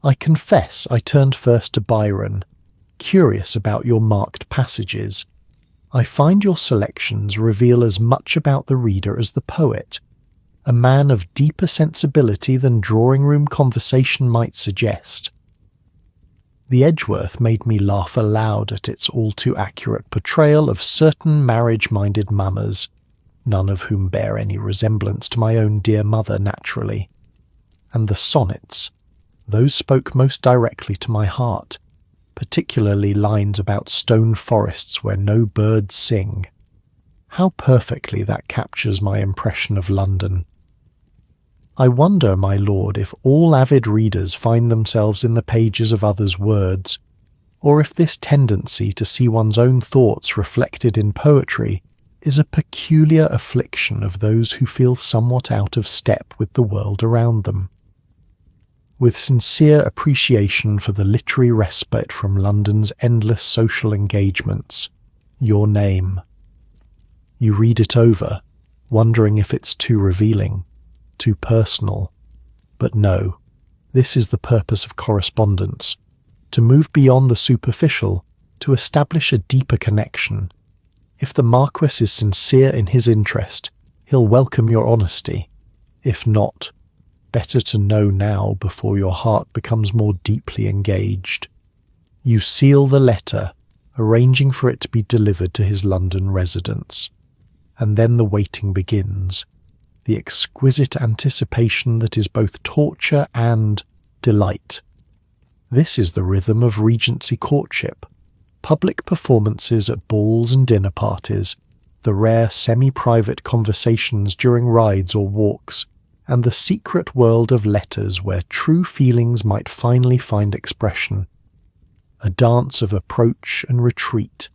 I confess I turned first to Byron, curious about your marked passages. I find your selections reveal as much about the reader as the poet, a man of deeper sensibility than drawing-room conversation might suggest. The Edgeworth made me laugh aloud at its all-too-accurate portrayal of certain marriage-minded mamas, none of whom bear any resemblance to my own dear mother naturally. And the sonnets, those spoke most directly to my heart, particularly lines about stone forests where no birds sing. How perfectly that captures my impression of London. I wonder, my lord, if all avid readers find themselves in the pages of others' words, or if this tendency to see one's own thoughts reflected in poetry is a peculiar affliction of those who feel somewhat out of step with the world around them. With sincere appreciation for the literary respite from London's endless social engagements, your name. You read it over, wondering if it's too revealing, too personal. But no, this is the purpose of correspondence, to move beyond the superficial, to establish a deeper connection. If the Marquess is sincere in his interest, he'll welcome your honesty. If not, better to know now before your heart becomes more deeply engaged. You seal the letter, arranging for it to be delivered to his London residence. And then the waiting begins, the exquisite anticipation that is both torture and delight. This is the rhythm of Regency courtship, public performances at balls and dinner parties, the rare semi-private conversations during rides or walks, and the secret world of letters where true feelings might finally find expression. A dance of approach and retreat,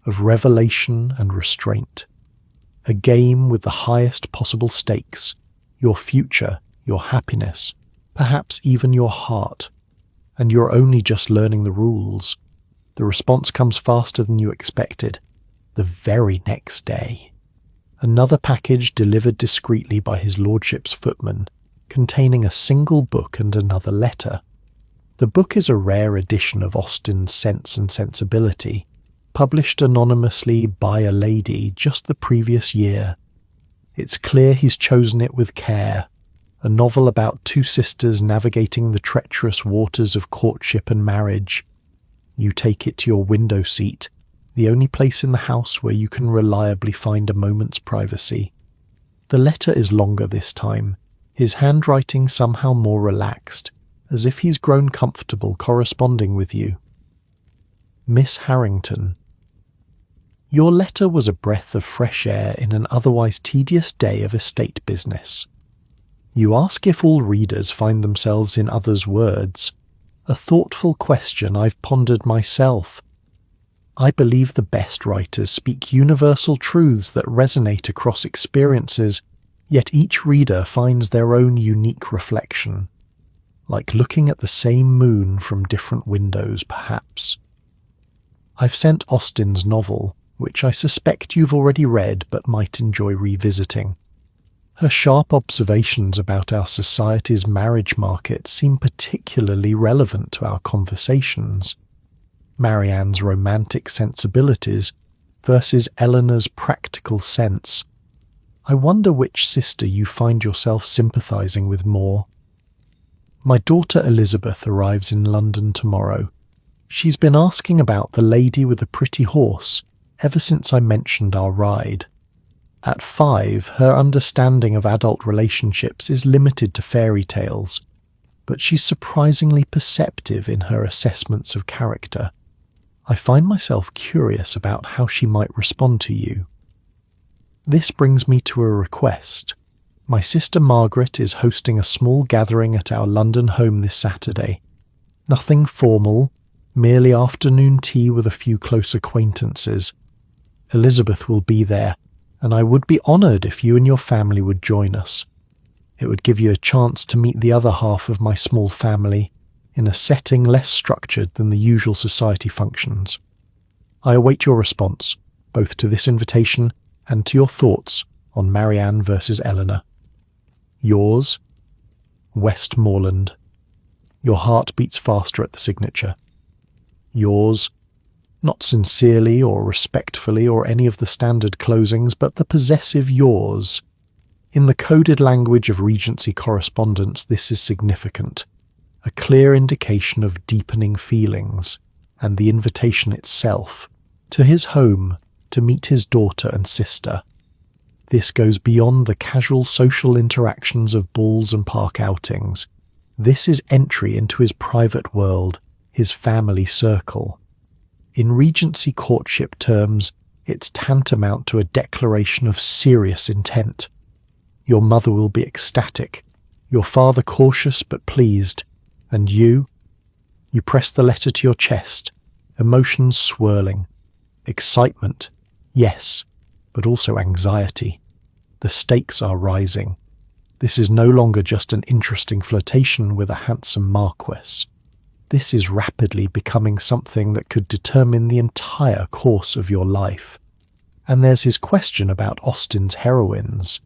of revelation and restraint. A game with the highest possible stakes, your future, your happiness, perhaps even your heart. And you're only just learning the rules. The response comes faster than you expected, the very next day. Another package delivered discreetly by his lordship's footman, containing a single book and another letter. The book is a rare edition of Austen's Sense and Sensibility, published anonymously by a lady just the previous year. It's clear he's chosen it with care, a novel about two sisters navigating the treacherous waters of courtship and marriage. You take it to your window seat, the only place in the house where you can reliably find a moment's privacy. The letter is longer this time, his handwriting somehow more relaxed, as if he's grown comfortable corresponding with you. Miss Harrington. Your letter was a breath of fresh air in an otherwise tedious day of estate business. You ask if all readers find themselves in others' words, a thoughtful question I've pondered myself. I believe the best writers speak universal truths that resonate across experiences, yet each reader finds their own unique reflection, like looking at the same moon from different windows, perhaps. I've sent Austen's novel, which I suspect you've already read but might enjoy revisiting. Her sharp observations about our society's marriage market seem particularly relevant to our conversations. Marianne's romantic sensibilities versus Eleanor's practical sense. I wonder which sister you find yourself sympathizing with more. My daughter Elizabeth arrives in London tomorrow. She's been asking about the lady with the pretty horse ever since I mentioned our ride. At 5, her understanding of adult relationships is limited to fairy tales, but she's surprisingly perceptive in her assessments of character. I find myself curious about how she might respond to you. This brings me to a request. My sister Margaret is hosting a small gathering at our London home this Saturday. Nothing formal, merely afternoon tea with a few close acquaintances. Elizabeth will be there, and I would be honoured if you and your family would join us. It would give you a chance to meet the other half of my small family in a setting less structured than the usual society functions. I await your response, both to this invitation and to your thoughts on Marianne versus Eleanor. Yours, Westmoreland. Your heart beats faster at the signature. Yours, not sincerely or respectfully or any of the standard closings, but the possessive yours. In the coded language of Regency correspondence, this is significant, a clear indication of deepening feelings, and the invitation itself, to his home to meet his daughter and sister. This goes beyond the casual social interactions of balls and park outings. This is entry into his private world, his family circle. In Regency courtship terms, it's tantamount to a declaration of serious intent. Your mother will be ecstatic, your father cautious but pleased, and you press the letter to your chest, emotions swirling, excitement, yes, but also anxiety. The stakes are rising. This is no longer just an interesting flirtation with a handsome marquess. This is rapidly becoming something that could determine the entire course of your life. And there's his question about Austen's heroines.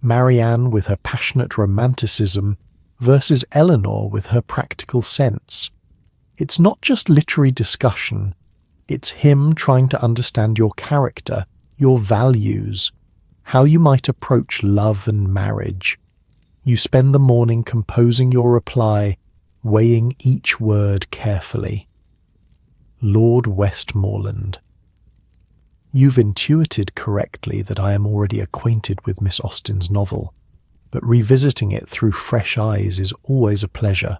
Marianne with her passionate romanticism versus Eleanor with her practical sense. It's not just literary discussion, it's him trying to understand your character, your values, how you might approach love and marriage. You spend the morning composing your reply, weighing each word carefully. Lord Westmoreland. You've intuited correctly that I am already acquainted with Miss Austen's novel, but revisiting it through fresh eyes is always a pleasure.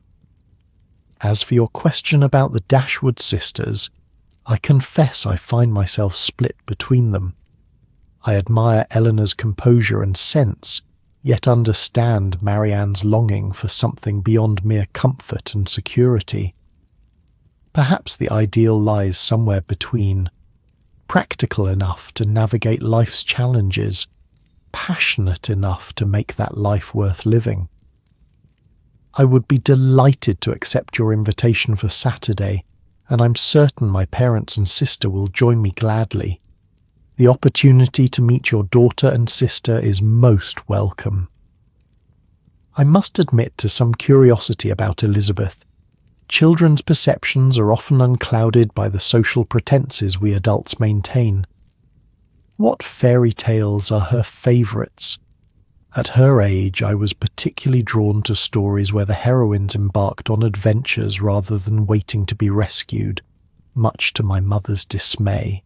As for your question about the Dashwood sisters, I confess I find myself split between them. I admire Eleanor's composure and sense, yet understand Marianne's longing for something beyond mere comfort and security. Perhaps the ideal lies somewhere between, practical enough to navigate life's challenges, passionate enough to make that life worth living. I would be delighted to accept your invitation for Saturday, and I'm certain my parents and sister will join me gladly. The opportunity to meet your daughter and sister is most welcome. I must admit to some curiosity about Elizabeth. Children's perceptions are often unclouded by the social pretenses we adults maintain. What fairy tales are her favourites? At her age, I was particularly drawn to stories where the heroines embarked on adventures rather than waiting to be rescued, much to my mother's dismay.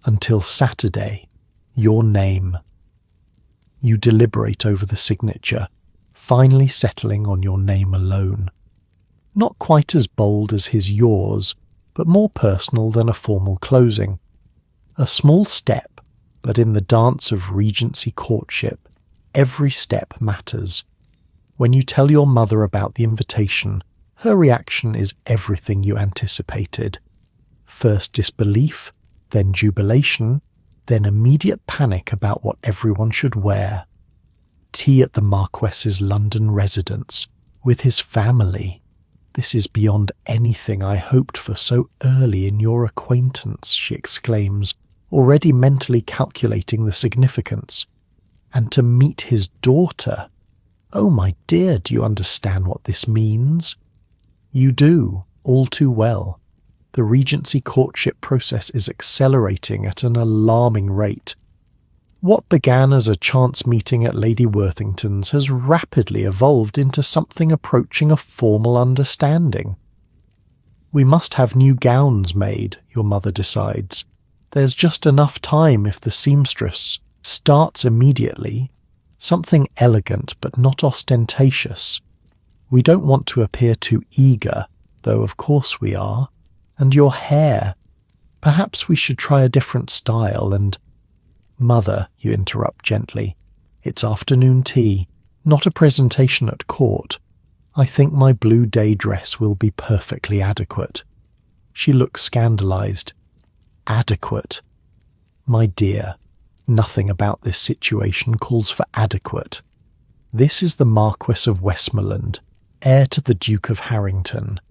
Until Saturday, your name. You deliberate over the signature, finally settling on your name alone. Not quite as bold as his yours, but more personal than a formal closing. A small step, but in the dance of Regency courtship, every step matters. When you tell your mother about the invitation, her reaction is everything you anticipated. First disbelief, then jubilation, then immediate panic about what everyone should wear. Tea at the Marquess's London residence, with his family. This is beyond anything I hoped for so early in your acquaintance, she exclaims, already mentally calculating the significance. And to meet his daughter. Oh, my dear, do you understand what this means? You do, all too well. The Regency courtship process is accelerating at an alarming rate. What began as a chance meeting at Lady Worthington's has rapidly evolved into something approaching a formal understanding. We must have new gowns made, your mother decides. There's just enough time if the seamstress starts immediately, something elegant but not ostentatious. We don't want to appear too eager, though of course we are. And your hair. Perhaps we should try a different style and... Mother, you interrupt gently. It's afternoon tea, not a presentation at court. I think my blue day dress will be perfectly adequate. She looks scandalized. Adequate. My dear, nothing about this situation calls for adequate. This is the Marquess of Westmoreland, heir to the Duke of Harrington.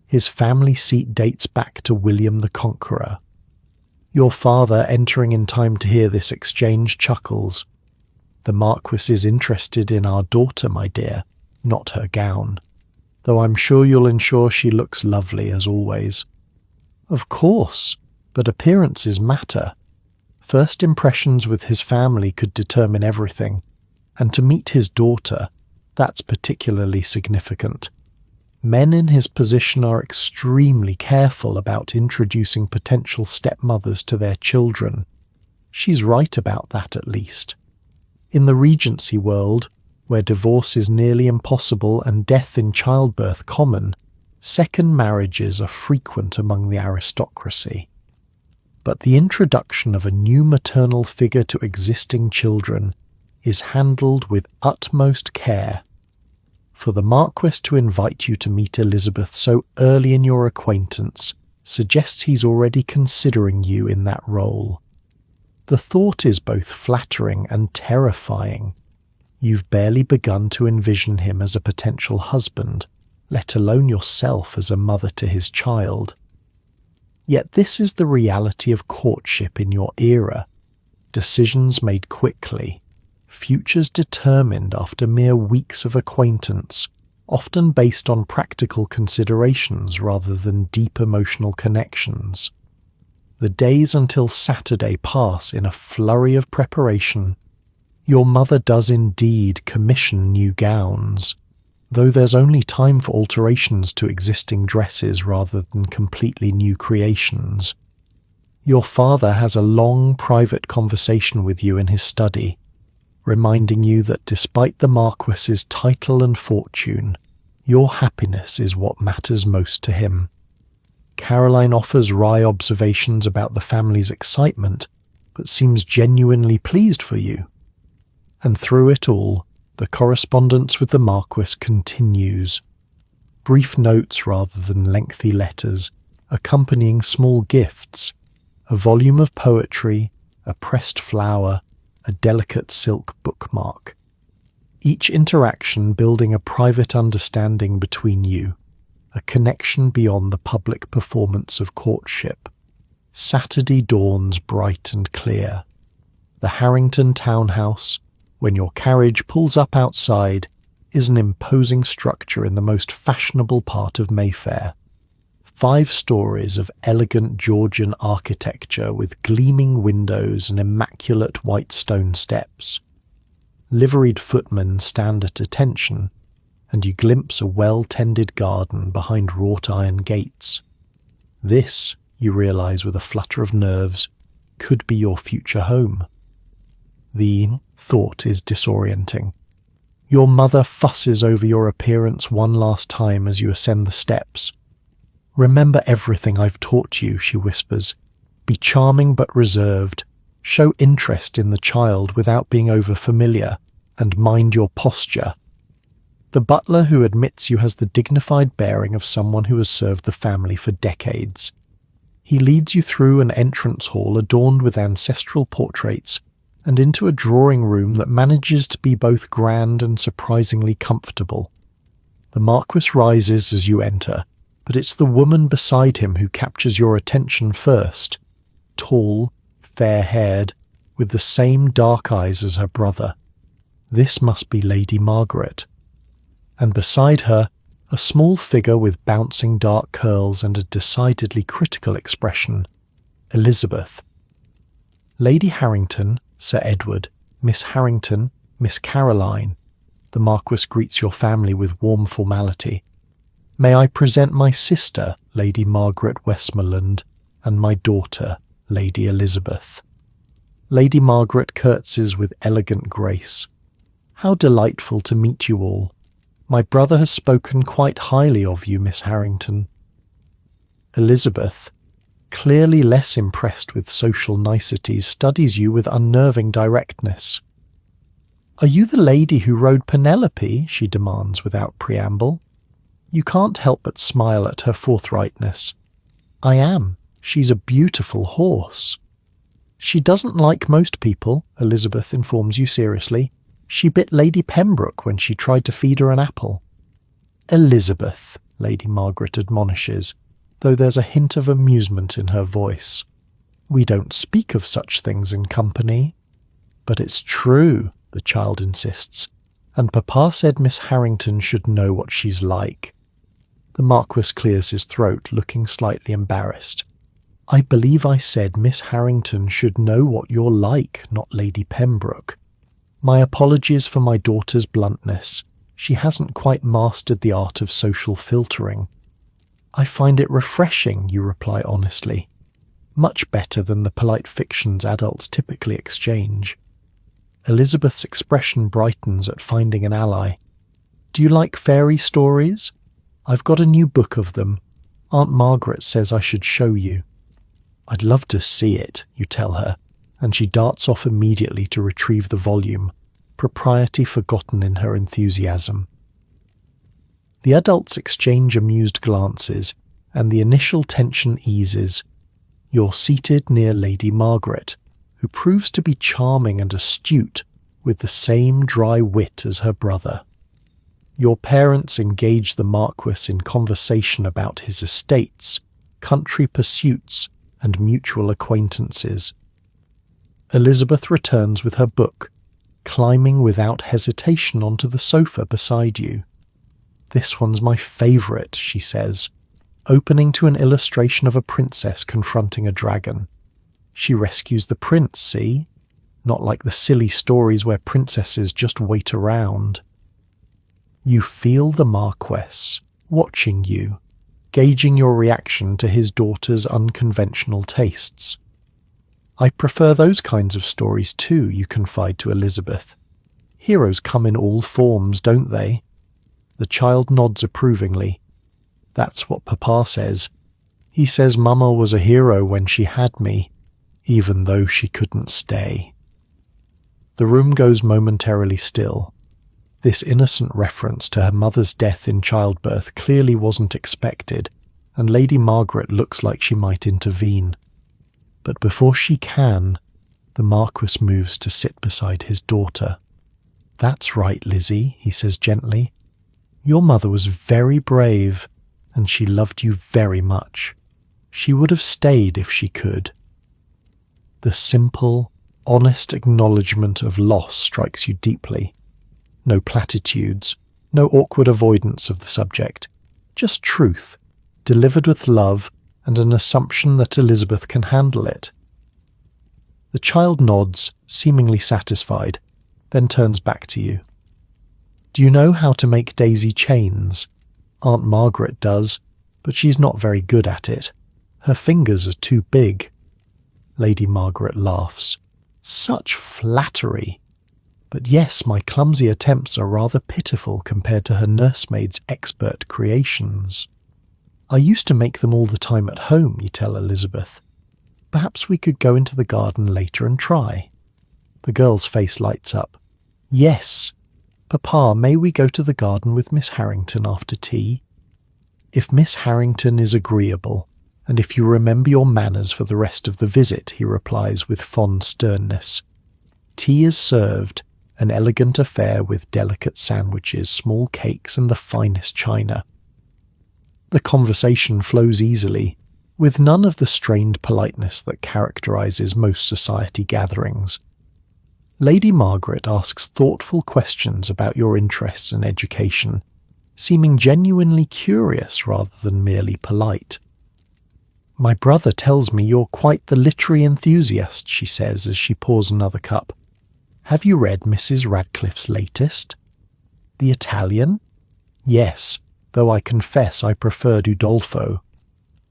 His family seat dates back to William the Conqueror. Your father, entering in time to hear this exchange, chuckles. The Marquis is interested in our daughter, my dear, not her gown, though I'm sure you'll ensure she looks lovely as always. Of course, but appearances matter. First impressions with his family could determine everything, and to meet his daughter, that's particularly significant. Men in his position are extremely careful about introducing potential stepmothers to their children. She's right about that, at least. In the Regency world, where divorce is nearly impossible and death in childbirth common, Second marriages are frequent among the aristocracy, but the introduction of a new maternal figure to existing children is handled with utmost care. For the Marquess to invite you to meet Elizabeth so early in your acquaintance suggests he's already considering you in that role. The thought is both flattering and terrifying. You've barely begun to envision him as a potential husband, let alone yourself as a mother to his child. Yet this is the reality of courtship in your era. Decisions made quickly, futures determined after mere weeks of acquaintance, often based on practical considerations rather than deep emotional connections. The days until Saturday pass in a flurry of preparation. Your mother does indeed commission new gowns, though there's only time for alterations to existing dresses rather than completely new creations. Your father has a long private conversation with you in his study, reminding you that despite the Marquess's title and fortune, your happiness is what matters most to him. Caroline offers wry observations about the family's excitement, but seems genuinely pleased for you. And through it all, the correspondence with the Marquess continues. Brief notes rather than lengthy letters, accompanying small gifts, a volume of poetry, a pressed flower, a delicate silk bookmark. Each interaction building a private understanding between you, a connection beyond the public performance of courtship. Saturday dawns bright and clear. The Harrington townhouse, when your carriage pulls up outside, is an imposing structure in the most fashionable part of Mayfair. 5 stories of elegant Georgian architecture with gleaming windows and immaculate white stone steps. Liveried footmen stand at attention, and you glimpse a well-tended garden behind wrought-iron gates. This, you realise with a flutter of nerves, could be your future home. The thought is disorienting. Your mother fusses over your appearance one last time as you ascend the steps. "Remember everything I've taught you," she whispers. "Be charming but reserved. Show interest in the child without being over-familiar, and mind your posture." The butler who admits you has the dignified bearing of someone who has served the family for decades. He leads you through an entrance hall adorned with ancestral portraits and into a drawing room that manages to be both grand and surprisingly comfortable. The Marquess rises as you enter, but it's the woman beside him who captures your attention first. Tall, fair-haired, with the same dark eyes as her brother. This must be Lady Margaret. And beside her, a small figure with bouncing dark curls and a decidedly critical expression, Elizabeth. Lady Harrington, Sir Edward, Miss Harrington, Miss Caroline. The Marquess greets your family with warm formality. May I present my sister, Lady Margaret Westmoreland, and my daughter, Lady Elizabeth. Lady Margaret curtsies with elegant grace. How delightful to meet you all. My brother has spoken quite highly of you, Miss Harrington. Elizabeth, clearly less impressed with social niceties, studies you with unnerving directness. "Are you the lady who rode Penelope?" she demands without preamble. You can't help but smile at her forthrightness. "I am. She's a beautiful horse." "She doesn't like most people," Elizabeth informs you seriously. "She bit Lady Pembroke when she tried to feed her an apple." "Elizabeth," Lady Margaret admonishes, though there's a hint of amusement in her voice. "We don't speak of such things in company." "But it's true," the child insists, "and Papa said Miss Harrington should know what she's like." The Marquess clears his throat, looking slightly embarrassed. "I believe I said Miss Harrington should know what you're like, not Lady Pembroke. My apologies for my daughter's bluntness. She hasn't quite mastered the art of social filtering." "I find it refreshing," you reply honestly. "Much better than the polite fictions adults typically exchange." Elizabeth's expression brightens at finding an ally. "Do you like fairy stories?" I've got a new book of them. Aunt Margaret says I should show you. I'd love to see it, you tell her, and she darts off immediately to retrieve the volume, propriety forgotten in her enthusiasm. The adults exchange amused glances, and the initial tension eases. You're seated near Lady Margaret, who proves to be charming and astute, with the same dry wit as her brother. Your parents engage the Marquis in conversation about his estates, country pursuits, and mutual acquaintances. Elizabeth returns with her book, climbing without hesitation onto the sofa beside you. "This one's my favourite," she says, opening to an illustration of a princess confronting a dragon. She rescues the prince, see? Not like the silly stories where princesses just wait around. You feel the Marquess watching you, gauging your reaction to his daughter's unconventional tastes. "I prefer those kinds of stories too," you confide to Elizabeth. "Heroes come in all forms, don't they?" The child nods approvingly. "That's what Papa says. He says Mama was a hero when she had me, even though she couldn't stay." The room goes momentarily still. This innocent reference to her mother's death in childbirth clearly wasn't expected, and Lady Margaret looks like she might intervene. But before she can, the Marquis moves to sit beside his daughter. "That's right, Lizzie," he says gently. "Your mother was very brave, and she loved you very much. She would have stayed if she could." The simple, honest acknowledgement of loss strikes you deeply. No platitudes, no awkward avoidance of the subject, just truth, delivered with love and an assumption that Elizabeth can handle it. The child nods, seemingly satisfied, then turns back to you. "Do you know how to make daisy chains? Aunt Margaret does, but she's not very good at it. Her fingers are too big." Lady Margaret laughs. "Such flattery! But yes, my clumsy attempts are rather pitiful compared to her nursemaid's expert creations." "I used to make them all the time at home," you tell Elizabeth. "Perhaps we could go into the garden later and try." The girl's face lights up. "Yes. Papa, may we go to the garden with Miss Harrington after tea?" "If Miss Harrington is agreeable, and if you remember your manners for the rest of the visit," he replies with fond sternness. Tea is served, an elegant affair with delicate sandwiches, small cakes, and the finest china. The conversation flows easily, with none of the strained politeness that characterises most society gatherings. Lady Margaret asks thoughtful questions about your interests and education, seeming genuinely curious rather than merely polite. "My brother tells me you're quite the literary enthusiast," she says as she pours another cup. "Have you read Mrs. Radcliffe's latest?" "The Italian?" "Yes, though I confess I preferred Udolpho.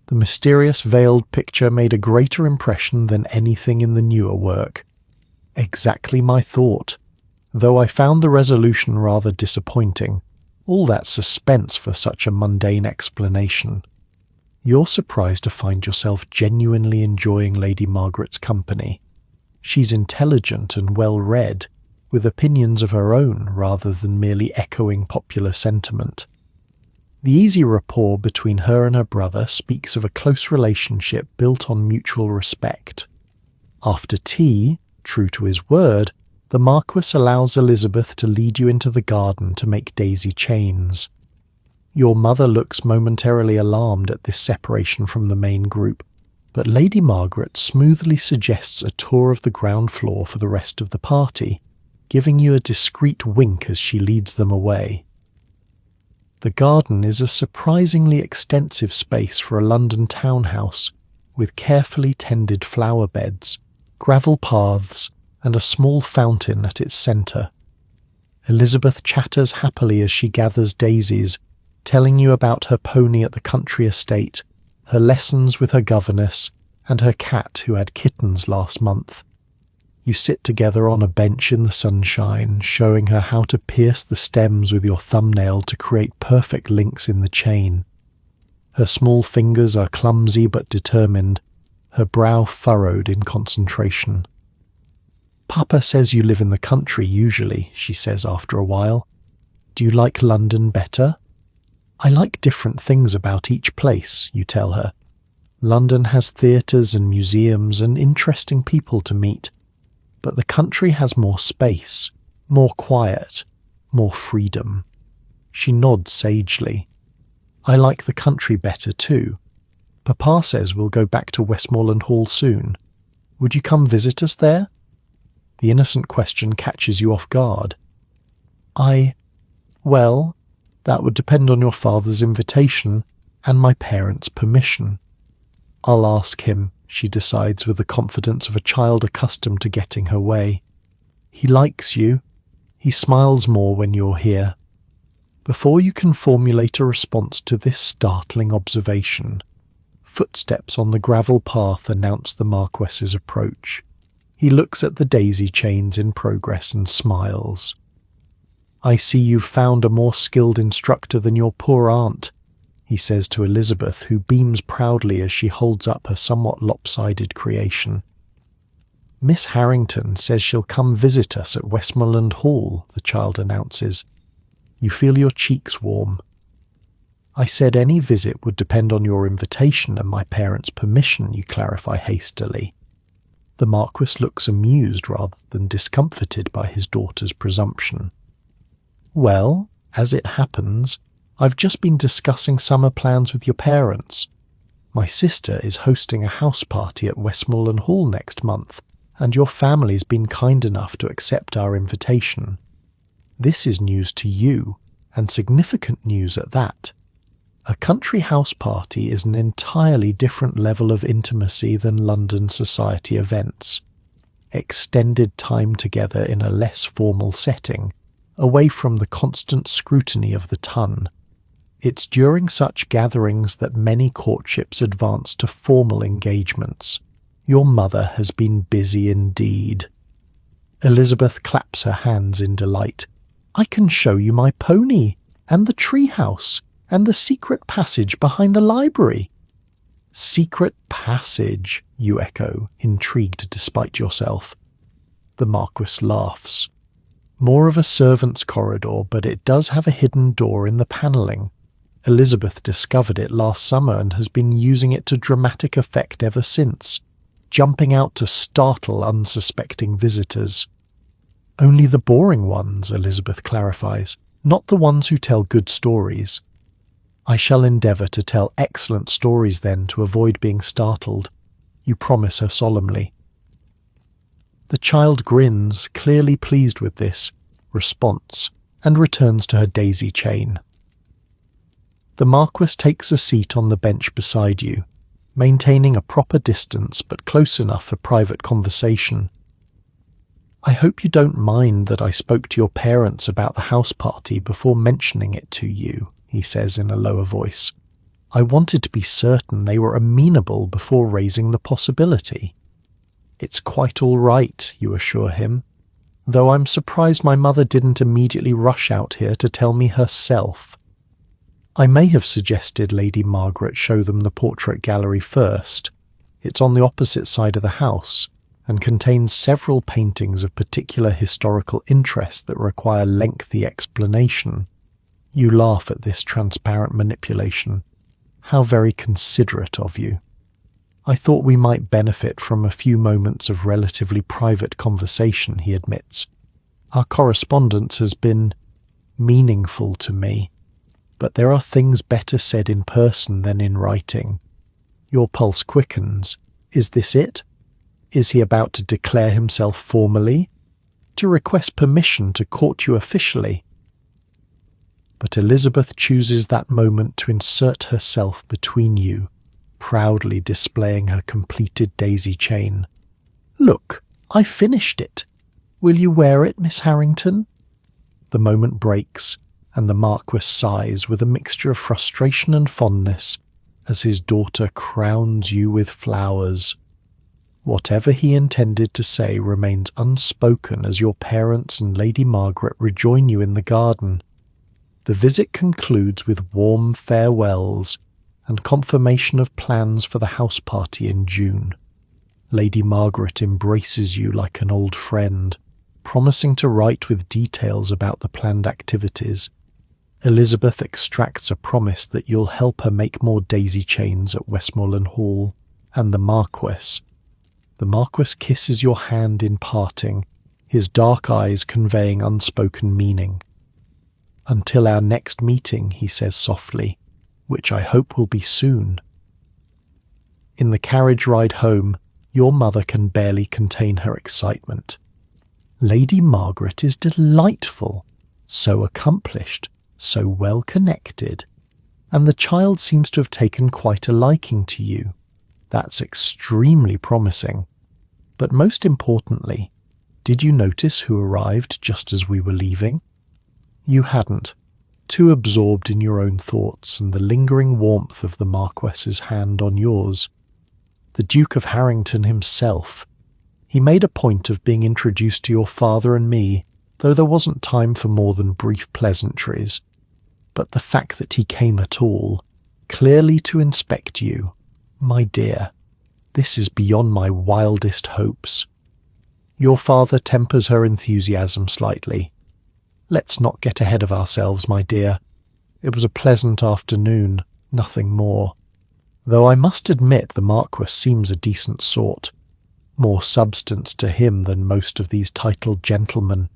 The mysterious veiled picture made a greater impression than anything in the newer work." "Exactly my thought, though I found the resolution rather disappointing. All that suspense for such a mundane explanation." You're surprised to find yourself genuinely enjoying Lady Margaret's company. She's intelligent and well-read, with opinions of her own rather than merely echoing popular sentiment. The easy rapport between her and her brother speaks of a close relationship built on mutual respect. After tea, true to his word, the Marquis allows Elizabeth to lead you into the garden to make daisy chains. Your mother looks momentarily alarmed at this separation from the main group, but Lady Margaret smoothly suggests a tour of the ground floor for the rest of the party, giving you a discreet wink as she leads them away. The garden is a surprisingly extensive space for a London townhouse, with carefully tended flower beds, gravel paths, and a small fountain at its centre. Elizabeth chatters happily as she gathers daisies, telling you about her pony at the country estate, her lessons with her governess, and her cat who had kittens last month. You sit together on a bench in the sunshine, showing her how to pierce the stems with your thumbnail to create perfect links in the chain. Her small fingers are clumsy but determined, her brow furrowed in concentration. "Papa says you live in the country usually," she says after a while. "Do you like London better?" "I like different things about each place," you tell her. "London has theatres and museums and interesting people to meet, but the country has more space, more quiet, more freedom." She nods sagely. "I like the country better too. Papa says we'll go back to Westmoreland Hall soon. Would you come visit us there?" The innocent question catches you off guard. Well, that would depend on your father's invitation and my parents' permission." "I'll ask him," she decides with the confidence of a child accustomed to getting her way. "He likes you. He smiles more when you're here." Before you can formulate a response to this startling observation, footsteps on the gravel path announce the Marquess's approach. He looks at the daisy chains in progress and smiles. "I see you've found a more skilled instructor than your poor aunt," he says to Elizabeth, who beams proudly as she holds up her somewhat lopsided creation. "Miss Harrington says she'll come visit us at Westmoreland Hall," the child announces. You feel your cheeks warm. "I said any visit would depend on your invitation and my parents' permission," you clarify hastily. The Marquis looks amused rather than discomfited by his daughter's presumption. "Well, as it happens, I've just been discussing summer plans with your parents. My sister is hosting a house party at Westmoreland Hall next month, and your family's been kind enough to accept our invitation. This is news to you, and significant news at that. A country house party is an entirely different level of intimacy than London society events. Extended time together in a less formal setting, away from the constant scrutiny of the ton. It's during such gatherings that many courtships advance to formal engagements. Your mother has been busy indeed." Elizabeth claps her hands in delight. "I can show you my pony, and the tree house, and the secret passage behind the library." "Secret passage," you echo, intrigued despite yourself. The Marquis laughs. "More of a servant's corridor, but it does have a hidden door in the panelling. Elizabeth discovered it last summer and has been using it to dramatic effect ever since, jumping out to startle unsuspecting visitors." "Only the boring ones," Elizabeth clarifies, "not the ones who tell good stories." "I shall endeavour to tell excellent stories then to avoid being startled," you promise her solemnly. The child grins, clearly pleased with this response, and returns to her daisy chain. The Marquis takes a seat on the bench beside you, maintaining a proper distance but close enough for private conversation. "I hope you don't mind that I spoke to your parents about the house party before mentioning it to you," he says in a lower voice. "I wanted to be certain they were amenable before raising the possibility." "It's quite all right," you assure him, "though I'm surprised my mother didn't immediately rush out here to tell me herself. I may have suggested Lady Margaret show them the portrait gallery first. It's on the opposite side of the house, and contains several paintings of particular historical interest that require lengthy explanation." You laugh at this transparent manipulation. "How very considerate of you. I thought we might benefit from a few moments of relatively private conversation," he admits. "Our correspondence has been meaningful to me, but there are things better said in person than in writing." Your pulse quickens. Is this it? Is he about to declare himself formally? To request permission to court you officially? But Elizabeth chooses that moment to insert herself between you, proudly displaying her completed daisy chain. "Look, I finished it. Will you wear it, Miss Harrington?" The moment breaks, and the Marquis sighs with a mixture of frustration and fondness as his daughter crowns you with flowers. Whatever he intended to say remains unspoken as your parents and Lady Margaret rejoin you in the garden. The visit concludes with warm farewells and confirmation of plans for the house party in June. Lady Margaret embraces you like an old friend, promising to write with details about the planned activities. Elizabeth extracts a promise that you'll help her make more daisy chains at Westmoreland Hall, and the Marquess kisses your hand in parting, his dark eyes conveying unspoken meaning. "Until our next meeting," he says softly, "which I hope will be soon." In the carriage ride home, your mother can barely contain her excitement. Lady Margaret is delightful, so accomplished, so well connected, and the child seems to have taken quite a liking to you. That's extremely promising. But most importantly, did you notice who arrived just as we were leaving? You hadn't, too absorbed in your own thoughts and the lingering warmth of the Marquess's hand on yours. The Duke of Harrington himself. He made a point of being introduced to your father and me, though there wasn't time for more than brief pleasantries. But the fact that he came at all, clearly to inspect you, my dear, this is beyond my wildest hopes. Your father tempers her enthusiasm slightly. "Let's not get ahead of ourselves, my dear. It was a pleasant afternoon, nothing more. Though I must admit the Marquis seems a decent sort. More substance to him than most of these titled gentlemen."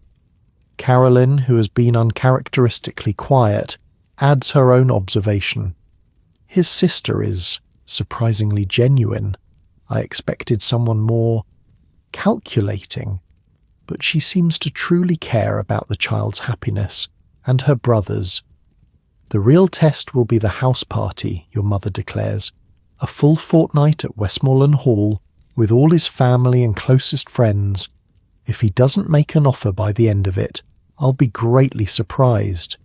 Caroline, who has been uncharacteristically quiet, adds her own observation. "His sister is surprisingly genuine. I expected someone more calculating, but she seems to truly care about the child's happiness and her brother's. The real test will be the house party," your mother declares. "A full fortnight at Westmoreland Hall, with all his family and closest friends. If he doesn't make an offer by the end of it, I'll be greatly surprised."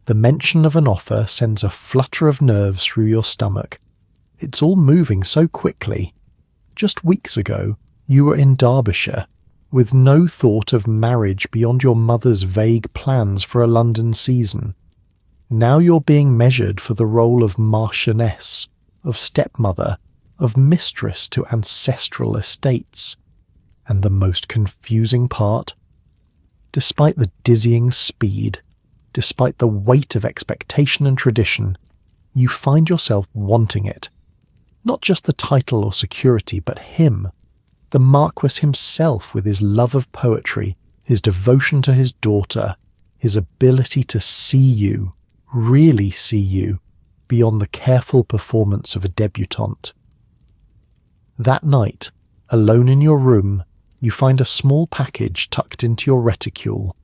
The mention of an offer sends a flutter of nerves through your stomach. It's all moving so quickly. Just weeks ago, you were in Derbyshire, with no thought of marriage beyond your mother's vague plans for a London season. Now you're being measured for the role of marchioness, of stepmother, of mistress to ancestral estates. And the most confusing part? Despite the dizzying speed, despite the weight of expectation and tradition, you find yourself wanting it. Not just the title or security, but him, the Marquis himself, with his love of poetry, his devotion to his daughter, his ability to see you, really see you, beyond the careful performance of a debutante. That night, alone in your room, you find a small package tucked into your reticule,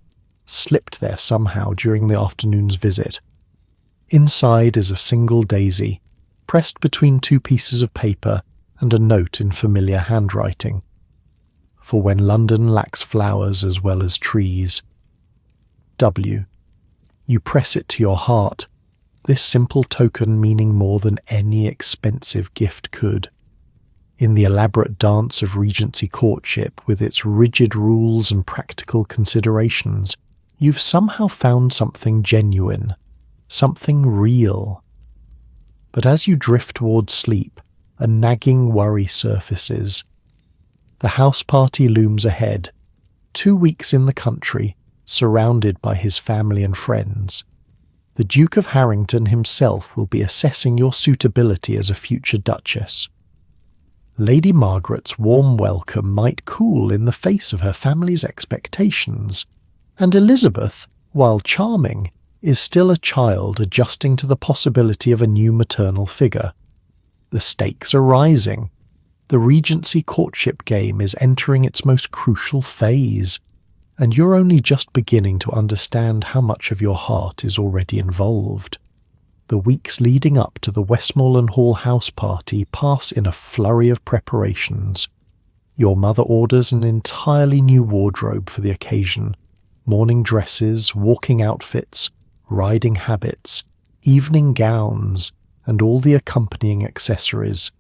slipped there somehow during the afternoon's visit. Inside is a single daisy, pressed between two pieces of paper, and a note in familiar handwriting. "For when London lacks flowers as well as trees." W. You press it to your heart, this simple token meaning more than any expensive gift could. In the elaborate dance of Regency courtship, with its rigid rules and practical considerations, you've somehow found something genuine, something real. But as you drift towards sleep, a nagging worry surfaces. The house party looms ahead, 2 weeks in the country, surrounded by his family and friends. The Duke of Harrington himself will be assessing your suitability as a future Duchess. Lady Margaret's warm welcome might cool in the face of her family's expectations, and Elizabeth, while charming, is still a child adjusting to the possibility of a new maternal figure. The stakes are rising. The Regency courtship game is entering its most crucial phase, and you're only just beginning to understand how much of your heart is already involved. The weeks leading up to the Westmoreland Hall house party pass in a flurry of preparations. Your mother orders an entirely new wardrobe for the occasion. Morning dresses, walking outfits, riding habits, evening gowns, and all the accompanying accessories.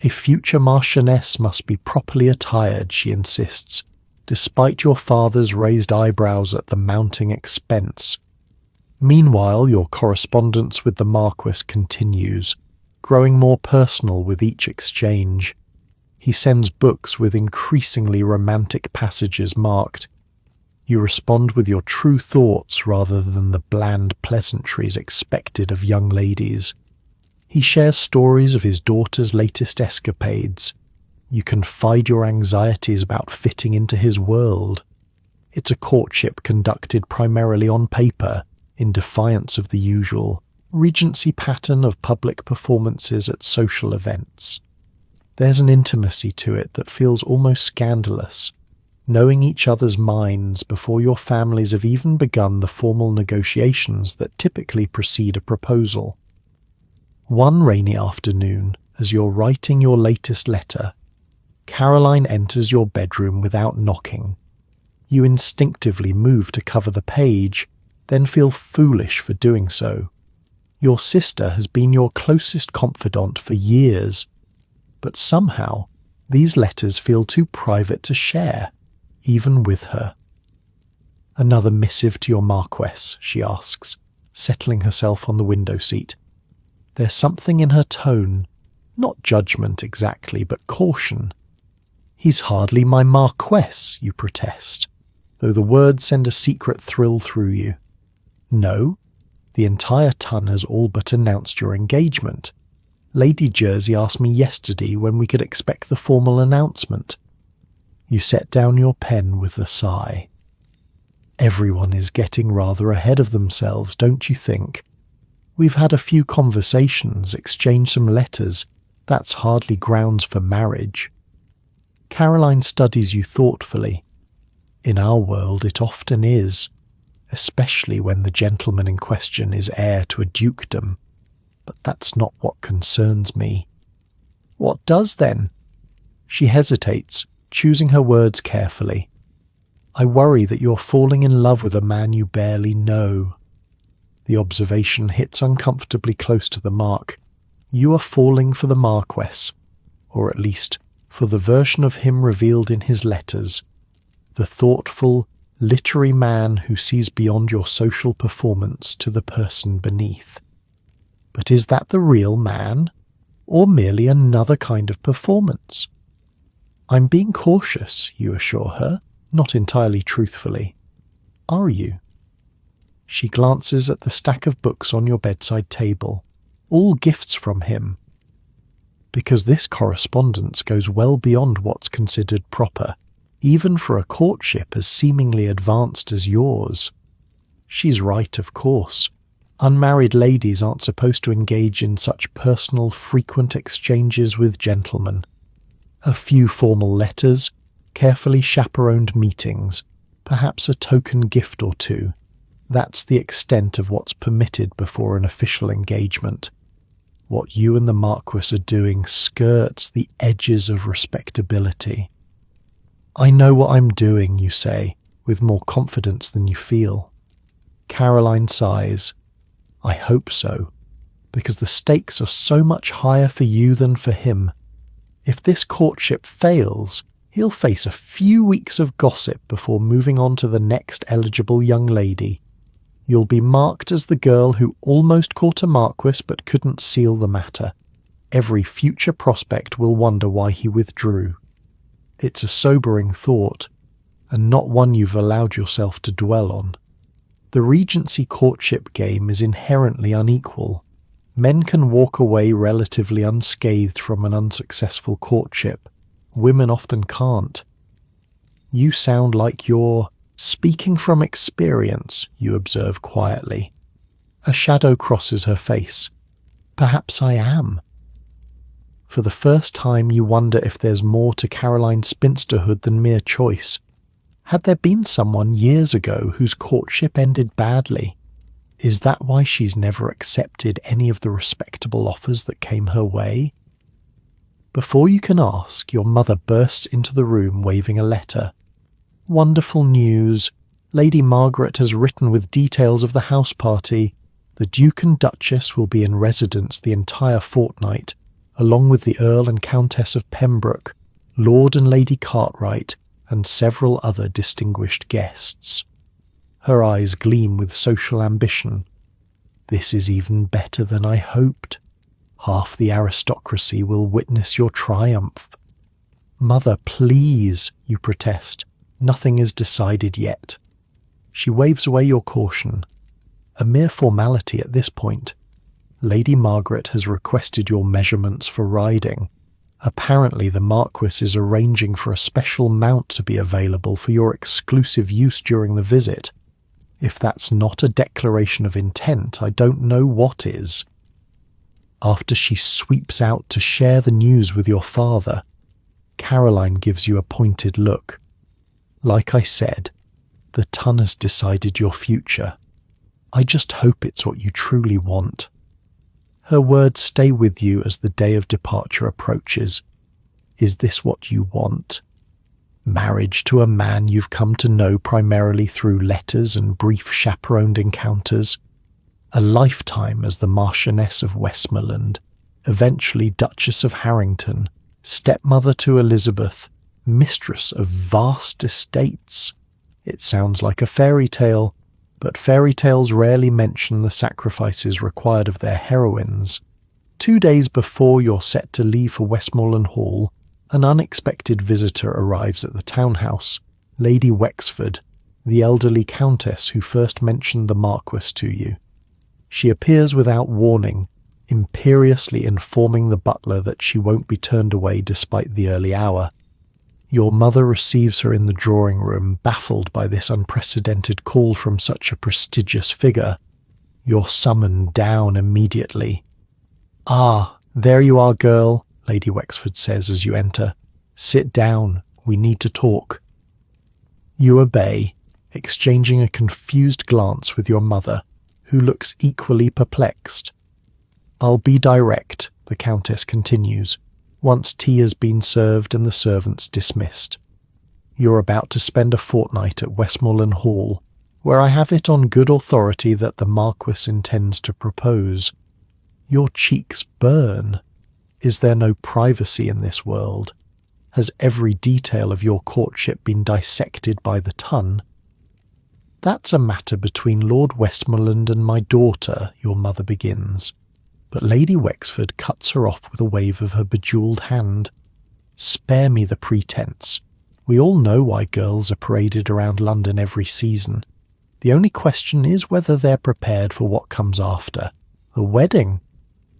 A future marchioness must be properly attired, she insists, despite your father's raised eyebrows at the mounting expense. Meanwhile, your correspondence with the Marquis continues, growing more personal with each exchange. He sends books with increasingly romantic passages marked. You respond with your true thoughts rather than the bland pleasantries expected of young ladies. He shares stories of his daughter's latest escapades. You confide your anxieties about fitting into his world. It's a courtship conducted primarily on paper, in defiance of the usual Regency pattern of public performances at social events. There's an intimacy to it that feels almost scandalous, knowing each other's minds before your families have even begun the formal negotiations that typically precede a proposal. One rainy afternoon, as you're writing your latest letter, Caroline enters your bedroom without knocking. You instinctively move to cover the page, then feel foolish for doing so. Your sister has been your closest confidant for years, but somehow these letters feel too private to share, even with her. "Another missive to your Marquess?" she asks, settling herself on the window seat. There's something in her tone, not judgment exactly, but caution. "He's hardly my Marquess," you protest, though the words send a secret thrill through you. "No, the entire ton has all but announced your engagement. Lady Jersey asked me yesterday when we could expect the formal announcement." You set down your pen with a sigh. Everyone is getting rather ahead of themselves, don't you think? We've had a few conversations, exchanged some letters. That's hardly grounds for marriage. Caroline studies you thoughtfully. In our world it often is, especially when the gentleman in question is heir to a dukedom. But that's not what concerns me. What does then? She hesitates, choosing her words carefully. I worry that you're falling in love with a man you barely know. The observation hits uncomfortably close to the mark. You are falling for the Marquess, or at least for the version of him revealed in his letters, the thoughtful, literary man who sees beyond your social performance to the person beneath. But is that the real man, or merely another kind of performance? I'm being cautious, you assure her, not entirely truthfully. Are you? She glances at the stack of books on your bedside table, all gifts from him. Because this correspondence goes well beyond what's considered proper, even for a courtship as seemingly advanced as yours. She's right, of course. Unmarried ladies aren't supposed to engage in such personal, frequent exchanges with gentlemen. A few formal letters, carefully chaperoned meetings, perhaps a token gift or two. That's the extent of what's permitted before an official engagement. What you and the Marquis are doing skirts the edges of respectability. I know what I'm doing, you say, with more confidence than you feel. Caroline sighs. I hope so, because the stakes are so much higher for you than for him. If this courtship fails, he'll face a few weeks of gossip before moving on to the next eligible young lady. You'll be marked as the girl who almost caught a Marquis but couldn't seal the matter. Every future prospect will wonder why he withdrew. It's a sobering thought, and not one you've allowed yourself to dwell on. The Regency courtship game is inherently unequal. Men can walk away relatively unscathed from an unsuccessful courtship. Women often can't. You sound like you're speaking from experience, you observe quietly. A shadow crosses her face. Perhaps I am. For the first time you wonder if there's more to Caroline's spinsterhood than mere choice. Had there been someone years ago whose courtship ended badly? Is that why she's never accepted any of the respectable offers that came her way? Before you can ask, your mother bursts into the room waving a letter. Wonderful news. Lady Margaret has written with details of the house party. The Duke and Duchess will be in residence the entire fortnight. along with the Earl and Countess of Pembroke, Lord and Lady Cartwright, and several other distinguished guests. Her eyes gleam with social ambition. This is even better than I hoped. Half the aristocracy will witness your triumph. Mother, please, you protest. Nothing is decided yet. She waves away your caution. A mere formality at this point. Lady Margaret has requested your measurements for riding. Apparently the Marquis is arranging for a special mount to be available for your exclusive use during the visit. If that's not a declaration of intent, I don't know what is. After she sweeps out to share the news with your father, Caroline gives you a pointed look. Like I said, the ton has decided your future. I just hope it's what you truly want. Her words stay with you as the day of departure approaches. Is this what you want? Marriage to a man you've come to know primarily through letters and brief chaperoned encounters? A lifetime as the Marchioness of Westmoreland, eventually Duchess of Harrington, stepmother to Elizabeth, mistress of vast estates? It sounds like a fairy tale, but fairy tales rarely mention the sacrifices required of their heroines. 2 days before you're set to leave for Westmoreland Hall, an unexpected visitor arrives at the townhouse, Lady Wexford, the elderly countess who first mentioned the Marquis to you. She appears without warning, imperiously informing the butler that she won't be turned away despite the early hour. Your mother receives her in the drawing room, baffled by this unprecedented call from such a prestigious figure. You're summoned down immediately. "Ah, there you are, girl," Lady Wexford says as you enter. "Sit down, we need to talk." You obey, exchanging a confused glance with your mother, who looks equally perplexed. "I'll be direct," the Countess continues, once tea has been served and the servants dismissed. "You're about to spend a fortnight at Westmoreland Hall, where I have it on good authority that the Marquis intends to propose. Your cheeks burn. Is there no privacy in this world? Has every detail of your courtship been dissected by the ton?" "That's a matter between Lord Westmoreland and my daughter," your mother begins. But Lady Wexford cuts her off with a wave of her bejewelled hand. "Spare me the pretense. We all know why girls are paraded around London every season. The only question is whether they're prepared for what comes after. The wedding."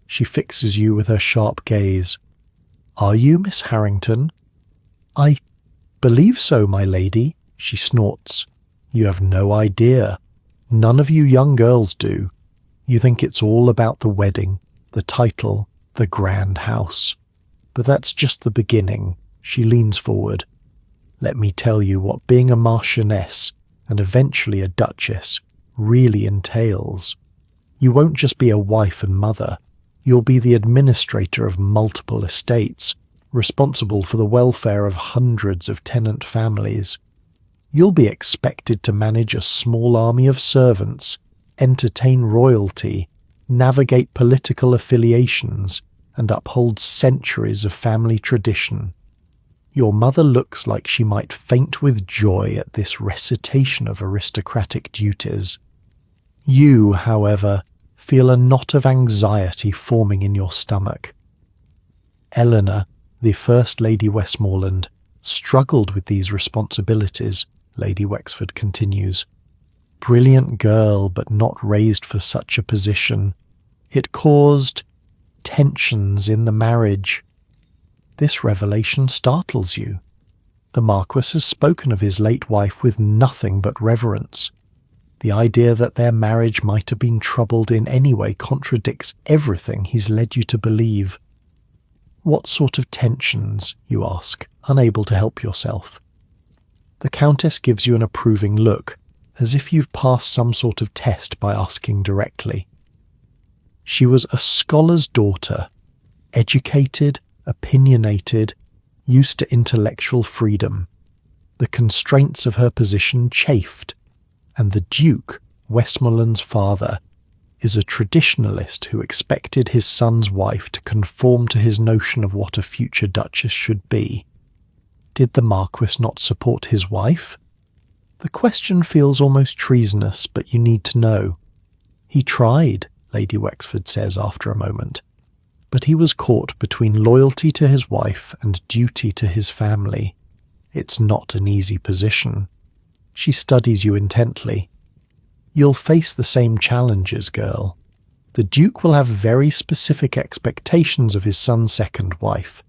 She fixes you with her sharp gaze. "Are you, Miss Harrington?" "I believe so, my lady," she snorts. "You have no idea. None of you young girls do. You think it's all about the wedding, the title, the grand house. But that's just the beginning." She leans forward. "Let me tell you what being a marchioness, and eventually a duchess, really entails. You won't just be a wife and mother. You'll be the administrator of multiple estates, responsible for the welfare of hundreds of tenant families. You'll be expected to manage a small army of servants, entertain royalty, navigate political affiliations, and uphold centuries of family tradition. Your mother looks like she might faint with joy at this recitation of aristocratic duties. You, however, feel a knot of anxiety forming in your stomach. Eleanor, the First Lady Westmoreland, struggled with these responsibilities, Lady Wexford continues. Brilliant girl, but not raised for such a position. It caused tensions in the marriage. This revelation startles you. The Marquis has spoken of his late wife with nothing but reverence. The idea that their marriage might have been troubled in any way contradicts everything he's led you to believe. What sort of tensions, you ask, unable to help yourself? The Countess gives you an approving look, as if you've passed some sort of test by asking directly. She was a scholar's daughter, educated, opinionated, used to intellectual freedom. The constraints of her position chafed, and the Duke, Westmoreland's father, is a traditionalist who expected his son's wife to conform to his notion of what a future duchess should be. Did the Marquis not support his wife? The question feels almost treasonous, but you need to know. He tried, Lady Wexford says after a moment, but he was caught between loyalty to his wife and duty to his family. It's not an easy position. She studies you intently. You'll face the same challenges, girl. The Duke will have very specific expectations of his son's second wife.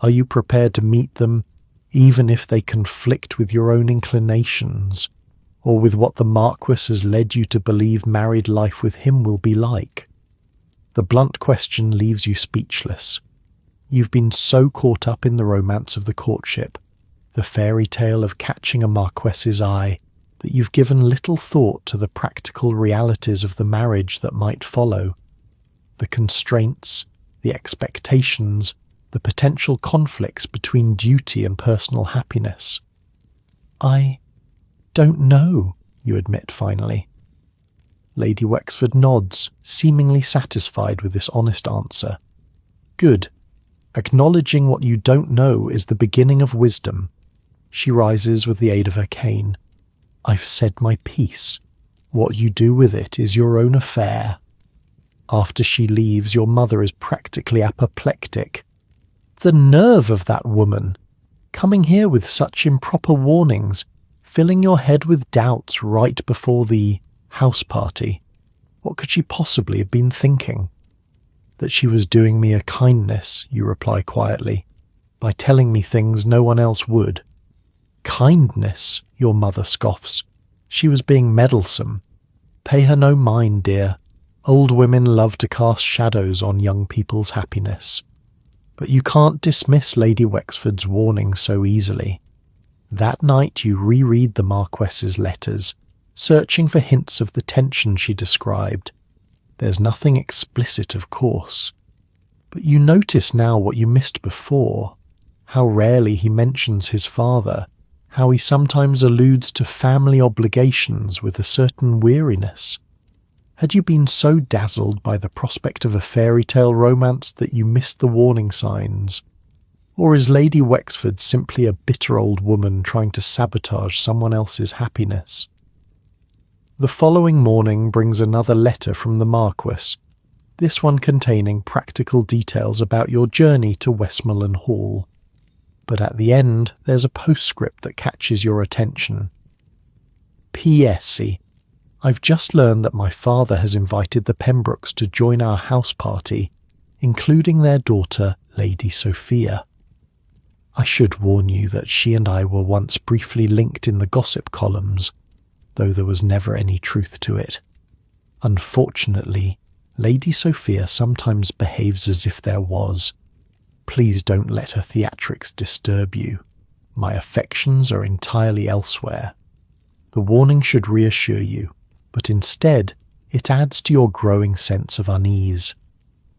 Are you prepared to meet them, even if they conflict with your own inclinations, or with what the Marquis has led you to believe married life with him will be like? The blunt question leaves you speechless. You've been so caught up in the romance of the courtship, the fairy tale of catching a Marquess's eye, that you've given little thought to the practical realities of the marriage that might follow. The constraints, the expectations, the potential conflicts between duty and personal happiness. I don't know, you admit finally. Lady Wexford nods, seemingly satisfied with this honest answer. Good. Acknowledging what you don't know is the beginning of wisdom. She rises with the aid of her cane. I've said my piece. What you do with it is your own affair. After she leaves, your mother is practically apoplectic. The nerve of that woman! Coming here with such improper warnings, filling your head with doubts right before the house party. What could she possibly have been thinking? That she was doing me a kindness, you reply quietly, by telling me things no one else would. Kindness, your mother scoffs. She was being meddlesome. Pay her no mind, dear. Old women love to cast shadows on young people's happiness. But you can't dismiss Lady Wexford's warning so easily. That night you reread the Marquess's letters, searching for hints of the tension she described. There's nothing explicit, of course. But you notice now what you missed before, how rarely he mentions his father, how he sometimes alludes to family obligations with a certain weariness. Had you been so dazzled by the prospect of a fairy tale romance that you missed the warning signs? Or is Lady Wexford simply a bitter old woman trying to sabotage someone else's happiness? The following morning brings another letter from the Marquis, this one containing practical details about your journey to Westmoreland Hall. But at the end, there's a postscript that catches your attention. P.S. I've just learned that my father has invited the Pembrokes to join our house party, including their daughter, Lady Sophia. I should warn you that she and I were once briefly linked in the gossip columns, though there was never any truth to it. Unfortunately, Lady Sophia sometimes behaves as if there was. Please don't let her theatrics disturb you. My affections are entirely elsewhere. The warning should reassure you, but instead it adds to your growing sense of unease.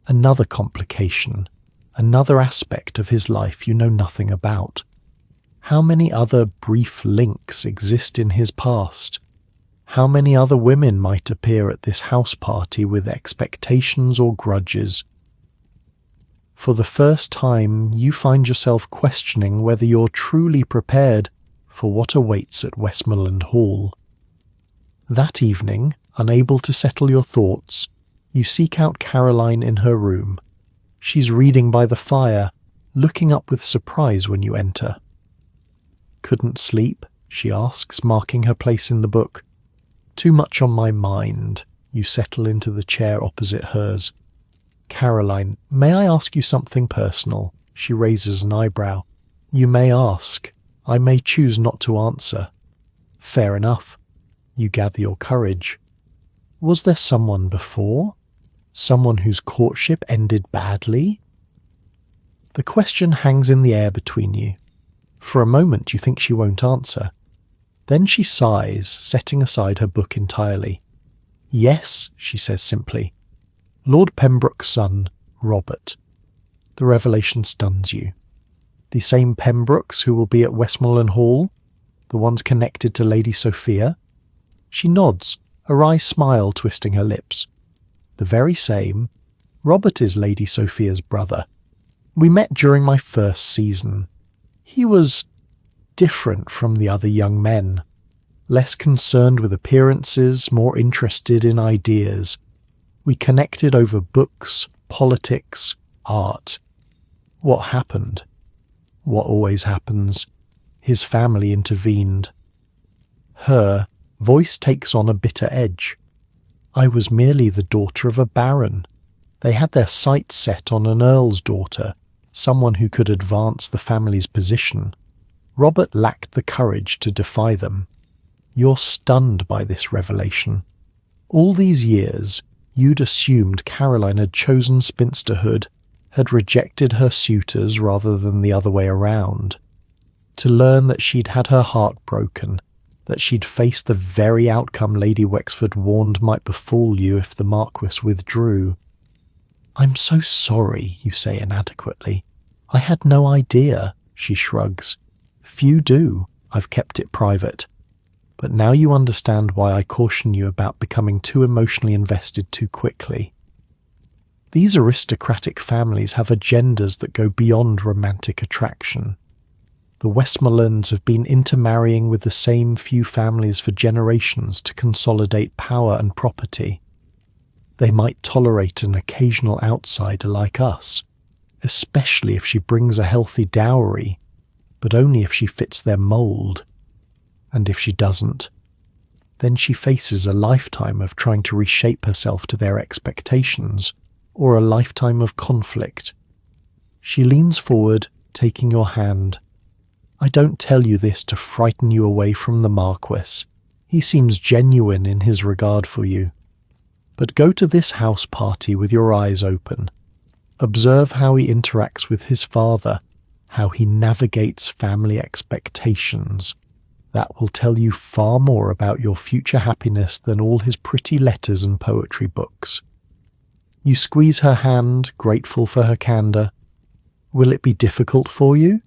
Another complication, another aspect of his life you know nothing about. How many other brief links exist in his past? How many other women might appear at this house party with expectations or grudges? For the first time, you find yourself questioning whether you're truly prepared for what awaits at Westmoreland Hall. That evening, unable to settle your thoughts, you seek out Caroline in her room. She's reading by the fire, looking up with surprise when you enter. Couldn't sleep? She asks, marking her place in the book. Too much on my mind. You settle into the chair opposite hers. Caroline, may I ask you something personal? She raises an eyebrow. You may ask. I may choose not to answer. Fair enough. You gather your courage. Was there someone before? Someone whose courtship ended badly? The question hangs in the air between you. For a moment you think she won't answer. Then she sighs, setting aside her book entirely. Yes, she says simply. Lord Pembroke's son, Robert. The revelation stuns you. The same Pembrokes who will be at Westmoreland Hall? The ones connected to Lady Sophia? She nods, a wry smile twisting her lips. The very same. Robert is Lady Sophia's brother. We met during my first season. He was different from the other young men, less concerned with appearances, more interested in ideas. We connected over books, politics, art. What happened? What always happens? His family intervened. Her voice takes on a bitter edge. I was merely the daughter of a baron. They had their sights set on an earl's daughter, someone who could advance the family's position. Robert lacked the courage to defy them. You're stunned by this revelation. All these years, you'd assumed Caroline had chosen spinsterhood, had rejected her suitors rather than the other way around. To learn that she'd had her heart broken, that she'd faced the very outcome Lady Wexford warned might befall you if the Marquis withdrew. "I'm so sorry," you say inadequately. "I had no idea," she shrugs. "Few do. I've kept it private. But now you understand why I caution you about becoming too emotionally invested too quickly. These aristocratic families have agendas that go beyond romantic attraction. The Westmorlands have been intermarrying with the same few families for generations to consolidate power and property. They might tolerate an occasional outsider like us, especially if she brings a healthy dowry, but only if she fits their mould. And if she doesn't, then she faces a lifetime of trying to reshape herself to their expectations, or a lifetime of conflict." She leans forward, taking your hand. "I don't tell you this to frighten you away from the Marquis. He seems genuine in his regard for you. But go to this house party with your eyes open. Observe how he interacts with his father, how he navigates family expectations. That will tell you far more about your future happiness than all his pretty letters and poetry books." You squeeze her hand, grateful for her candour. "Will it be difficult for you?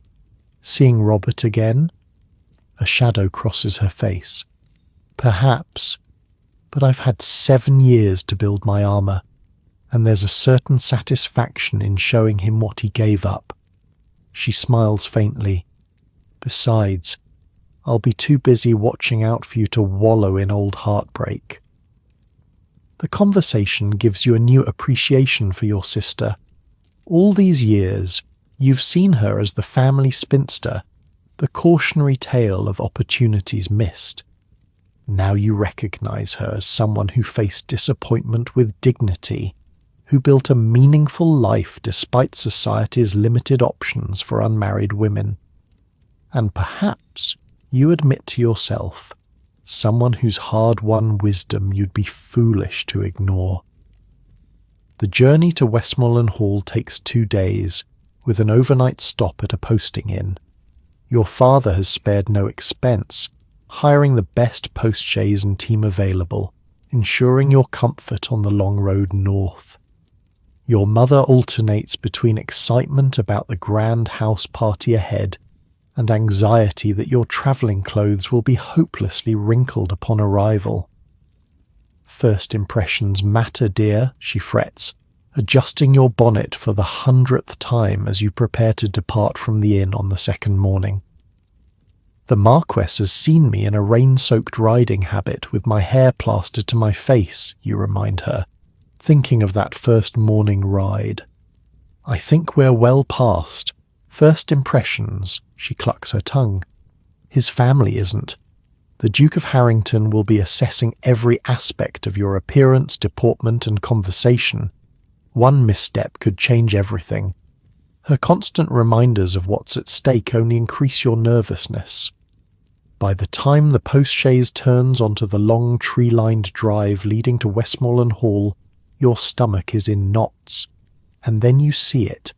Seeing Robert again?" A shadow crosses her face. "Perhaps, but I've had 7 years to build my armour, and there's a certain satisfaction in showing him what he gave up." She smiles faintly. "Besides, I'll be too busy watching out for you to wallow in old heartbreak." The conversation gives you a new appreciation for your sister. All these years, you've seen her as the family spinster, the cautionary tale of opportunities missed. Now you recognize her as someone who faced disappointment with dignity, who built a meaningful life despite society's limited options for unmarried women. And perhaps you admit to yourself, someone whose hard-won wisdom you'd be foolish to ignore. The journey to Westmoreland Hall takes 2 days, with an overnight stop at a posting inn. Your father has spared no expense, hiring the best postchaise and team available, ensuring your comfort on the long road north. Your mother alternates between excitement about the grand house party ahead and anxiety that your travelling clothes will be hopelessly wrinkled upon arrival. "First impressions matter, dear," she frets, adjusting your bonnet for the 100th time as you prepare to depart from the inn on the second morning. "The Marquess has seen me in a rain-soaked riding habit with my hair plastered to my face," you remind her, thinking of that first morning ride. "I think we're well past first impressions," she clucks her tongue. "His family isn't. The Duke of Harrington will be assessing every aspect of your appearance, deportment, and conversation. One misstep could change everything. Her constant reminders of what's at stake only increase your nervousness. By the time the postchaise turns onto the long tree-lined drive leading to Westmoreland Hall, your stomach is in knots. And then you see it,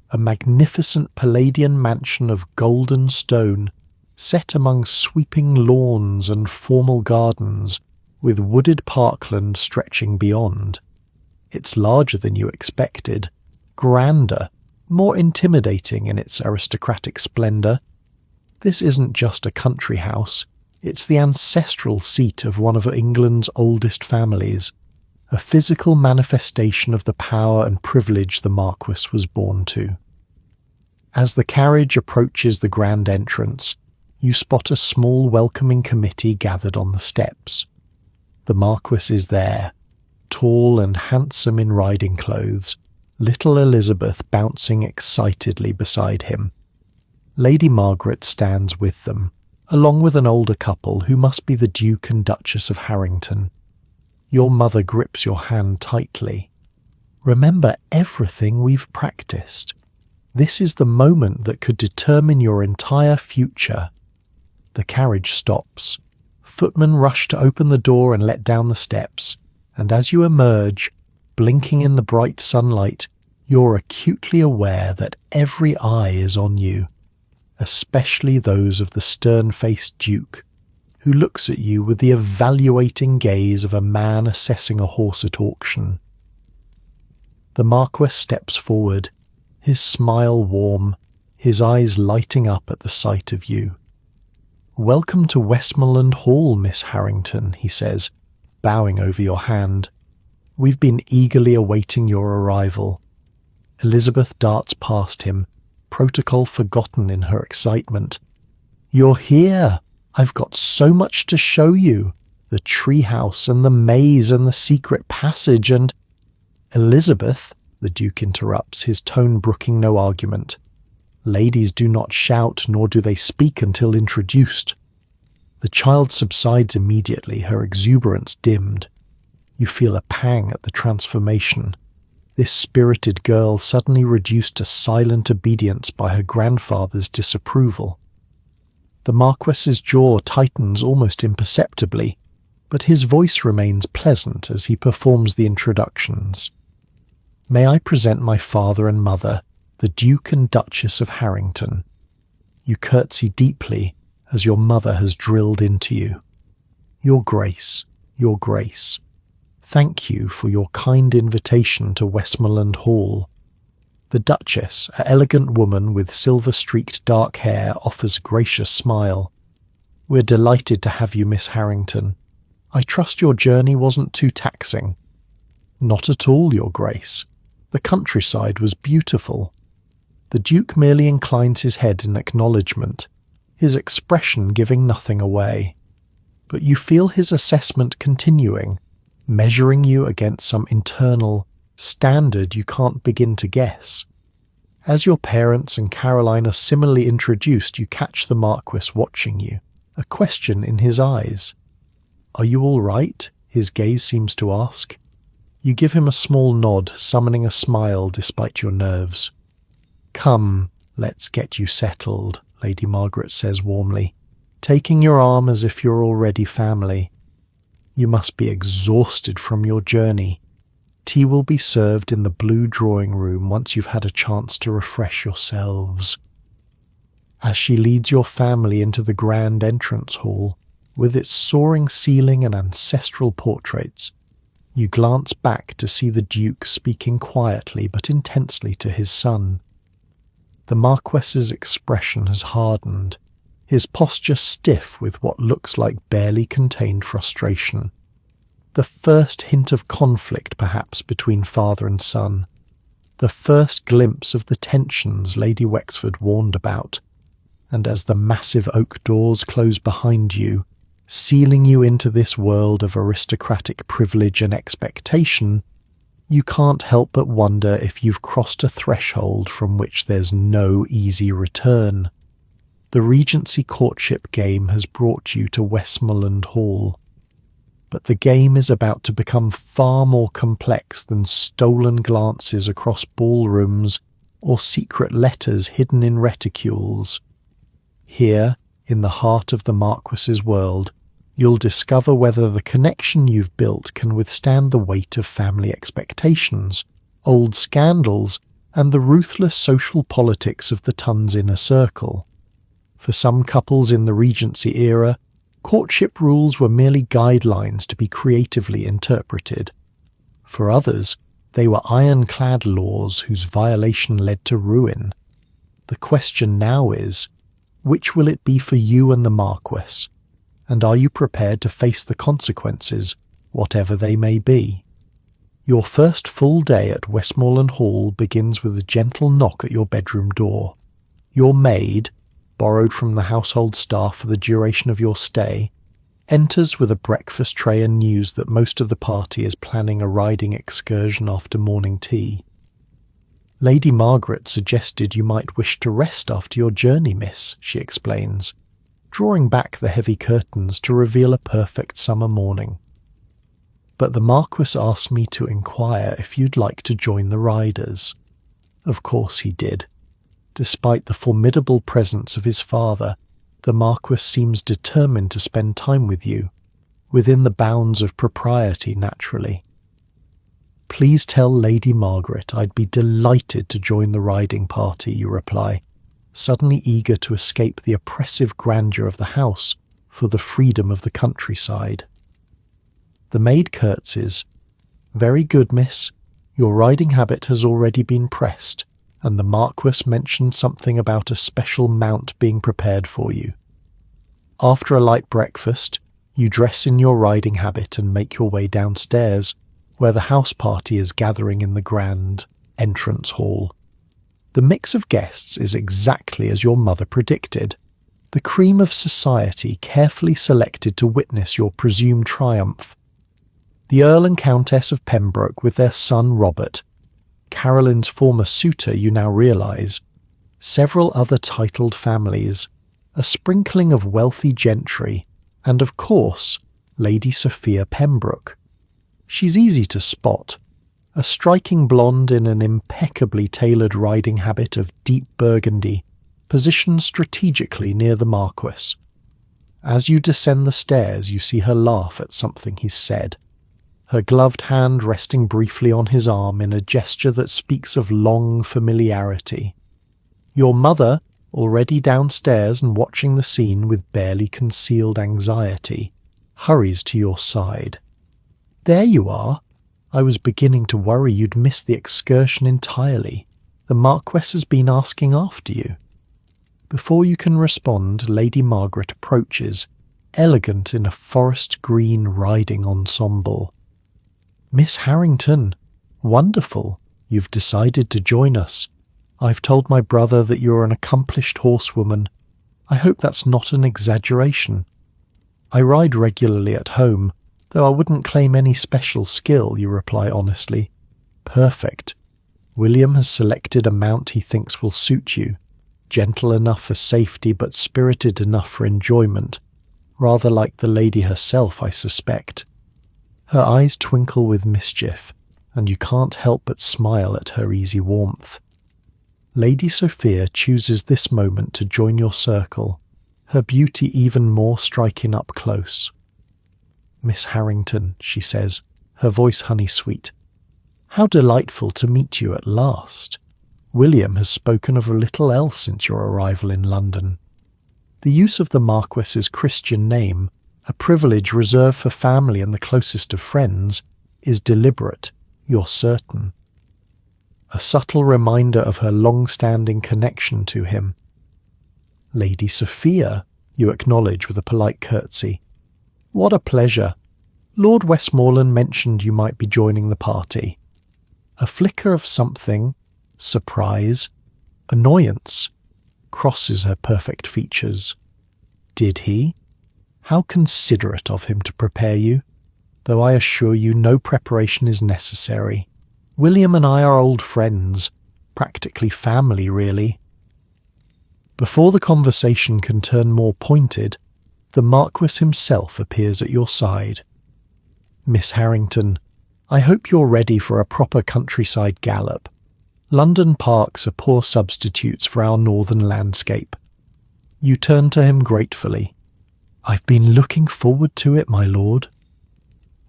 a magnificent Palladian mansion of golden stone, set among sweeping lawns and formal gardens, with wooded parkland stretching beyond. It's larger than you expected, grander, more intimidating in its aristocratic splendour. This isn't just a country house, it's the ancestral seat of one of England's oldest families, a physical manifestation of the power and privilege the Marquis was born to. As the carriage approaches the grand entrance, you spot a small welcoming committee gathered on the steps. The Marquis is there, tall and handsome in riding clothes, little Elizabeth bouncing excitedly beside him. Lady Margaret stands with them, along with an older couple who must be the Duke and Duchess of Harrington. Your mother grips your hand tightly. Remember everything we've practiced. This is the moment that could determine your entire future. The carriage stops. Footmen rush to open the door and let down the steps, and as you emerge, blinking in the bright sunlight, you're acutely aware that every eye is on you, especially those of the stern-faced Duke, who looks at you with the evaluating gaze of a man assessing a horse at auction. The Marquis steps forward, his smile warm, his eyes lighting up at the sight of you. "Welcome to Westmoreland Hall, Miss Harrington," he says, bowing over your hand. "We've been eagerly awaiting your arrival." Elizabeth darts past him, protocol forgotten in her excitement. "You're here! I've got so much to show you. The treehouse and the maze and the secret passage and—" "Elizabeth," the Duke interrupts, his tone brooking no argument. "Ladies do not shout, nor do they speak until introduced." The child subsides immediately, her exuberance dimmed. You feel a pang at the transformation. This spirited girl suddenly reduced to silent obedience by her grandfather's disapproval. The Marquis's jaw tightens almost imperceptibly, but his voice remains pleasant as he performs the introductions. "May I present my father and mother, the Duke and Duchess of Harrington?" You curtsy deeply as your mother has drilled into you. "Your Grace, your Grace. Thank you for your kind invitation to Westmoreland Hall." The Duchess, an elegant woman with silver-streaked dark hair, offers a gracious smile. "We're delighted to have you, Miss Harrington. I trust your journey wasn't too taxing." "Not at all, Your Grace. The countryside was beautiful." The Duke merely inclines his head in acknowledgement, his expression giving nothing away. But you feel his assessment continuing, measuring you against some internal standard you can't begin to guess. As your parents and Caroline are similarly introduced, you catch the Marquis watching you, a question in his eyes. "Are you all right?" his gaze seems to ask. You give him a small nod, summoning a smile despite your nerves. "Come, let's get you settled," Lady Margaret says warmly, taking your arm as if you're already family. "You must be exhausted from your journey. Tea will be served in the blue drawing room once you've had a chance to refresh yourselves." As she leads your family into the grand entrance hall, with its soaring ceiling and ancestral portraits, you glance back to see the Duke speaking quietly but intensely to his son. The Marquis's expression has hardened, his posture stiff with what looks like barely contained frustration. The first hint of conflict, perhaps, between father and son. The first glimpse of the tensions Lady Wexford warned about. And as the massive oak doors close behind you, sealing you into this world of aristocratic privilege and expectation, you can't help but wonder if you've crossed a threshold from which there's no easy return. The Regency courtship game has brought you to Westmoreland Hall. But the game is about to become far more complex than stolen glances across ballrooms or secret letters hidden in reticules. Here, in the heart of the Marquis's world, you'll discover whether the connection you've built can withstand the weight of family expectations, old scandals, and the ruthless social politics of the Tun's inner circle. For some couples in the Regency era, courtship rules were merely guidelines to be creatively interpreted. For others, they were ironclad laws whose violation led to ruin. The question now is, which will it be for you and the Marquis? And are you prepared to face the consequences, whatever they may be? Your first full day at Westmoreland Hall begins with a gentle knock at your bedroom door. Your maid, borrowed from the household staff for the duration of your stay, enters with a breakfast tray and news that most of the party is planning a riding excursion after morning tea. Lady Margaret suggested you might wish to rest after your journey, miss, she explains, drawing back the heavy curtains to reveal a perfect summer morning. But the Marquis asked me to inquire if you'd like to join the riders. Of course he did. Despite the formidable presence of his father, the Marquis seems determined to spend time with you, within the bounds of propriety, naturally. Please tell Lady Margaret I'd be delighted to join the riding party, you reply, suddenly eager to escape the oppressive grandeur of the house for the freedom of the countryside. The maid curtsies. Very good, miss. Your riding habit has already been pressed, and the Marquis mentioned something about a special mount being prepared for you. After a light breakfast, you dress in your riding habit and make your way downstairs, where the house party is gathering in the grand entrance hall. The mix of guests is exactly as your mother predicted. The cream of society carefully selected to witness your presumed triumph. The Earl and Countess of Pembroke with their son Robert, Caroline's former suitor you now realise, several other titled families, a sprinkling of wealthy gentry, and of course, Lady Sophia Pembroke. She's easy to spot, a striking blonde in an impeccably tailored riding habit of deep burgundy, positioned strategically near the Marquis. As you descend the stairs, you see her laugh at something he's said, her gloved hand resting briefly on his arm in a gesture that speaks of long familiarity. Your mother, already downstairs and watching the scene with barely concealed anxiety, hurries to your side. There you are. I was beginning to worry you'd missed the excursion entirely. The Marquess has been asking after you. Before you can respond, Lady Margaret approaches, elegant in a forest green riding ensemble. Miss Harrington, wonderful. You've decided to join us. I've told my brother that you're an accomplished horsewoman. I hope that's not an exaggeration. I ride regularly at home, though I wouldn't claim any special skill, you reply honestly. Perfect. William has selected a mount he thinks will suit you. Gentle enough for safety but spirited enough for enjoyment. Rather like the lady herself, I suspect. Her eyes twinkle with mischief, and you can't help but smile at her easy warmth. Lady Sophia chooses this moment to join your circle, her beauty even more striking up close. Miss Harrington, she says, her voice honey-sweet. How delightful to meet you at last. William has spoken of little else since your arrival in London. The use of the Marquis's Christian name, a privilege reserved for family and the closest of friends, is deliberate, you're certain. A subtle reminder of her long-standing connection to him. Lady Sophia, you acknowledge with a polite curtsy. What a pleasure. Lord Westmoreland mentioned you might be joining the party. A flicker of something, surprise, annoyance, crosses her perfect features. Did he? How considerate of him to prepare you, though I assure you no preparation is necessary. William and I are old friends, practically family, really. Before the conversation can turn more pointed, the Marquis himself appears at your side. Miss Harrington, I hope you're ready for a proper countryside gallop. London parks are poor substitutes for our northern landscape. You turn to him gratefully. I've been looking forward to it, my lord.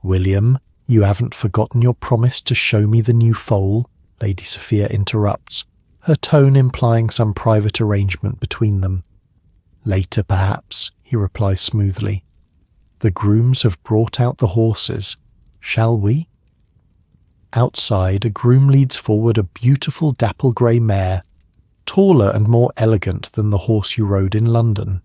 William, you haven't forgotten your promise to show me the new foal, Lady Sophia interrupts, her tone implying some private arrangement between them. Later, perhaps, he replies smoothly. The grooms have brought out the horses. Shall we? Outside, a groom leads forward a beautiful dapple-grey mare, taller and more elegant than the horse you rode in London.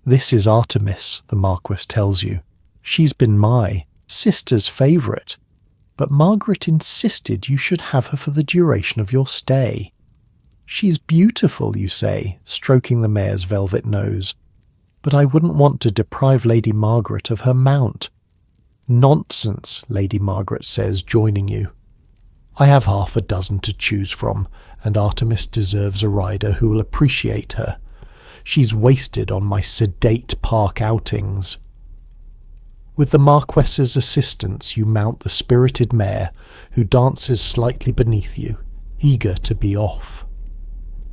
This is Artemis, the Marquis tells you. She's been my sister's favourite. but Margaret insisted you should have her for the duration of your stay. She's beautiful, you say, stroking the mare's velvet nose, but I wouldn't want to deprive Lady Margaret of her mount. Nonsense, Lady Margaret says, joining you. I have half a dozen to choose from, and Artemis deserves a rider who will appreciate her. She's wasted on my sedate park outings. With the Marquess's assistance, you mount the spirited mare, who dances slightly beneath you, eager to be off.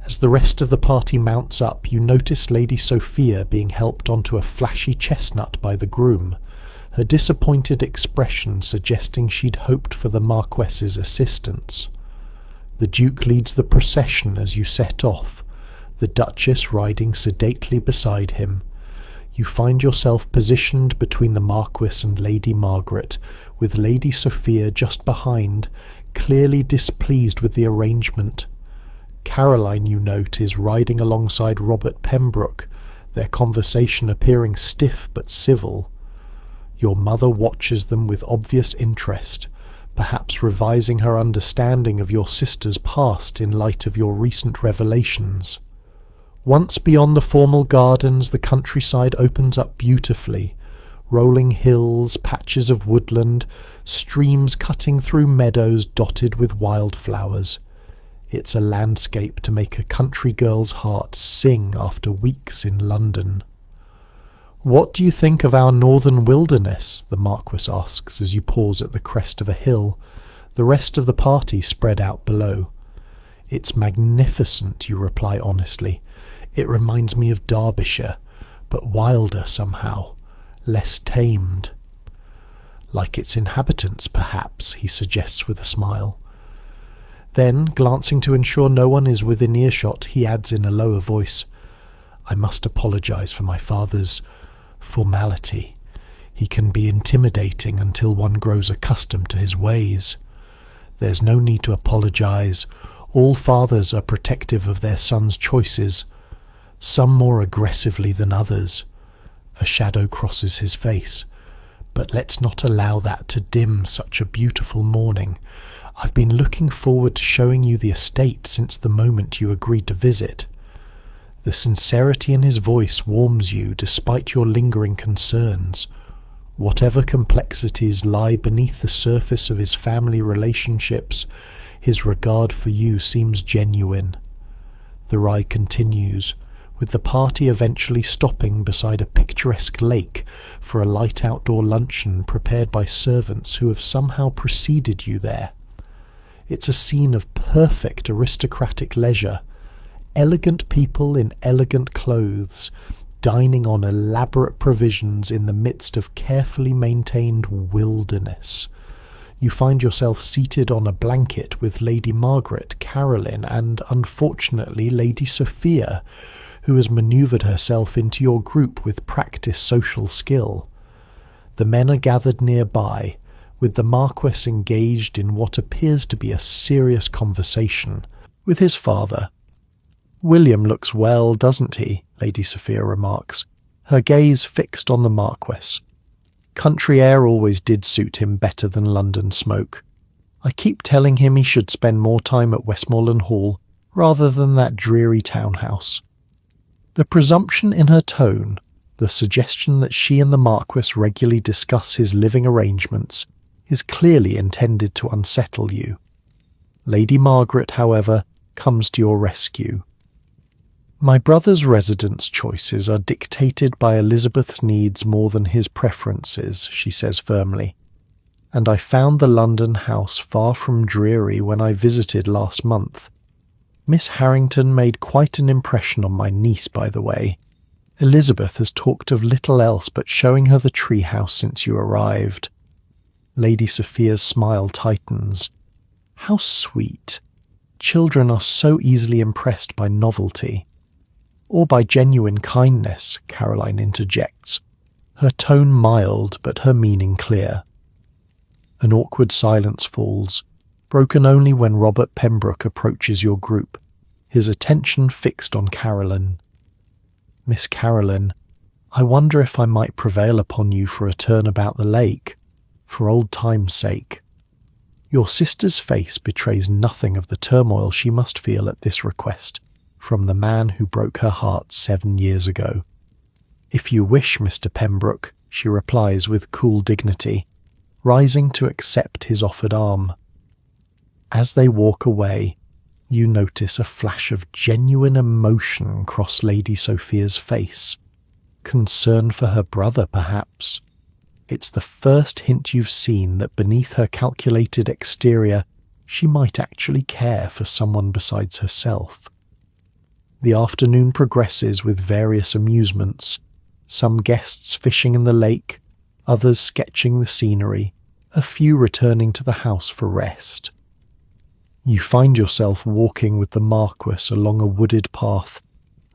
As the rest of the party mounts up, you notice Lady Sophia being helped onto a flashy chestnut by the groom, her disappointed expression suggesting she'd hoped for the Marquess's assistance. The Duke leads the procession as you set off, the Duchess riding sedately beside him. You find yourself positioned between the Marquess and Lady Margaret, with Lady Sophia just behind, clearly displeased with the arrangement. Caroline, you note, is riding alongside Robert Pembroke, their conversation appearing stiff but civil. Your mother watches them with obvious interest, perhaps revising her understanding of your sister's past in light of your recent revelations. Once beyond the formal gardens, the countryside opens up beautifully. Rolling hills, patches of woodland, streams cutting through meadows dotted with wildflowers. It's a landscape to make a country girl's heart sing after weeks in London. "What do you think of our northern wilderness?" the Marquess asks as you pause at the crest of a hill, the rest of the party spread out below. "It's magnificent," you reply honestly. "It reminds me of Derbyshire, but wilder somehow, less tamed." "Like its inhabitants, perhaps," he suggests with a smile. Then, glancing to ensure no one is within earshot, he adds in a lower voice, "I must apologise for my father's formality. He can be intimidating until one grows accustomed to his ways. There's no need to apologise. All fathers are protective of their sons' choices, some more aggressively than others." A shadow crosses his face. "But let's not allow that to dim such a beautiful morning. I've been looking forward to showing you the estate since the moment you agreed to visit." The sincerity in his voice warms you despite your lingering concerns. Whatever complexities lie beneath the surface of his family relationships, his regard for you seems genuine. The ride continues, with the party eventually stopping beside a picturesque lake for a light outdoor luncheon prepared by servants who have somehow preceded you there. It's a scene of perfect aristocratic leisure, elegant people in elegant clothes, dining on elaborate provisions in the midst of carefully maintained wilderness. You find yourself seated on a blanket with Lady Margaret, Caroline, and, unfortunately, Lady Sophia, who has manoeuvred herself into your group with practised social skill. The men are gathered nearby, with the Marquess engaged in what appears to be a serious conversation with his father. "William looks well, doesn't he?" Lady Sophia remarks, her gaze fixed on the Marquess. "Country air always did suit him better than London smoke. I keep telling him he should spend more time at Westmoreland Hall rather than that dreary townhouse." The presumption in her tone, the suggestion that she and the Marquess regularly discuss his living arrangements, is clearly intended to unsettle you. Lady Margaret, however, comes to your rescue. "My brother's residence choices are dictated by Elizabeth's needs more than his preferences," she says firmly, "and I found the London house far from dreary when I visited last month. Miss Harrington made quite an impression on my niece, by the way. Elizabeth has talked of little else but showing her the tree house since you arrived." Lady Sophia's smile tightens. "How sweet. Children are so easily impressed by novelty." "Or by genuine kindness," Caroline interjects, her tone mild but her meaning clear. An awkward silence falls, broken only when Robert Pembroke approaches your group, his attention fixed on Caroline. "Miss Caroline, I wonder if I might prevail upon you for a turn about the lake, for old time's sake." Your sister's face betrays nothing of the turmoil she must feel at this request from the man who broke her heart 7 years ago. "If you wish, Mr. Pembroke," she replies with cool dignity, rising to accept his offered arm. As they walk away, you notice a flash of genuine emotion cross Lady Sophia's face. Concern for her brother, perhaps. It's the first hint you've seen that beneath her calculated exterior, she might actually care for someone besides herself. The afternoon progresses with various amusements, some guests fishing in the lake, others sketching the scenery, a few returning to the house for rest. You find yourself walking with the Marquis along a wooded path,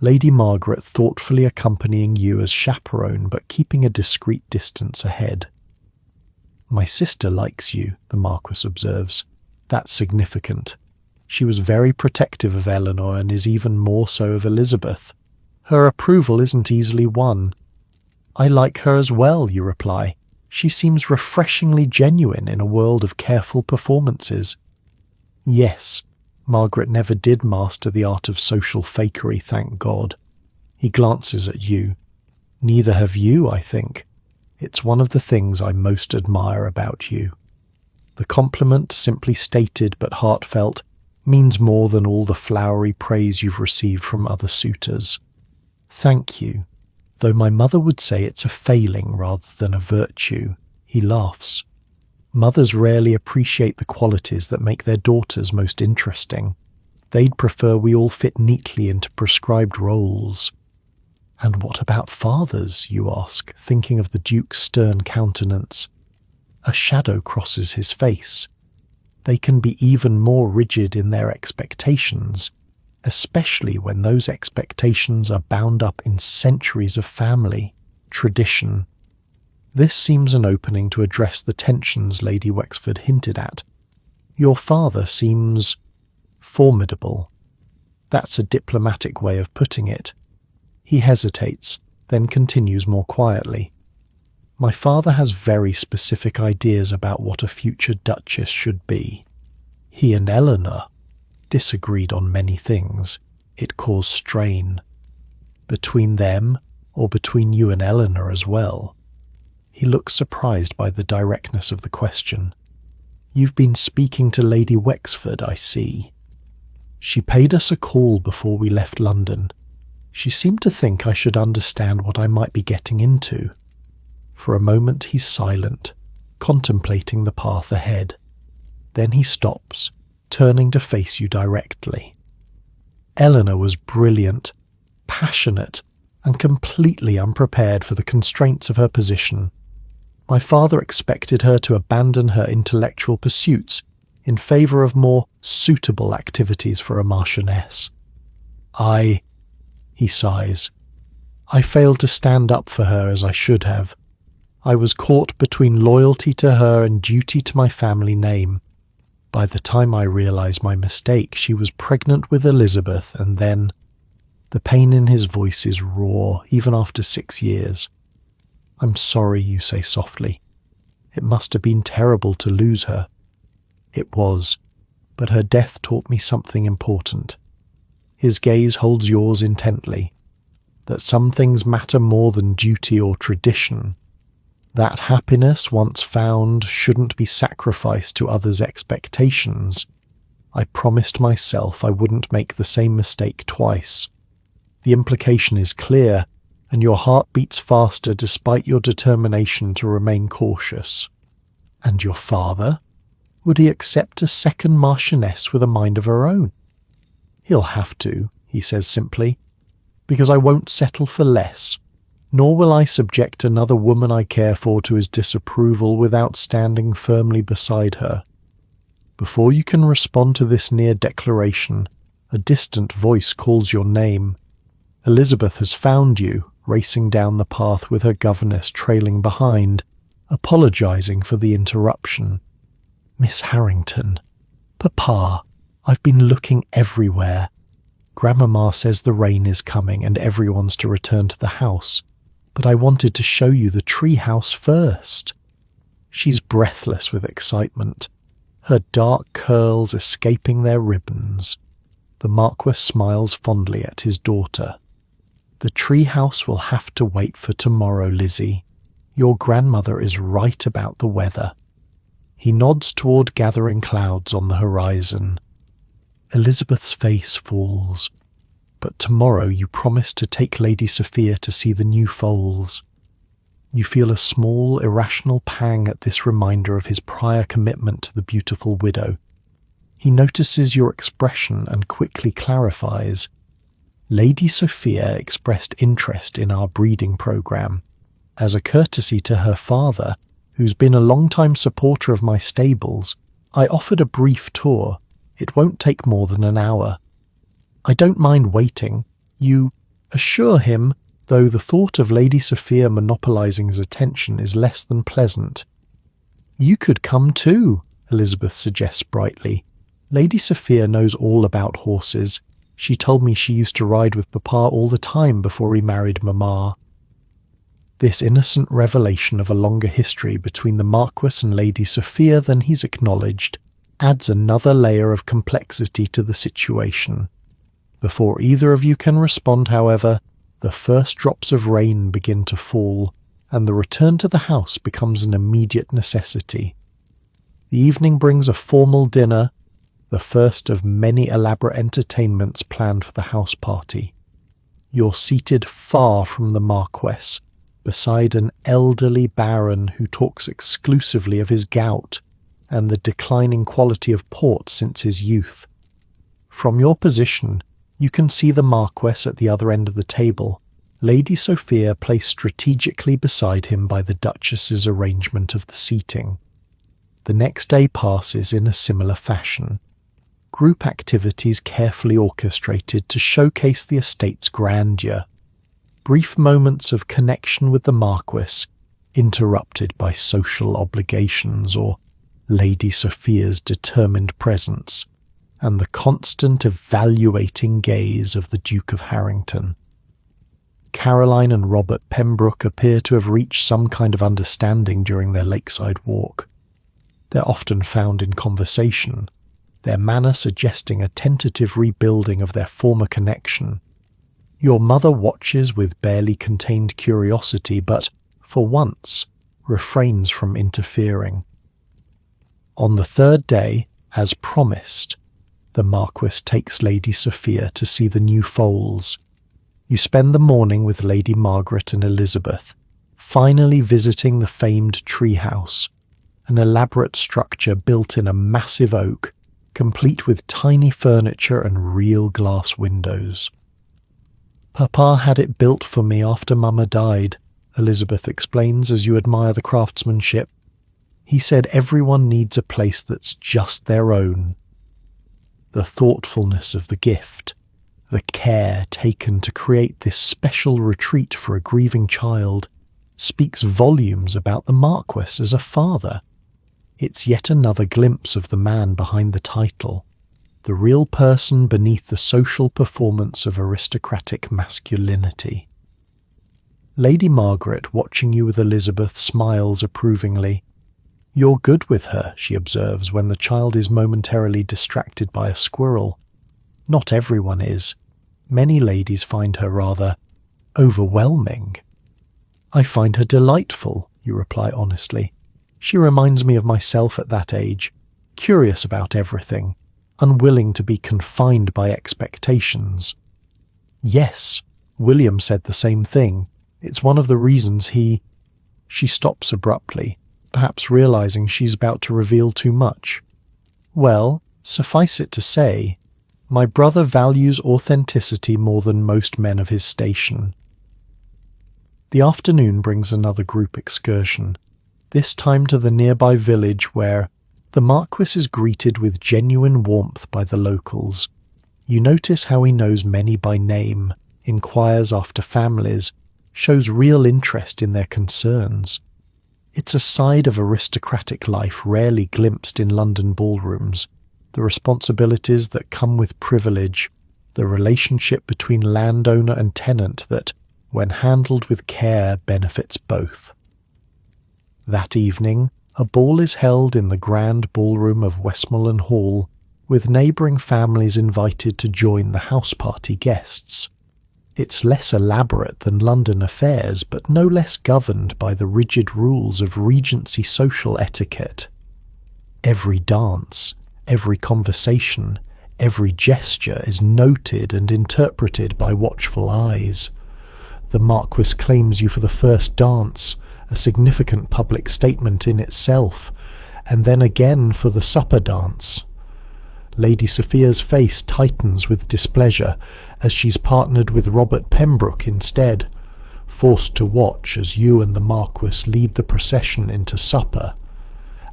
Lady Margaret thoughtfully accompanying you as chaperone but keeping a discreet distance ahead. "My sister likes you," the Marquis observes. "That's significant. She was very protective of Eleanor and is even more so of Elizabeth. Her approval isn't easily won." "I like her as well," you reply. "She seems refreshingly genuine in a world of careful performances." "Yes, Margaret never did master the art of social fakery, thank God." He glances at you. "Neither have you, I think. It's one of the things I most admire about you." The compliment, simply stated but heartfelt, means more than all the flowery praise you've received from other suitors. "Thank you, though my mother would say it's a failing rather than a virtue," he laughs. "Mothers rarely appreciate the qualities that make their daughters most interesting. They'd prefer we all fit neatly into prescribed roles." "And what about fathers?" you ask, thinking of the Duke's stern countenance. A shadow crosses his face. They can be even more rigid in their expectations, especially when those expectations are bound up in centuries of family, tradition. This seems an opening to address the tensions Lady Wexford hinted at. "Your father seems formidable." That's a diplomatic way of putting it. He hesitates, then continues more quietly. "My father has very specific ideas about what a future Duchess should be. He and Eleanor disagreed on many things. It caused strain. Between them, or between you and Eleanor as well?" He looks surprised by the directness of the question. "You've been speaking to Lady Wexford, I see." "She paid us a call before we left London. She seemed to think I should understand what I might be getting into." For a moment he's silent, contemplating the path ahead. Then he stops, turning to face you directly. "Eleanor was brilliant, passionate, and completely unprepared for the constraints of her position. My father expected her to abandon her intellectual pursuits in favour of more suitable activities for a marchioness. He sighs. "I failed to stand up for her as I should have. I was caught between loyalty to her and duty to my family name. By the time I realised my mistake, she was pregnant with Elizabeth, and then—" The pain in his voice is raw, even after 6 years. "I'm sorry," you say softly. "It must have been terrible to lose her." "It was, but her death taught me something important." His gaze holds yours intently. "That some things matter more than duty or tradition. That happiness, once found, shouldn't be sacrificed to others' expectations. I promised myself I wouldn't make the same mistake twice. The implication is clear, and your heart beats faster despite your determination to remain cautious." "And your father? Would he accept a second marchioness with a mind of her own?" "He'll have to," he says simply, "because I won't settle for less, nor will I subject another woman I care for to his disapproval without standing firmly beside her." Before you can respond to this near declaration, a distant voice calls your name. Elizabeth has found you, racing down the path with her governess trailing behind, apologising for the interruption. "Miss Harrington." "Papa, I've been looking everywhere. Grandmamma says the rain is coming and everyone's to return to the house, but I wanted to show you the tree house first." She's breathless with excitement. her dark curls escaping their ribbons. The Marquis smiles fondly at his daughter. "The treehouse will have to wait for tomorrow, Lizzie. Your grandmother is right about the weather." He nods toward gathering clouds on the horizon. Elizabeth's face falls. "But tomorrow you promised to take Lady Sophia to see the new foals." You feel a small, irrational pang at this reminder of his prior commitment to the beautiful widow. He notices your expression and quickly clarifies. "Lady Sophia expressed interest in our breeding program. As a courtesy to her father, who's been a long-time supporter of my stables, I offered a brief tour. It won't take more than an hour. I don't mind waiting," you assure him, though the thought of Lady Sophia monopolizing his attention is less than pleasant. "You could come too," Elizabeth suggests brightly. "Lady Sophia knows all about horses. She told me she used to ride with Papa all the time before he married Mamma." This innocent revelation of a longer history between the Marquis and Lady Sophia than he's acknowledged adds another layer of complexity to the situation. Before either of you can respond, however, the first drops of rain begin to fall, and the return to the house becomes an immediate necessity. The evening brings a formal dinner, the first of many elaborate entertainments planned for the house party. You're seated far from the Marquess, beside an elderly baron who talks exclusively of his gout and the declining quality of port since his youth. From your position, you can see the Marquess at the other end of the table, Lady Sophia placed strategically beside him by the Duchess's arrangement of the seating. The next day passes in a similar fashion. Group activities carefully orchestrated to showcase the estate's grandeur. Brief moments of connection with the Marquis, interrupted by social obligations or Lady Sophia's determined presence, and the constant evaluating gaze of the Duke of Harrington. Caroline and Robert Pembroke appear to have reached some kind of understanding during their lakeside walk. They're often found in conversation, their manner suggesting a tentative rebuilding of their former connection. Your mother watches with barely contained curiosity, but, for once, refrains from interfering. On the third day, as promised, the Marquis takes Lady Sophia to see the new foals. You spend the morning with Lady Margaret and Elizabeth, finally visiting the famed treehouse, an elaborate structure built in a massive oak, complete with tiny furniture and real glass windows. "Papa had it built for me after Mama died," Elizabeth explains as you admire the craftsmanship. "He said everyone needs a place that's just their own." The thoughtfulness of the gift, the care taken to create this special retreat for a grieving child, speaks volumes about the Marquis as a father. It's yet another glimpse of the man behind the title, the real person beneath the social performance of aristocratic masculinity. Lady Margaret, watching you with Elizabeth, smiles approvingly. "You're good with her," she observes when the child is momentarily distracted by a squirrel. "Not everyone is. Many ladies find her rather overwhelming." "I find her delightful," you reply honestly. "She reminds me of myself at that age, curious about everything, unwilling to be confined by expectations." "Yes, William said the same thing. It's one of the reasons he—" She stops abruptly, perhaps realizing she's about to reveal too much. "Well, suffice it to say, my brother values authenticity more than most men of his station." The afternoon brings another group excursion, this time to the nearby village where the Marquis is greeted with genuine warmth by the locals. You notice how he knows many by name, inquires after families, shows real interest in their concerns. It's a side of aristocratic life rarely glimpsed in London ballrooms, the responsibilities that come with privilege, the relationship between landowner and tenant that, when handled with care, benefits both. That evening, A ball is held in the grand ballroom of Westmoreland Hall, with neighbouring families invited to join the house party guests. It's less elaborate than London affairs, but no less governed by the rigid rules of Regency social etiquette. Every dance, every conversation, every gesture is noted and interpreted by watchful eyes. The Marquis claims you for the first dance, a significant public statement in itself, and then again for the supper dance. Lady Sophia's face tightens with displeasure as she's partnered with Robert Pembroke instead, forced to watch as you and the Marquis lead the procession into supper.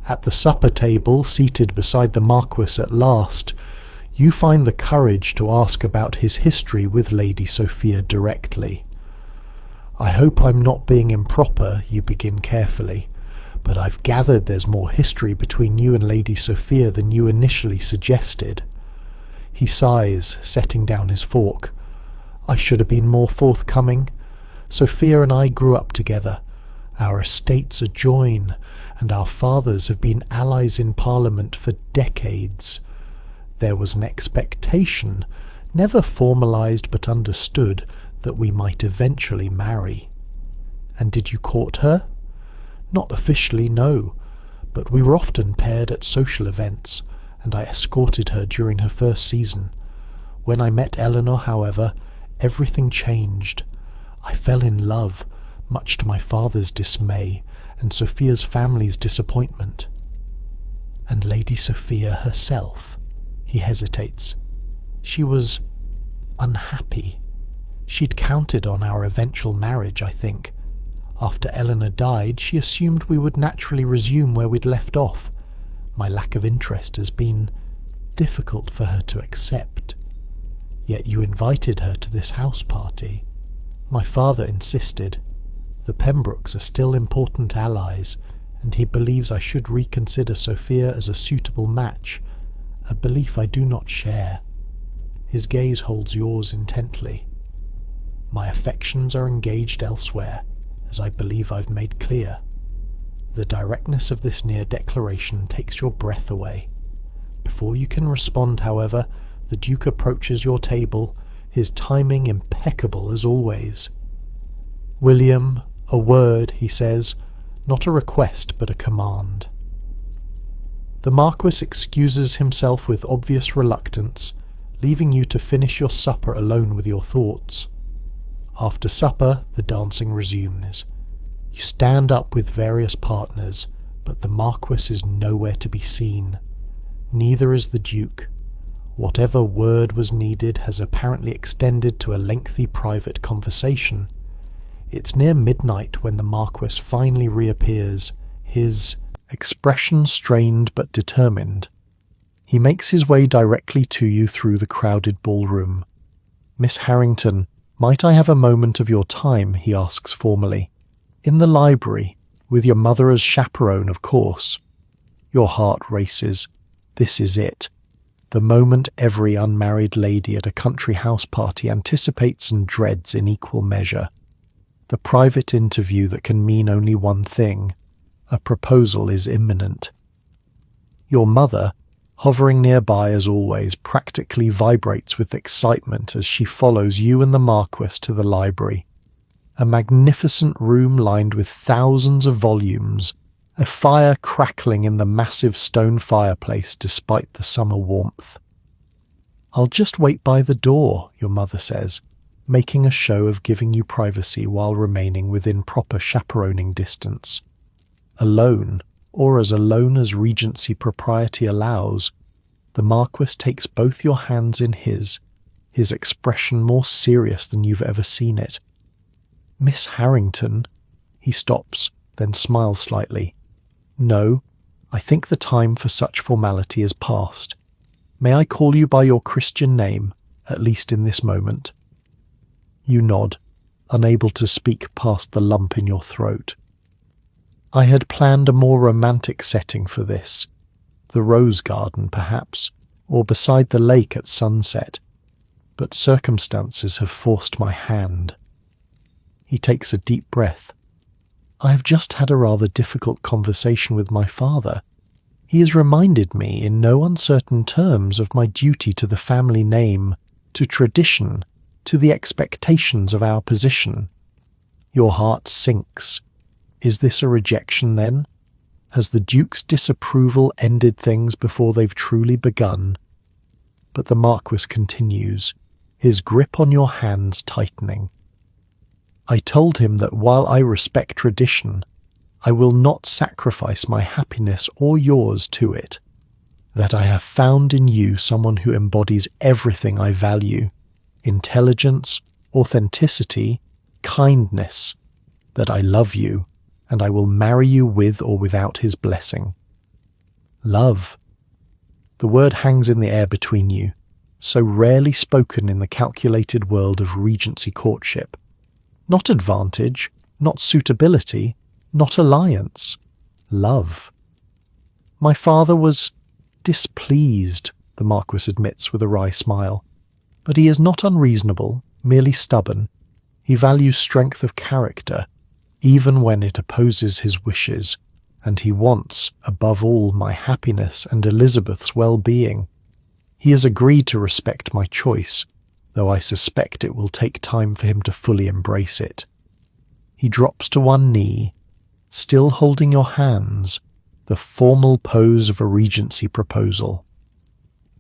At the supper table, seated beside the Marquis at last, you find the courage to ask about his history with Lady Sophia directly. "I hope I'm not being improper," you begin carefully, "but I've gathered there's more history between you and Lady Sophia than you initially suggested." He sighs, setting down his fork. "I should have been more forthcoming. Sophia and I grew up together. Our estates adjoin, and our fathers have been allies in Parliament for decades. There was an expectation, never formalised but understood, that we might eventually marry." "And did you court her?" "Not officially, no, but we were often paired at social events, and I escorted her during her first season. When I met Eleanor, however, everything changed. I fell in love, much to my father's dismay and Sophia's family's disappointment." "And Lady Sophia herself?" He hesitates. "She was unhappy. She'd counted on our eventual marriage, I think. After Eleanor died, she assumed we would naturally resume where we'd left off. My lack of interest has been difficult for her to accept. Yet you invited her to this house party. My father insisted. The Pembrokes are still important allies, and he believes I should reconsider Sophia as a suitable match, a belief I do not share." His gaze holds yours intently. "My affections are engaged elsewhere, as I believe I've made clear." The directness of this near declaration takes your breath away. Before you can respond, however, the Duke approaches your table, his timing impeccable as always. "William, a word," he says, "not a request but a command." The Marquis excuses himself with obvious reluctance, leaving you to finish your supper alone with your thoughts. After supper, the dancing resumes. You stand up with various partners, but the Marquis is nowhere to be seen. Neither is the Duke. Whatever word was needed has apparently extended to a lengthy private conversation. It's near midnight when the Marquis finally reappears, his expression strained but determined. He makes his way directly to you through the crowded ballroom. "Miss Harrington, might I have a moment of your time?" he asks formally. "In the library, with your mother as chaperone, of course." Your heart races. This is it. The moment every unmarried lady at a country house party anticipates and dreads in equal measure. The private interview that can mean only one thing. A proposal is imminent. Your mother, hovering nearby as always, practically vibrates with excitement as she follows you and the Marquis to the library. A magnificent room lined with thousands of volumes, a fire crackling in the massive stone fireplace despite the summer warmth. "I'll just wait by the door," your mother says, making a show of giving you privacy while remaining within proper chaperoning distance. Alone, or as alone as Regency propriety allows, the Marquis takes both your hands in his expression more serious than you've ever seen it. "Miss Harrington," he stops, then smiles slightly. "No, I think the time for such formality is past. May I call you by your Christian name, at least in this moment?" You nod, unable to speak past the lump in your throat. "I had planned a more romantic setting for this. The rose garden, perhaps, or beside the lake at sunset. But circumstances have forced my hand." He takes a deep breath. I have just had a rather difficult conversation with my father. He has reminded me in no uncertain terms of my duty to the family name, to tradition, to the expectations of our position. Your heart sinks. Is this a rejection then? Has the Duke's disapproval ended things before they've truly begun? But the Marquis continues, his grip on your hands tightening. I told him that while I respect tradition, I will not sacrifice my happiness or yours to it, that I have found in you someone who embodies everything I value, intelligence, authenticity, kindness, that I love you, and I will marry you with or without his blessing. Love. The word hangs in the air between you, so rarely spoken in the calculated world of Regency courtship. Not advantage, not suitability, not alliance. Love. My father was displeased, the Marquis admits with a wry smile. But he is not unreasonable, merely stubborn. He values strength of character, even when it opposes his wishes, and he wants, above all, my happiness and Elizabeth's well-being. He has agreed to respect my choice, though I suspect it will take time for him to fully embrace it. He drops to one knee, still holding your hands, the formal pose of a Regency proposal.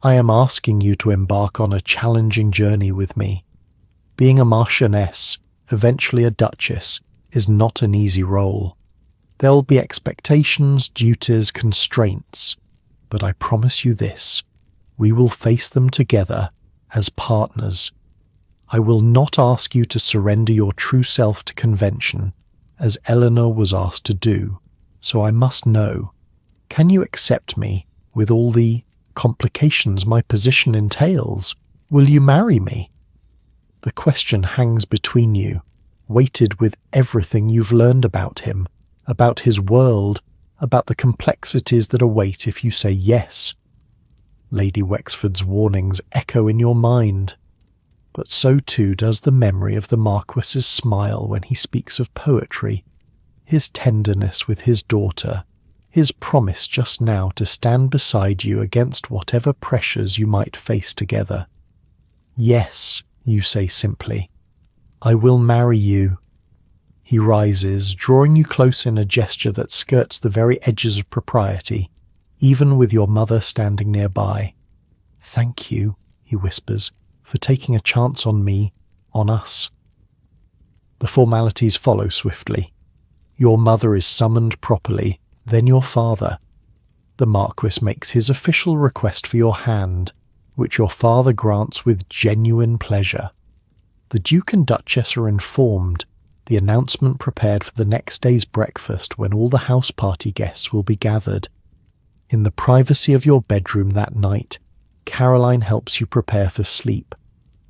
I am asking you to embark on a challenging journey with me. Being a Marchioness, eventually a Duchess, is not an easy role. There will be expectations, duties, constraints, but I promise you this, we will face them together as partners. I will not ask you to surrender your true self to convention, as Eleanor was asked to do, so I must know, can you accept me with all the complications my position entails? Will you marry me? The question hangs between you, weighted with everything you've learned about him, about his world, about the complexities that await if you say yes. Lady Wexford's warnings echo in your mind, but so too does the memory of the Marquis's smile when he speaks of poetry, his tenderness with his daughter, his promise just now to stand beside you against whatever pressures you might face together. Yes, you say simply, I will marry you. He rises, drawing you close in a gesture that skirts the very edges of propriety, even with your mother standing nearby. Thank you, he whispers, for taking a chance on me, on us. The formalities follow swiftly. Your mother is summoned properly, then your father. The Marquis makes his official request for your hand, which your father grants with genuine pleasure. The Duke and Duchess are informed, the announcement prepared for the next day's breakfast when all the house party guests will be gathered. In the privacy of your bedroom that night, Caroline helps you prepare for sleep,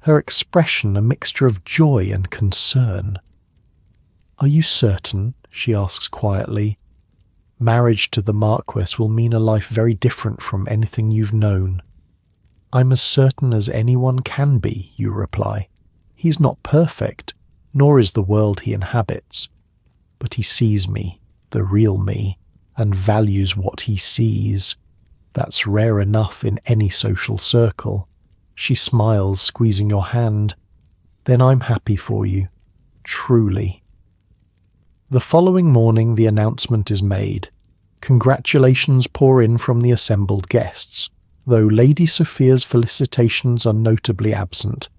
her expression a mixture of joy and concern. Are you certain, she asks quietly, marriage to the Marquis will mean a life very different from anything you've known? I'm as certain as anyone can be, you reply. He's not perfect, nor is the world he inhabits, but he sees me, the real me, and values what he sees. That's rare enough in any social circle. She smiles, squeezing your hand. Then I'm happy for you, truly. The following morning the announcement is made. Congratulations pour in from the assembled guests, though Lady Sophia's felicitations are notably absent.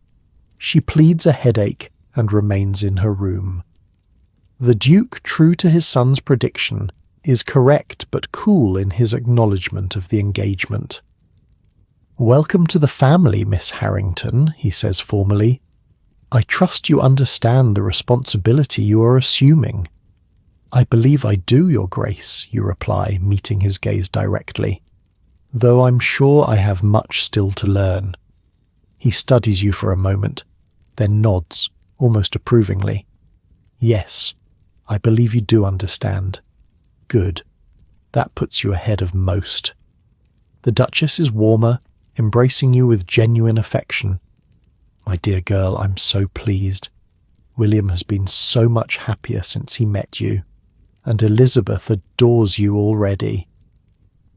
She pleads a headache and remains in her room. The Duke, true to his son's prediction, is correct but cool in his acknowledgement of the engagement. Welcome to the family, Miss Harrington, he says formally. I trust you understand the responsibility you are assuming. I believe I do, Your Grace, you reply, meeting his gaze directly, though I'm sure I have much still to learn. He studies you for a moment, then nods, almost approvingly. Yes, I believe you do understand. Good. That puts you ahead of most. The Duchess is warmer, embracing you with genuine affection. My dear girl, I'm so pleased. William has been so much happier since he met you. and Elizabeth adores you already.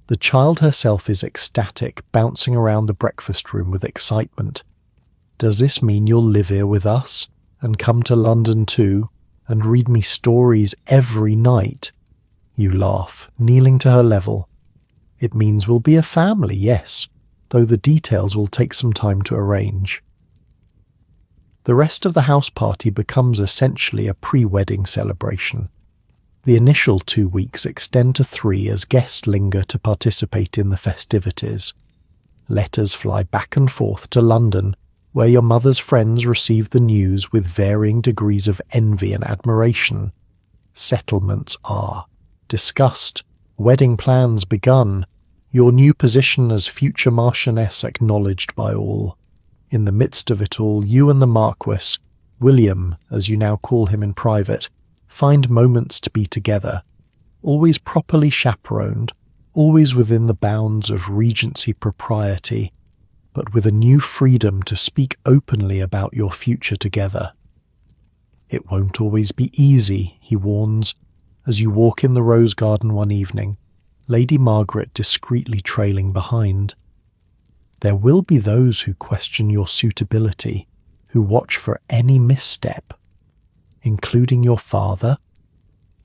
The child herself is ecstatic, bouncing around the breakfast room with excitement. Does this mean you'll live here with us, and come to London too, and read me stories every night? You laugh, kneeling to her level. It means we'll be a family, yes, though the details will take some time to arrange. The rest of the house party becomes essentially a pre-wedding celebration. The initial 2 weeks extend to 3 as guests linger to participate in the festivities. Letters fly back and forth to London, where your mother's friends receive the news with varying degrees of envy and admiration. Settlements are discussed, wedding plans begun, your new position as future Marchioness acknowledged by all. In the midst of it all, you and the Marquis, William, as you now call him in private, find moments to be together, always properly chaperoned, always within the bounds of Regency propriety, but with a new freedom to speak openly about your future together. It won't always be easy, he warns, as you walk in the rose garden one evening, Lady Margaret discreetly trailing behind. There will be those who question your suitability, who watch for any misstep, including your father,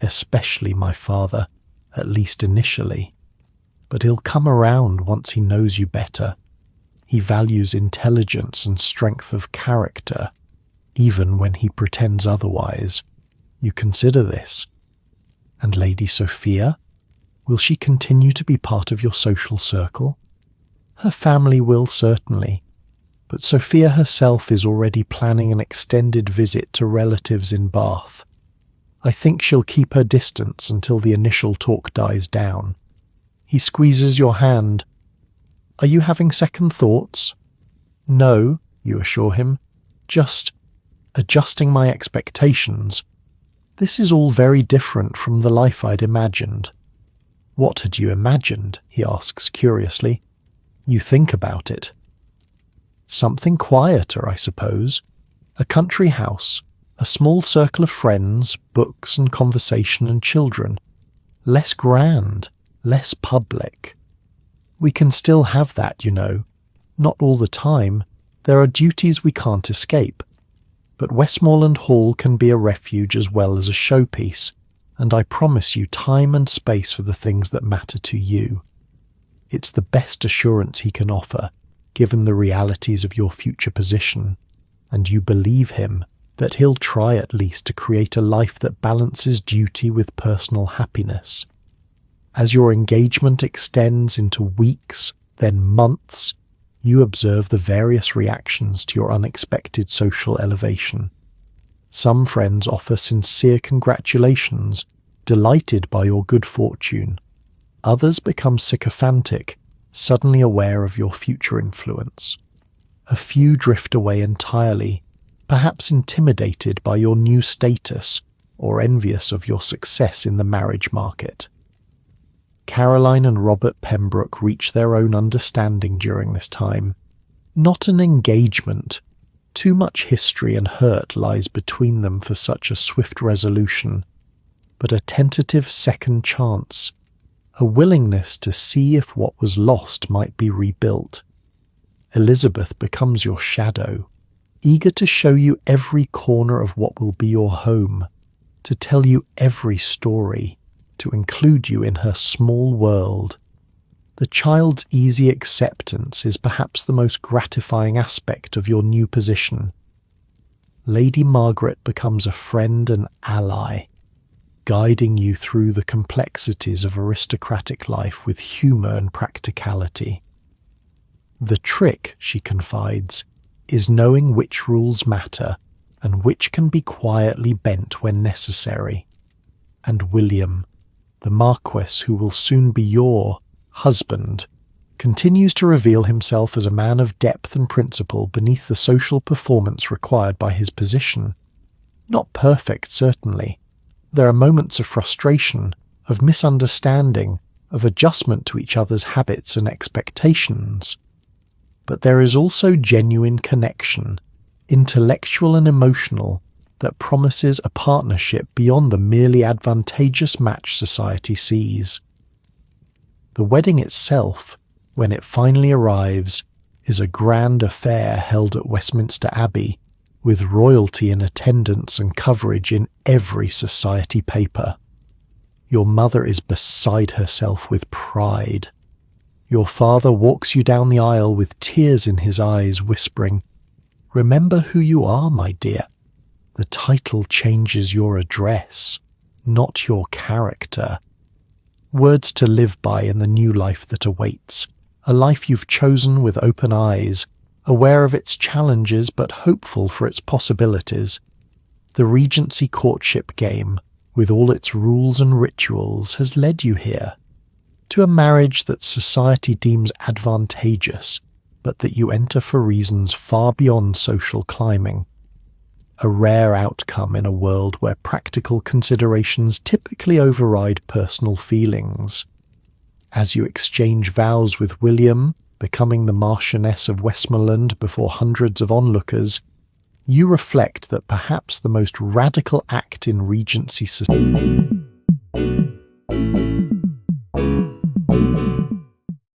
especially my father, at least initially. But he'll come around once he knows you better. He values intelligence and strength of character, even when he pretends otherwise. You consider this. And Lady Sophia? Will she continue to be part of your social circle? Her family will, certainly, but Sophia herself is already planning an extended visit to relatives in Bath. I think she'll keep her distance until the initial talk dies down. He squeezes your hand. Are you having second thoughts? No, you assure him, just adjusting my expectations. This is all very different from the life I'd imagined. What had you imagined? He asks curiously. You think about it. Something quieter, I suppose. A country house, a small circle of friends, books and conversation and children. Less grand, less public. We can still have that, you know. Not all the time. There are duties we can't escape. But Westmoreland Hall can be a refuge as well as a showpiece, and I promise you time and space for the things that matter to you. It's the best assurance he can offer, given the realities of your future position, and you believe him that he'll try at least to create a life that balances duty with personal happiness. As your engagement extends into weeks, then months, you observe the various reactions to your unexpected social elevation. Some friends offer sincere congratulations, delighted by your good fortune. Others become sycophantic, suddenly aware of your future influence. A few drift away entirely, perhaps intimidated by your new status or envious of your success in the marriage market. Caroline and Robert Pembroke reach their own understanding during this time. Not an engagement. Too much history and hurt lies between them for such a swift resolution, but a tentative second chance, a willingness to see if what was lost might be rebuilt. Elizabeth becomes your shadow, eager to show you every corner of what will be your home, to tell you every story, to include you in her small world. The child's easy acceptance is perhaps the most gratifying aspect of your new position. Lady Margaret becomes a friend and ally, guiding you through the complexities of aristocratic life with humour and practicality. The trick, she confides, is knowing which rules matter and which can be quietly bent when necessary. And William, the Marquis who will soon be your husband, continues to reveal himself as a man of depth and principle beneath the social performance required by his position. Not perfect, certainly. There are moments of frustration, of misunderstanding, of adjustment to each other's habits and expectations. But there is also genuine connection, intellectual and emotional, that promises a partnership beyond the merely advantageous match society sees. The wedding itself, when it finally arrives, is a grand affair held at Westminster Abbey, with royalty in attendance and coverage in every society paper. Your mother is beside herself with pride. Your father walks you down the aisle with tears in his eyes, whispering, "Remember who you are, my dear. The title changes your address, not your character." Words to live by in the new life that awaits, a life you've chosen with open eyes, aware of its challenges but hopeful for its possibilities. The Regency courtship game, with all its rules and rituals, has led you here, to a marriage that society deems advantageous, but that you enter for reasons far beyond social climbing. A rare outcome in a world where practical considerations typically override personal feelings. As you exchange vows with William, becoming the Marchioness of Westmoreland before hundreds of onlookers, you reflect that perhaps the most radical act in Regency society